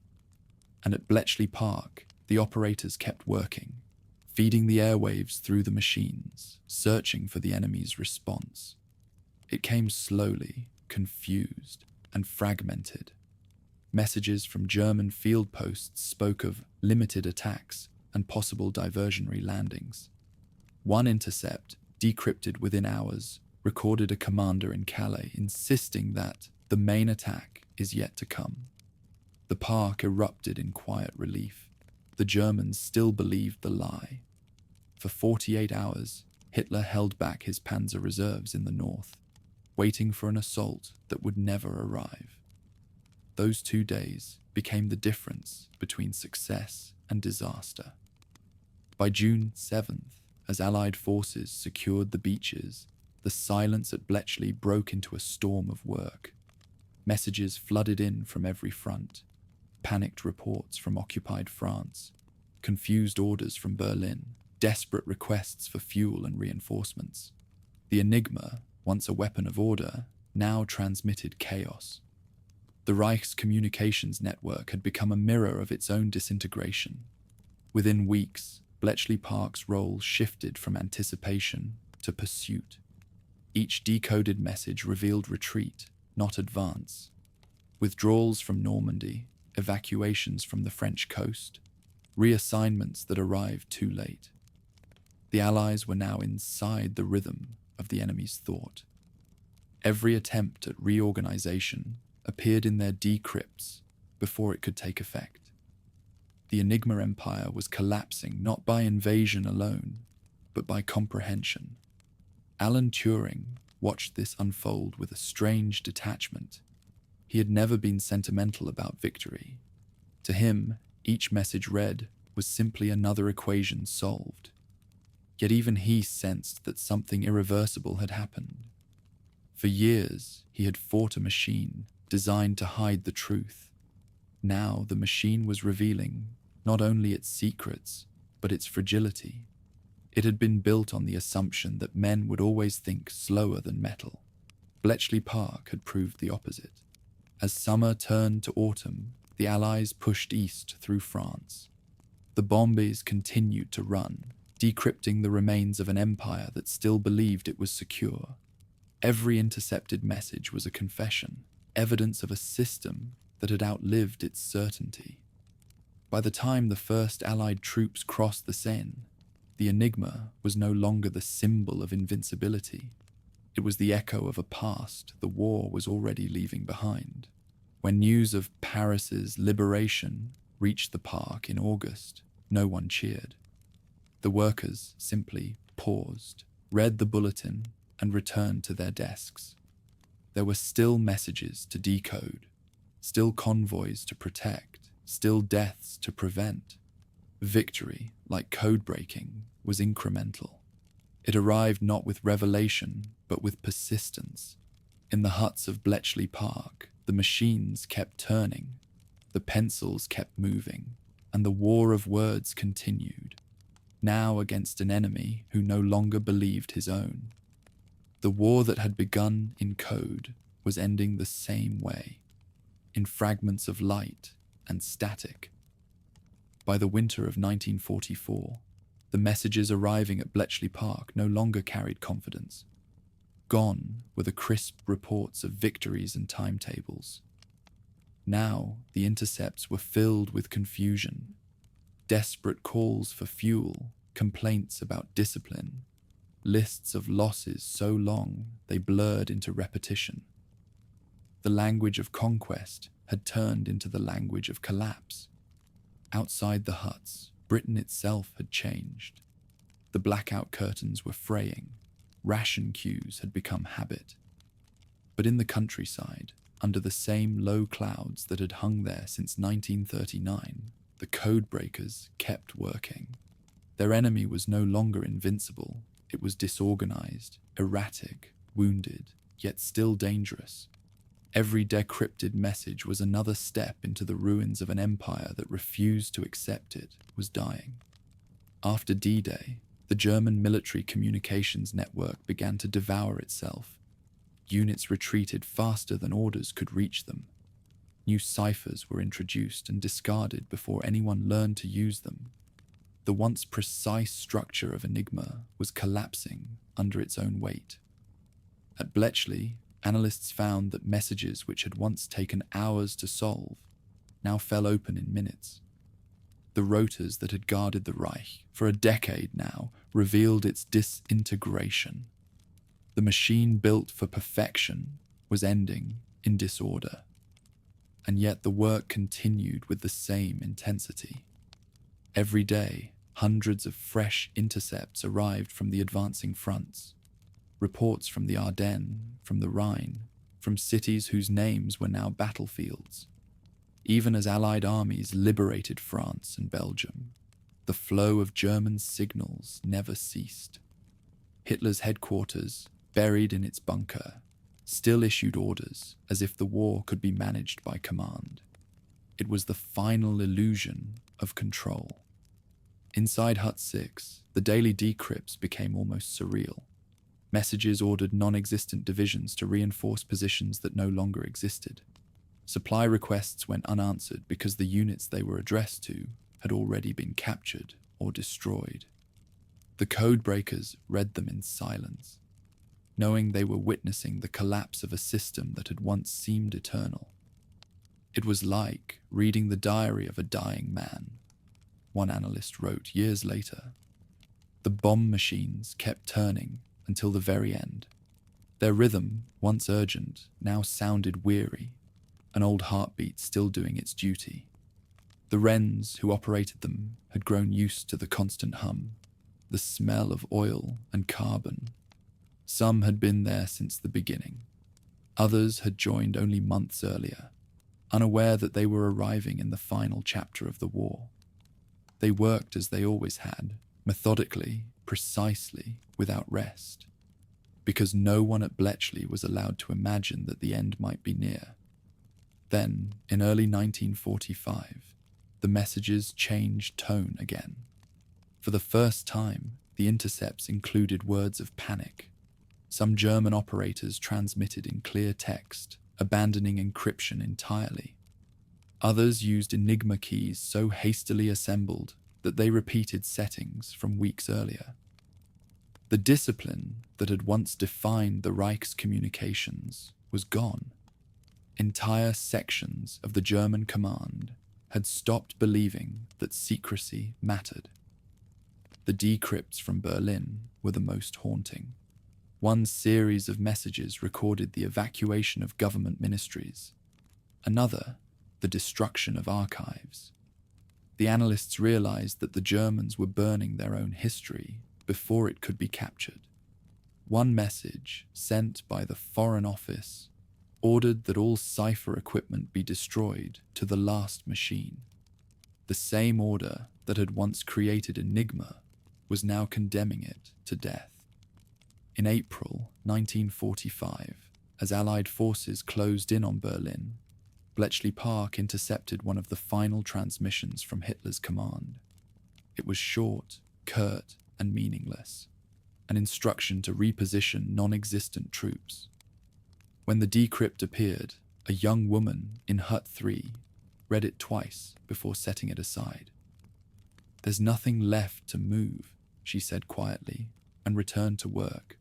And at Bletchley Park, the operators kept working, feeding the airwaves through the machines, searching for the enemy's response. It came slowly, confused, and fragmented. Messages from German field posts spoke of limited attacks and possible diversionary landings. One intercept, decrypted within hours, recorded a commander in Calais insisting that the main attack is yet to come. The park erupted in quiet relief. The Germans still believed the lie. For 48 hours, Hitler held back his panzer reserves in the north, waiting for an assault that would never arrive. Those 2 days became the difference between success and disaster. By June 7th, as Allied forces secured the beaches, the silence at Bletchley broke into a storm of work. Messages flooded in from every front. Panicked reports from occupied France, confused orders from Berlin, desperate requests for fuel and reinforcements. The Enigma, once a weapon of order, now transmitted chaos. The Reich's communications network had become a mirror of its own disintegration. Within weeks, Bletchley Park's role shifted from anticipation to pursuit. Each decoded message revealed retreat, not advance. Withdrawals from Normandy, evacuations from the French coast, reassignments that arrived too late. The Allies were now inside the rhythm of the enemy's thought. Every attempt at reorganization appeared in their decrypts before it could take effect. The Enigma Empire was collapsing not by invasion alone, but by comprehension. Alan Turing watched this unfold with a strange detachment. He had never been sentimental about victory. To him, each message read was simply another equation solved. Yet even he sensed that something irreversible had happened. For years, he had fought a machine designed to hide the truth. Now the machine was revealing not only its secrets, but its fragility. It had been built on the assumption that men would always think slower than metal. Bletchley Park had proved the opposite. As summer turned to autumn, the Allies pushed east through France. The bombes continued to run, decrypting the remains of an empire that still believed it was secure. Every intercepted message was a confession, evidence of a system that had outlived its certainty. By the time the first Allied troops crossed the Seine, the Enigma was no longer the symbol of invincibility. It was the echo of a past the war was already leaving behind. When news of Paris's liberation reached the park in August, no one cheered. The workers simply paused, read the bulletin, and returned to their desks. There were still messages to decode, still convoys to protect, still deaths to prevent. Victory, like code-breaking, was incremental. It arrived not with revelation, but with persistence. In the huts of Bletchley Park, the machines kept turning, the pencils kept moving, and the war of words continued, now against an enemy who no longer believed his own. The war that had begun in code was ending the same way, in fragments of light and static. By the winter of 1944, the messages arriving at Bletchley Park no longer carried confidence. Gone were the crisp reports of victories and timetables. Now the intercepts were filled with confusion, desperate calls for fuel, complaints about discipline, lists of losses so long they blurred into repetition. The language of conquest had turned into the language of collapse. Outside the huts, Britain itself had changed. The blackout curtains were fraying. Ration queues had become habit. But in the countryside, under the same low clouds that had hung there since 1939, the codebreakers kept working. Their enemy was no longer invincible. It was disorganized, erratic, wounded, yet still dangerous. Every decrypted message was another step into the ruins of an empire that refused to accept it was dying. After D-Day, the German military communications network began to devour itself. Units retreated faster than orders could reach them. New ciphers were introduced and discarded before anyone learned to use them. The once precise structure of Enigma was collapsing under its own weight. At Bletchley, analysts found that messages which had once taken hours to solve now fell open in minutes. The rotors that had guarded the Reich for a decade now revealed its disintegration. The machine built for perfection was ending in disorder. And yet the work continued with the same intensity. Every day, hundreds of fresh intercepts arrived from the advancing fronts. Reports from the Ardennes, from the Rhine, from cities whose names were now battlefields. Even as Allied armies liberated France and Belgium, the flow of German signals never ceased. Hitler's headquarters, buried in its bunker, still issued orders as if the war could be managed by command. It was the final illusion of control. Inside Hut 6, the daily decrypts became almost surreal. Messages ordered non-existent divisions to reinforce positions that no longer existed. Supply requests went unanswered because the units they were addressed to had already been captured or destroyed. The codebreakers read them in silence, knowing they were witnessing the collapse of a system that had once seemed eternal. It was like reading the diary of a dying man, one analyst wrote years later. The bomb machines kept turning until the very end. Their rhythm, once urgent, now sounded weary, an old heartbeat still doing its duty. The wrens who operated them had grown used to the constant hum, the smell of oil and carbon. Some had been there since the beginning. Others had joined only months earlier, unaware that they were arriving in the final chapter of the war. They worked as they always had, methodically, precisely, without rest, because no one at Bletchley was allowed to imagine that the end might be near. Then, in early 1945, the messages changed tone again. For the first time, the intercepts included words of panic. Some German operators transmitted in clear text, abandoning encryption entirely. Others used Enigma keys so hastily assembled that they repeated settings from weeks earlier. The discipline that had once defined the Reich's communications was gone. Entire sections of the German command had stopped believing that secrecy mattered. The decrypts from Berlin were the most haunting. One series of messages recorded the evacuation of government ministries. Another, the destruction of archives. The analysts realized that the Germans were burning their own history before it could be captured. One message, sent by the Foreign Office, ordered that all cipher equipment be destroyed to the last machine. The same order that had once created Enigma was now condemning it to death. In April 1945, as Allied forces closed in on Berlin, Bletchley Park intercepted one of the final transmissions from Hitler's command. It was short, curt, and meaningless, an instruction to reposition non-existent troops. When the decrypt appeared, a young woman in Hut 3 read it twice before setting it aside. "There's nothing left to move," she said quietly, and returned to work.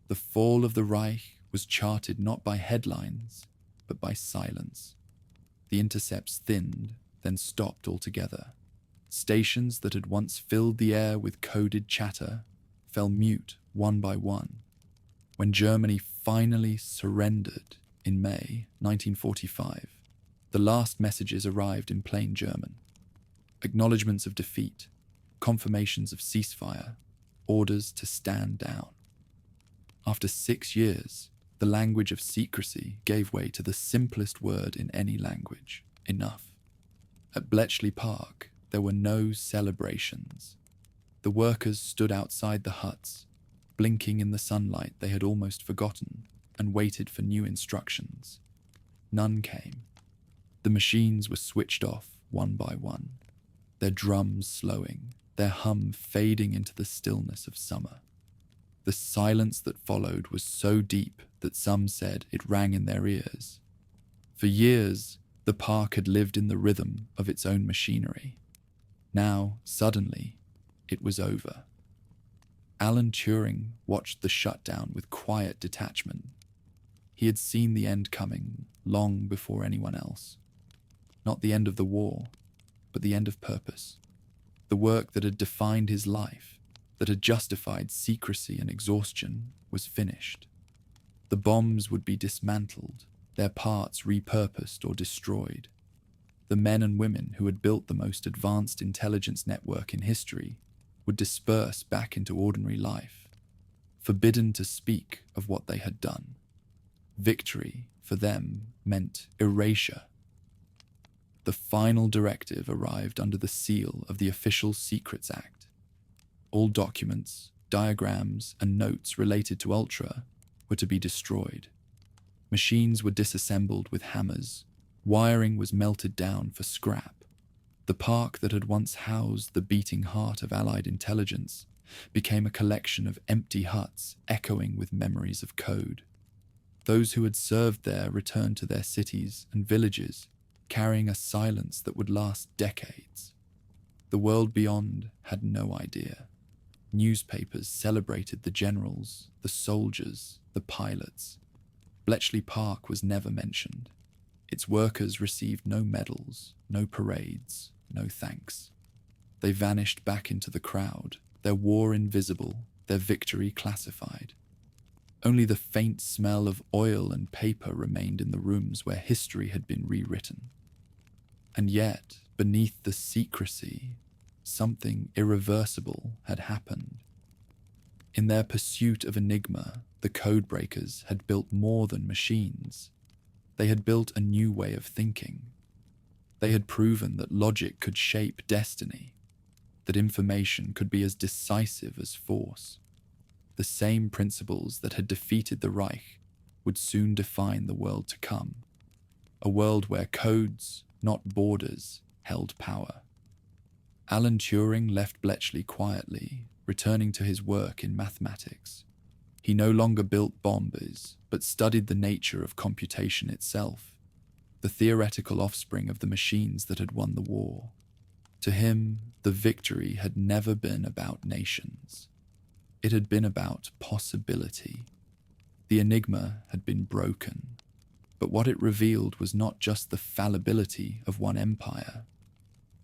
The fall of the Reich was charted not by headlines, but by silence. The intercepts thinned, then stopped altogether. Stations that had once filled the air with coded chatter fell mute one by one. When Germany finally surrendered in May 1945, the last messages arrived in plain German. Acknowledgements of defeat, confirmations of ceasefire, orders to stand down. After 6 years, the language of secrecy gave way to the simplest word in any language: enough. At Bletchley Park, there were no celebrations. The workers stood outside the huts, blinking in the sunlight they had almost forgotten, and waited for new instructions. None came. The machines were switched off one by one, their drums slowing, their hum fading into the stillness of summer. The silence that followed was so deep that some said it rang in their ears. For years, the park had lived in the rhythm of its own machinery. Now, suddenly, it was over. Alan Turing watched the shutdown with quiet detachment. He had seen the end coming long before anyone else. Not the end of the war, but the end of purpose. The work that had defined his life, that had justified secrecy and exhaustion, was finished. The bombs would be dismantled, their parts repurposed or destroyed. The men and women who had built the most advanced intelligence network in history would disperse back into ordinary life, forbidden to speak of what they had done. Victory, for them, meant erasure. The final directive arrived under the seal of the Official Secrets Act. All documents, diagrams, and notes related to Ultra were to be destroyed. Machines were disassembled with hammers. Wiring was melted down for scrap. The park that had once housed the beating heart of Allied intelligence became a collection of empty huts echoing with memories of code. Those who had served there returned to their cities and villages, carrying a silence that would last decades. The world beyond had no idea. Newspapers celebrated the generals, the soldiers, the pilots. Bletchley Park was never mentioned. Its workers received no medals, no parades, no thanks. They vanished back into the crowd, their war invisible, their victory classified. Only the faint smell of oil and paper remained in the rooms where history had been rewritten. And yet, beneath the secrecy, something irreversible had happened. In their pursuit of Enigma, the codebreakers had built more than machines. They had built a new way of thinking. They had proven that logic could shape destiny, that information could be as decisive as force. The same principles that had defeated the Reich would soon define the world to come. a world where codes, not borders, held power. Alan Turing left Bletchley quietly, returning to his work in mathematics. He no longer built bombs, but studied the nature of computation itself, the theoretical offspring of the machines that had won the war. To him, the victory had never been about nations. It had been about possibility. The Enigma had been broken, but what it revealed was not just the fallibility of one empire.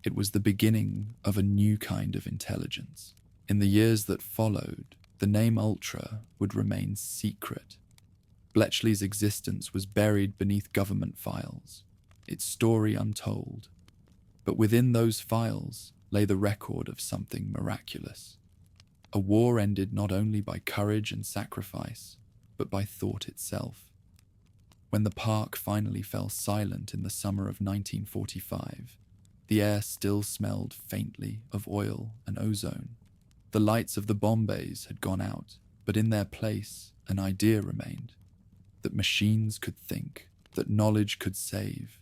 It was the beginning of a new kind of intelligence. In the years that followed, the name Ultra would remain secret. Bletchley's existence was buried beneath government files, its story untold. But within those files lay the record of something miraculous. A war ended not only by courage and sacrifice, but by thought itself. When the park finally fell silent in the summer of 1945, the air still smelled faintly of oil and ozone. The lights of the bomb bays had gone out, but in their place, an idea remained. That machines could think, that knowledge could save,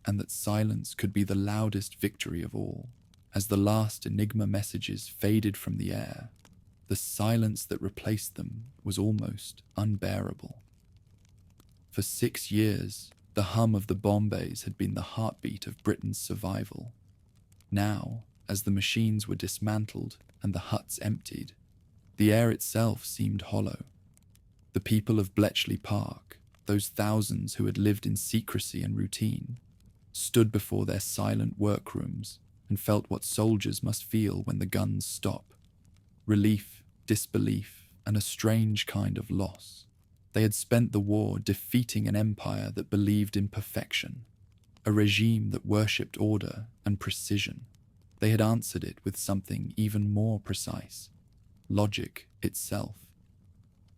and that silence could be the loudest victory of all. As the last Enigma messages faded from the air, the silence that replaced them was almost unbearable. For 6 years, the hum of the bomb bays had been the heartbeat of Britain's survival. Now, as the machines were dismantled and the huts emptied, the air itself seemed hollow. The people of Bletchley Park, those thousands who had lived in secrecy and routine, stood before their silent workrooms and felt what soldiers must feel when the guns stop. Relief, disbelief, and a strange kind of loss. They had spent the war defeating an empire that believed in perfection, a regime that worshipped order and precision. They had answered it with something even more precise, logic itself.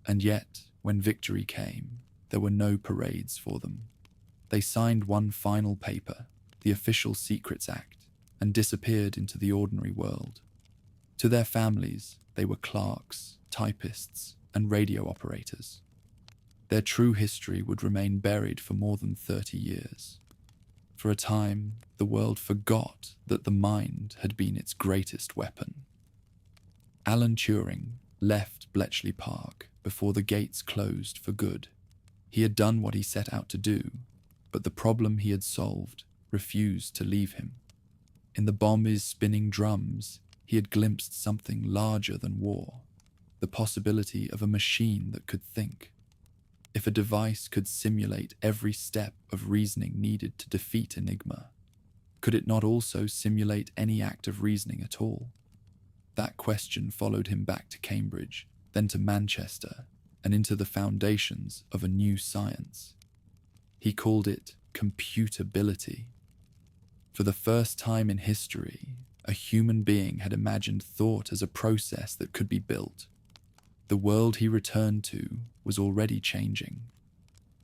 And yet, when victory came, there were no parades for them. They signed one final paper, the Official Secrets Act, and disappeared into the ordinary world. To their families, they were clerks, typists, and radio operators. Their true history would remain buried for more than 30 years. For a time, the world forgot that the mind had been its greatest weapon. Alan Turing left Bletchley Park before the gates closed for good. He had done what he set out to do, but the problem he had solved refused to leave him. In the bomb's spinning drums, he had glimpsed something larger than war, the possibility of a machine that could think. If a device could simulate every step of reasoning needed to defeat Enigma, could it not also simulate any act of reasoning at all? That question followed him back to Cambridge, then to Manchester, and into the foundations of a new science. He called it computability. For the first time in history, a human being had imagined thought as a process that could be built. The world he returned to was already changing.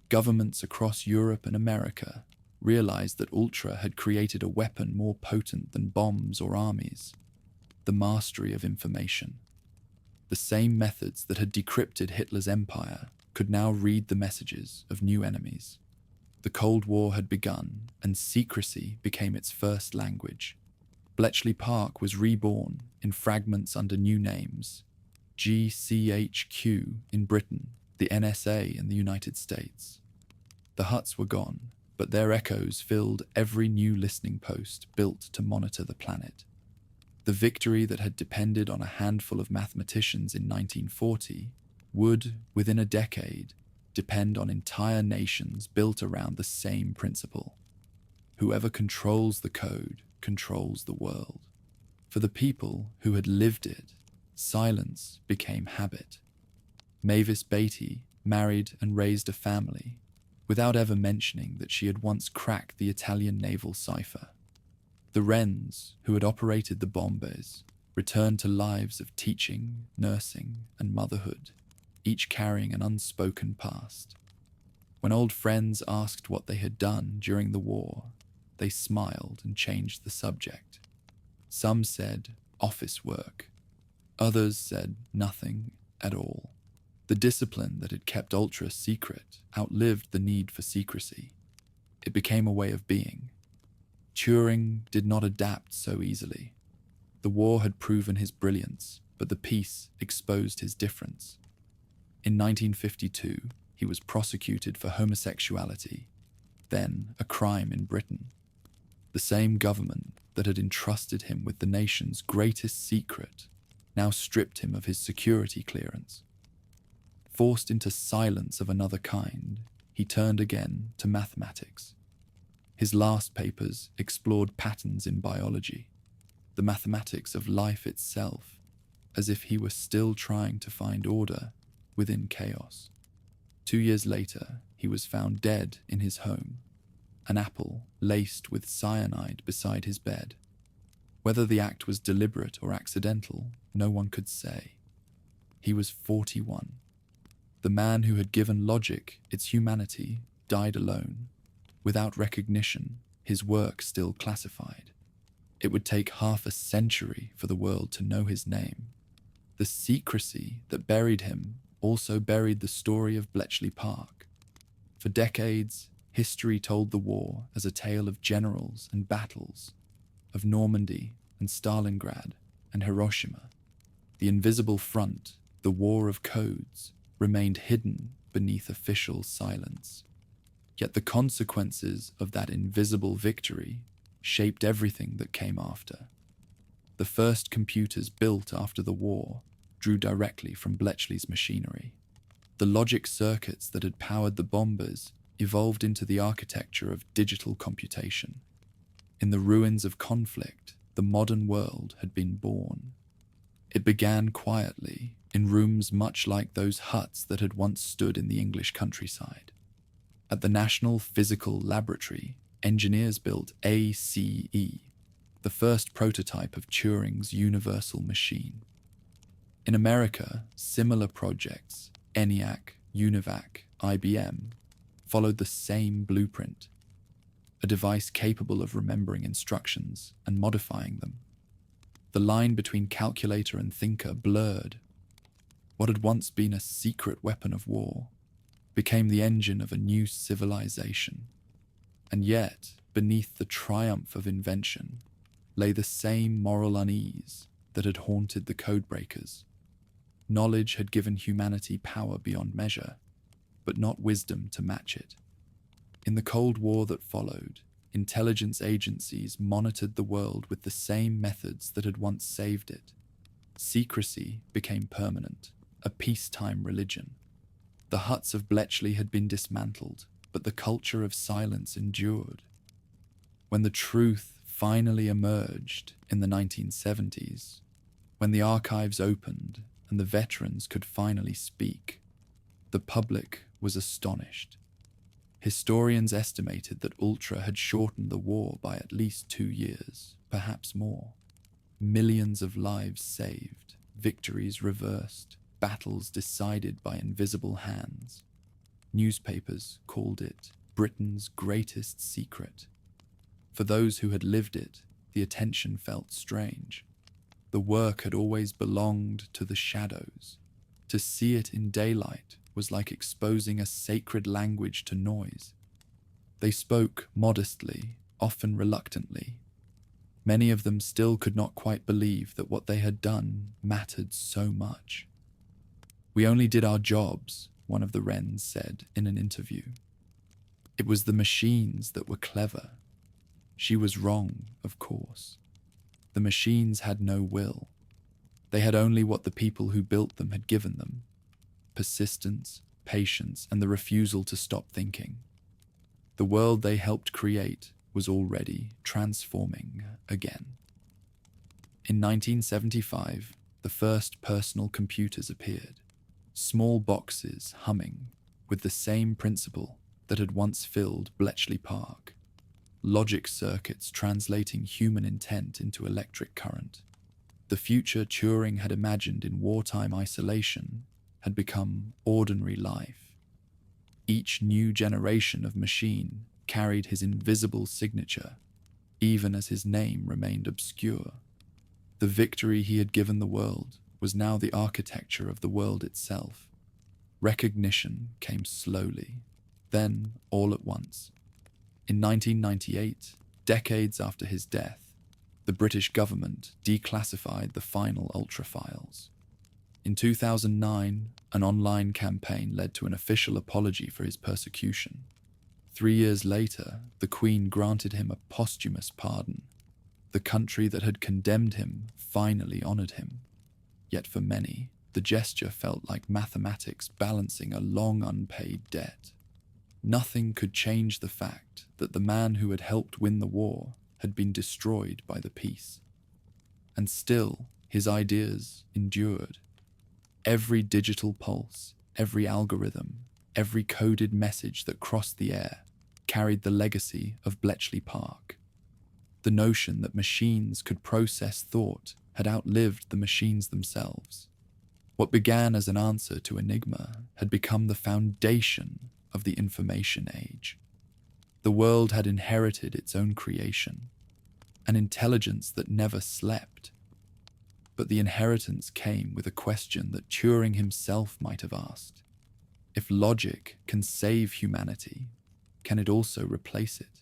Governments across Europe and America realized that Ultra had created a weapon more potent than bombs or armies: the mastery of information. The same methods that had decrypted Hitler's empire could now read the messages of new enemies. The Cold War had begun, and secrecy became its first language. Bletchley Park was reborn in fragments under new names: GCHQ in Britain, the NSA in the United States. The huts were gone, but their echoes filled every new listening post built to monitor the planet. The victory that had depended on a handful of mathematicians in 1940 would, within a decade, depend on entire nations built around the same principle. Whoever controls the code controls the world. For the people who had lived it, silence became habit. Mavis Beatty married and raised a family, without ever mentioning that she had once cracked the Italian naval cipher. The Wrens, who had operated the bombers, returned to lives of teaching, nursing, and motherhood, each carrying an unspoken past. When old friends asked what they had done during the war, they smiled and changed the subject. Some said office work. Others said nothing at all. The discipline that had kept Ultra secret outlived the need for secrecy. It became a way of being. Turing did not adapt so easily. The war had proven his brilliance, but the peace exposed his difference. In 1952, he was prosecuted for homosexuality, then a crime in Britain. The same government that had entrusted him with the nation's greatest secret now stripped him of his security clearance. Forced into silence of another kind, he turned again to mathematics. His last papers explored patterns in biology, the mathematics of life itself, as if he were still trying to find order within chaos. 2 years later, he was found dead in his home, an apple laced with cyanide beside his bed. Whether the act was deliberate or accidental, no one could say. He was 41. The man who had given logic its humanity died alone, without recognition, his work still classified. It would take half a century for the world to know his name. The secrecy that buried him also buried the story of Bletchley Park. For decades, history told the war as a tale of generals and battles, of Normandy and Stalingrad and Hiroshima. The invisible front, the war of codes, remained hidden beneath official silence. Yet the consequences of that invisible victory shaped everything that came after. The first computers built after the war drew directly from Bletchley's machinery. The logic circuits that had powered the bombers evolved into the architecture of digital computation. In the ruins of conflict, the modern world had been born. It began quietly, in rooms much like those huts that had once stood in the English countryside. At the National Physical Laboratory, engineers built ACE, the first prototype of Turing's universal machine. In America, similar projects, ENIAC, UNIVAC, IBM, followed the same blueprint, a device capable of remembering instructions and modifying them. The line between calculator and thinker blurred. What had once been a secret weapon of war became the engine of a new civilization. And yet, beneath the triumph of invention, lay the same moral unease that had haunted the codebreakers. Knowledge had given humanity power beyond measure, but not wisdom to match it. In the Cold War that followed, intelligence agencies monitored the world with the same methods that had once saved it. Secrecy became permanent, a peacetime religion. The huts of Bletchley had been dismantled, but the culture of silence endured. When the truth finally emerged in the 1970s, when the archives opened and the veterans could finally speak, the public was astonished. Historians estimated that Ultra had shortened the war by at least 2 years, perhaps more. Millions of lives saved, victories reversed, battles decided by invisible hands. Newspapers called it Britain's greatest secret. For those who had lived it, the attention felt strange. The work had always belonged to the shadows. To see it in daylight was like exposing a sacred language to noise. They spoke modestly, often reluctantly. Many of them still could not quite believe that what they had done mattered so much. "We only did our jobs," one of the Wrens said in an interview. It was the machines that were clever. She was wrong, of course. The machines had no will. They had only what the people who built them had given them: persistence, patience, and the refusal to stop thinking. The world they helped create was already transforming again. In 1975, the first personal computers appeared, small boxes humming with the same principle that had once filled Bletchley Park, logic circuits translating human intent into electric current. The future Turing had imagined in wartime isolation had become ordinary life. Each new generation of machine carried his invisible signature, even as his name remained obscure. The victory he had given the world was now the architecture of the world itself. Recognition came slowly, then all at once. In 1998, decades after his death, the British government declassified the final Ultra files. In 2009, an online campaign led to an official apology for his persecution. 3 years later, the Queen granted him a posthumous pardon. The country that had condemned him finally honoured him. Yet for many, the gesture felt like mathematics balancing a long unpaid debt. Nothing could change the fact that the man who had helped win the war had been destroyed by the peace. And still, his ideas endured. Every digital pulse, every algorithm, every coded message that crossed the air carried the legacy of Bletchley Park. The notion that machines could process thought had outlived the machines themselves. What began as an answer to Enigma had become the foundation of the information age. The world had inherited its own creation, an intelligence that never slept. But the inheritance came with a question that Turing himself might have asked. If logic can save humanity, can it also replace it?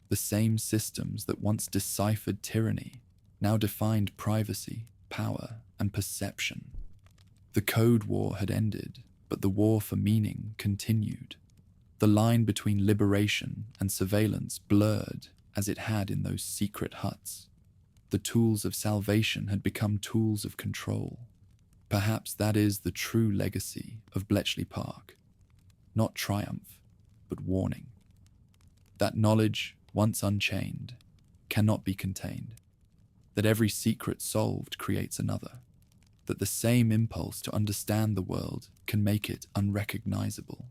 The same systems that once deciphered tyranny now defined privacy, power, and perception. The code war had ended, but the war for meaning continued. The line between liberation and surveillance blurred as it had in those secret huts. The tools of salvation had become tools of control. Perhaps that is the true legacy of Bletchley Park. Not triumph, but warning. That knowledge, once unchained, cannot be contained. That every secret solved creates another. That the same impulse to understand the world can make it unrecognizable.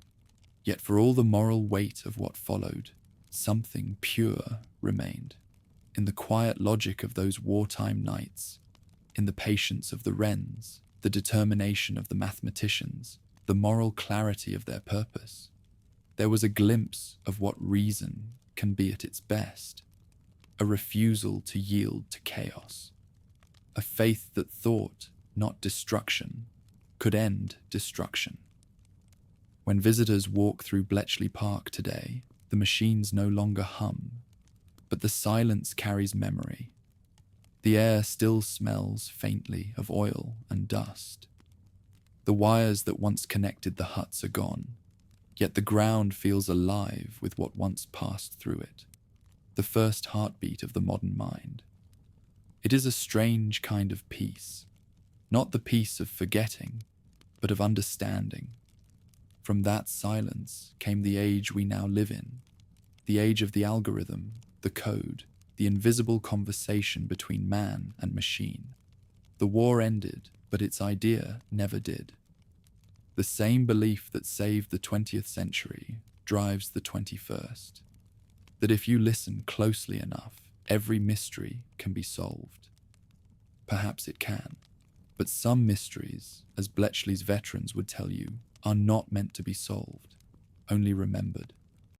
Yet for all the moral weight of what followed, something pure remained. In the quiet logic of those wartime nights, in the patience of the wrens, the determination of the mathematicians, the moral clarity of their purpose, there was a glimpse of what reason can be at its best, a refusal to yield to chaos, a faith that thought, not destruction, could end destruction. When visitors walk through Bletchley Park today, the machines no longer hum, but the silence carries memory. The air still smells faintly of oil and dust. The wires that once connected the huts are gone, yet the ground feels alive with what once passed through it, the first heartbeat of the modern mind. It is a strange kind of peace, not the peace of forgetting, but of understanding. From that silence came the age we now live in, the age of the algorithm, the code, the invisible conversation between man and machine. The war ended, but its idea never did. The same belief that saved the 20th century drives the 21st. That if you listen closely enough, every mystery can be solved. Perhaps it can, but some mysteries, as Bletchley's veterans would tell you, are not meant to be solved, only remembered.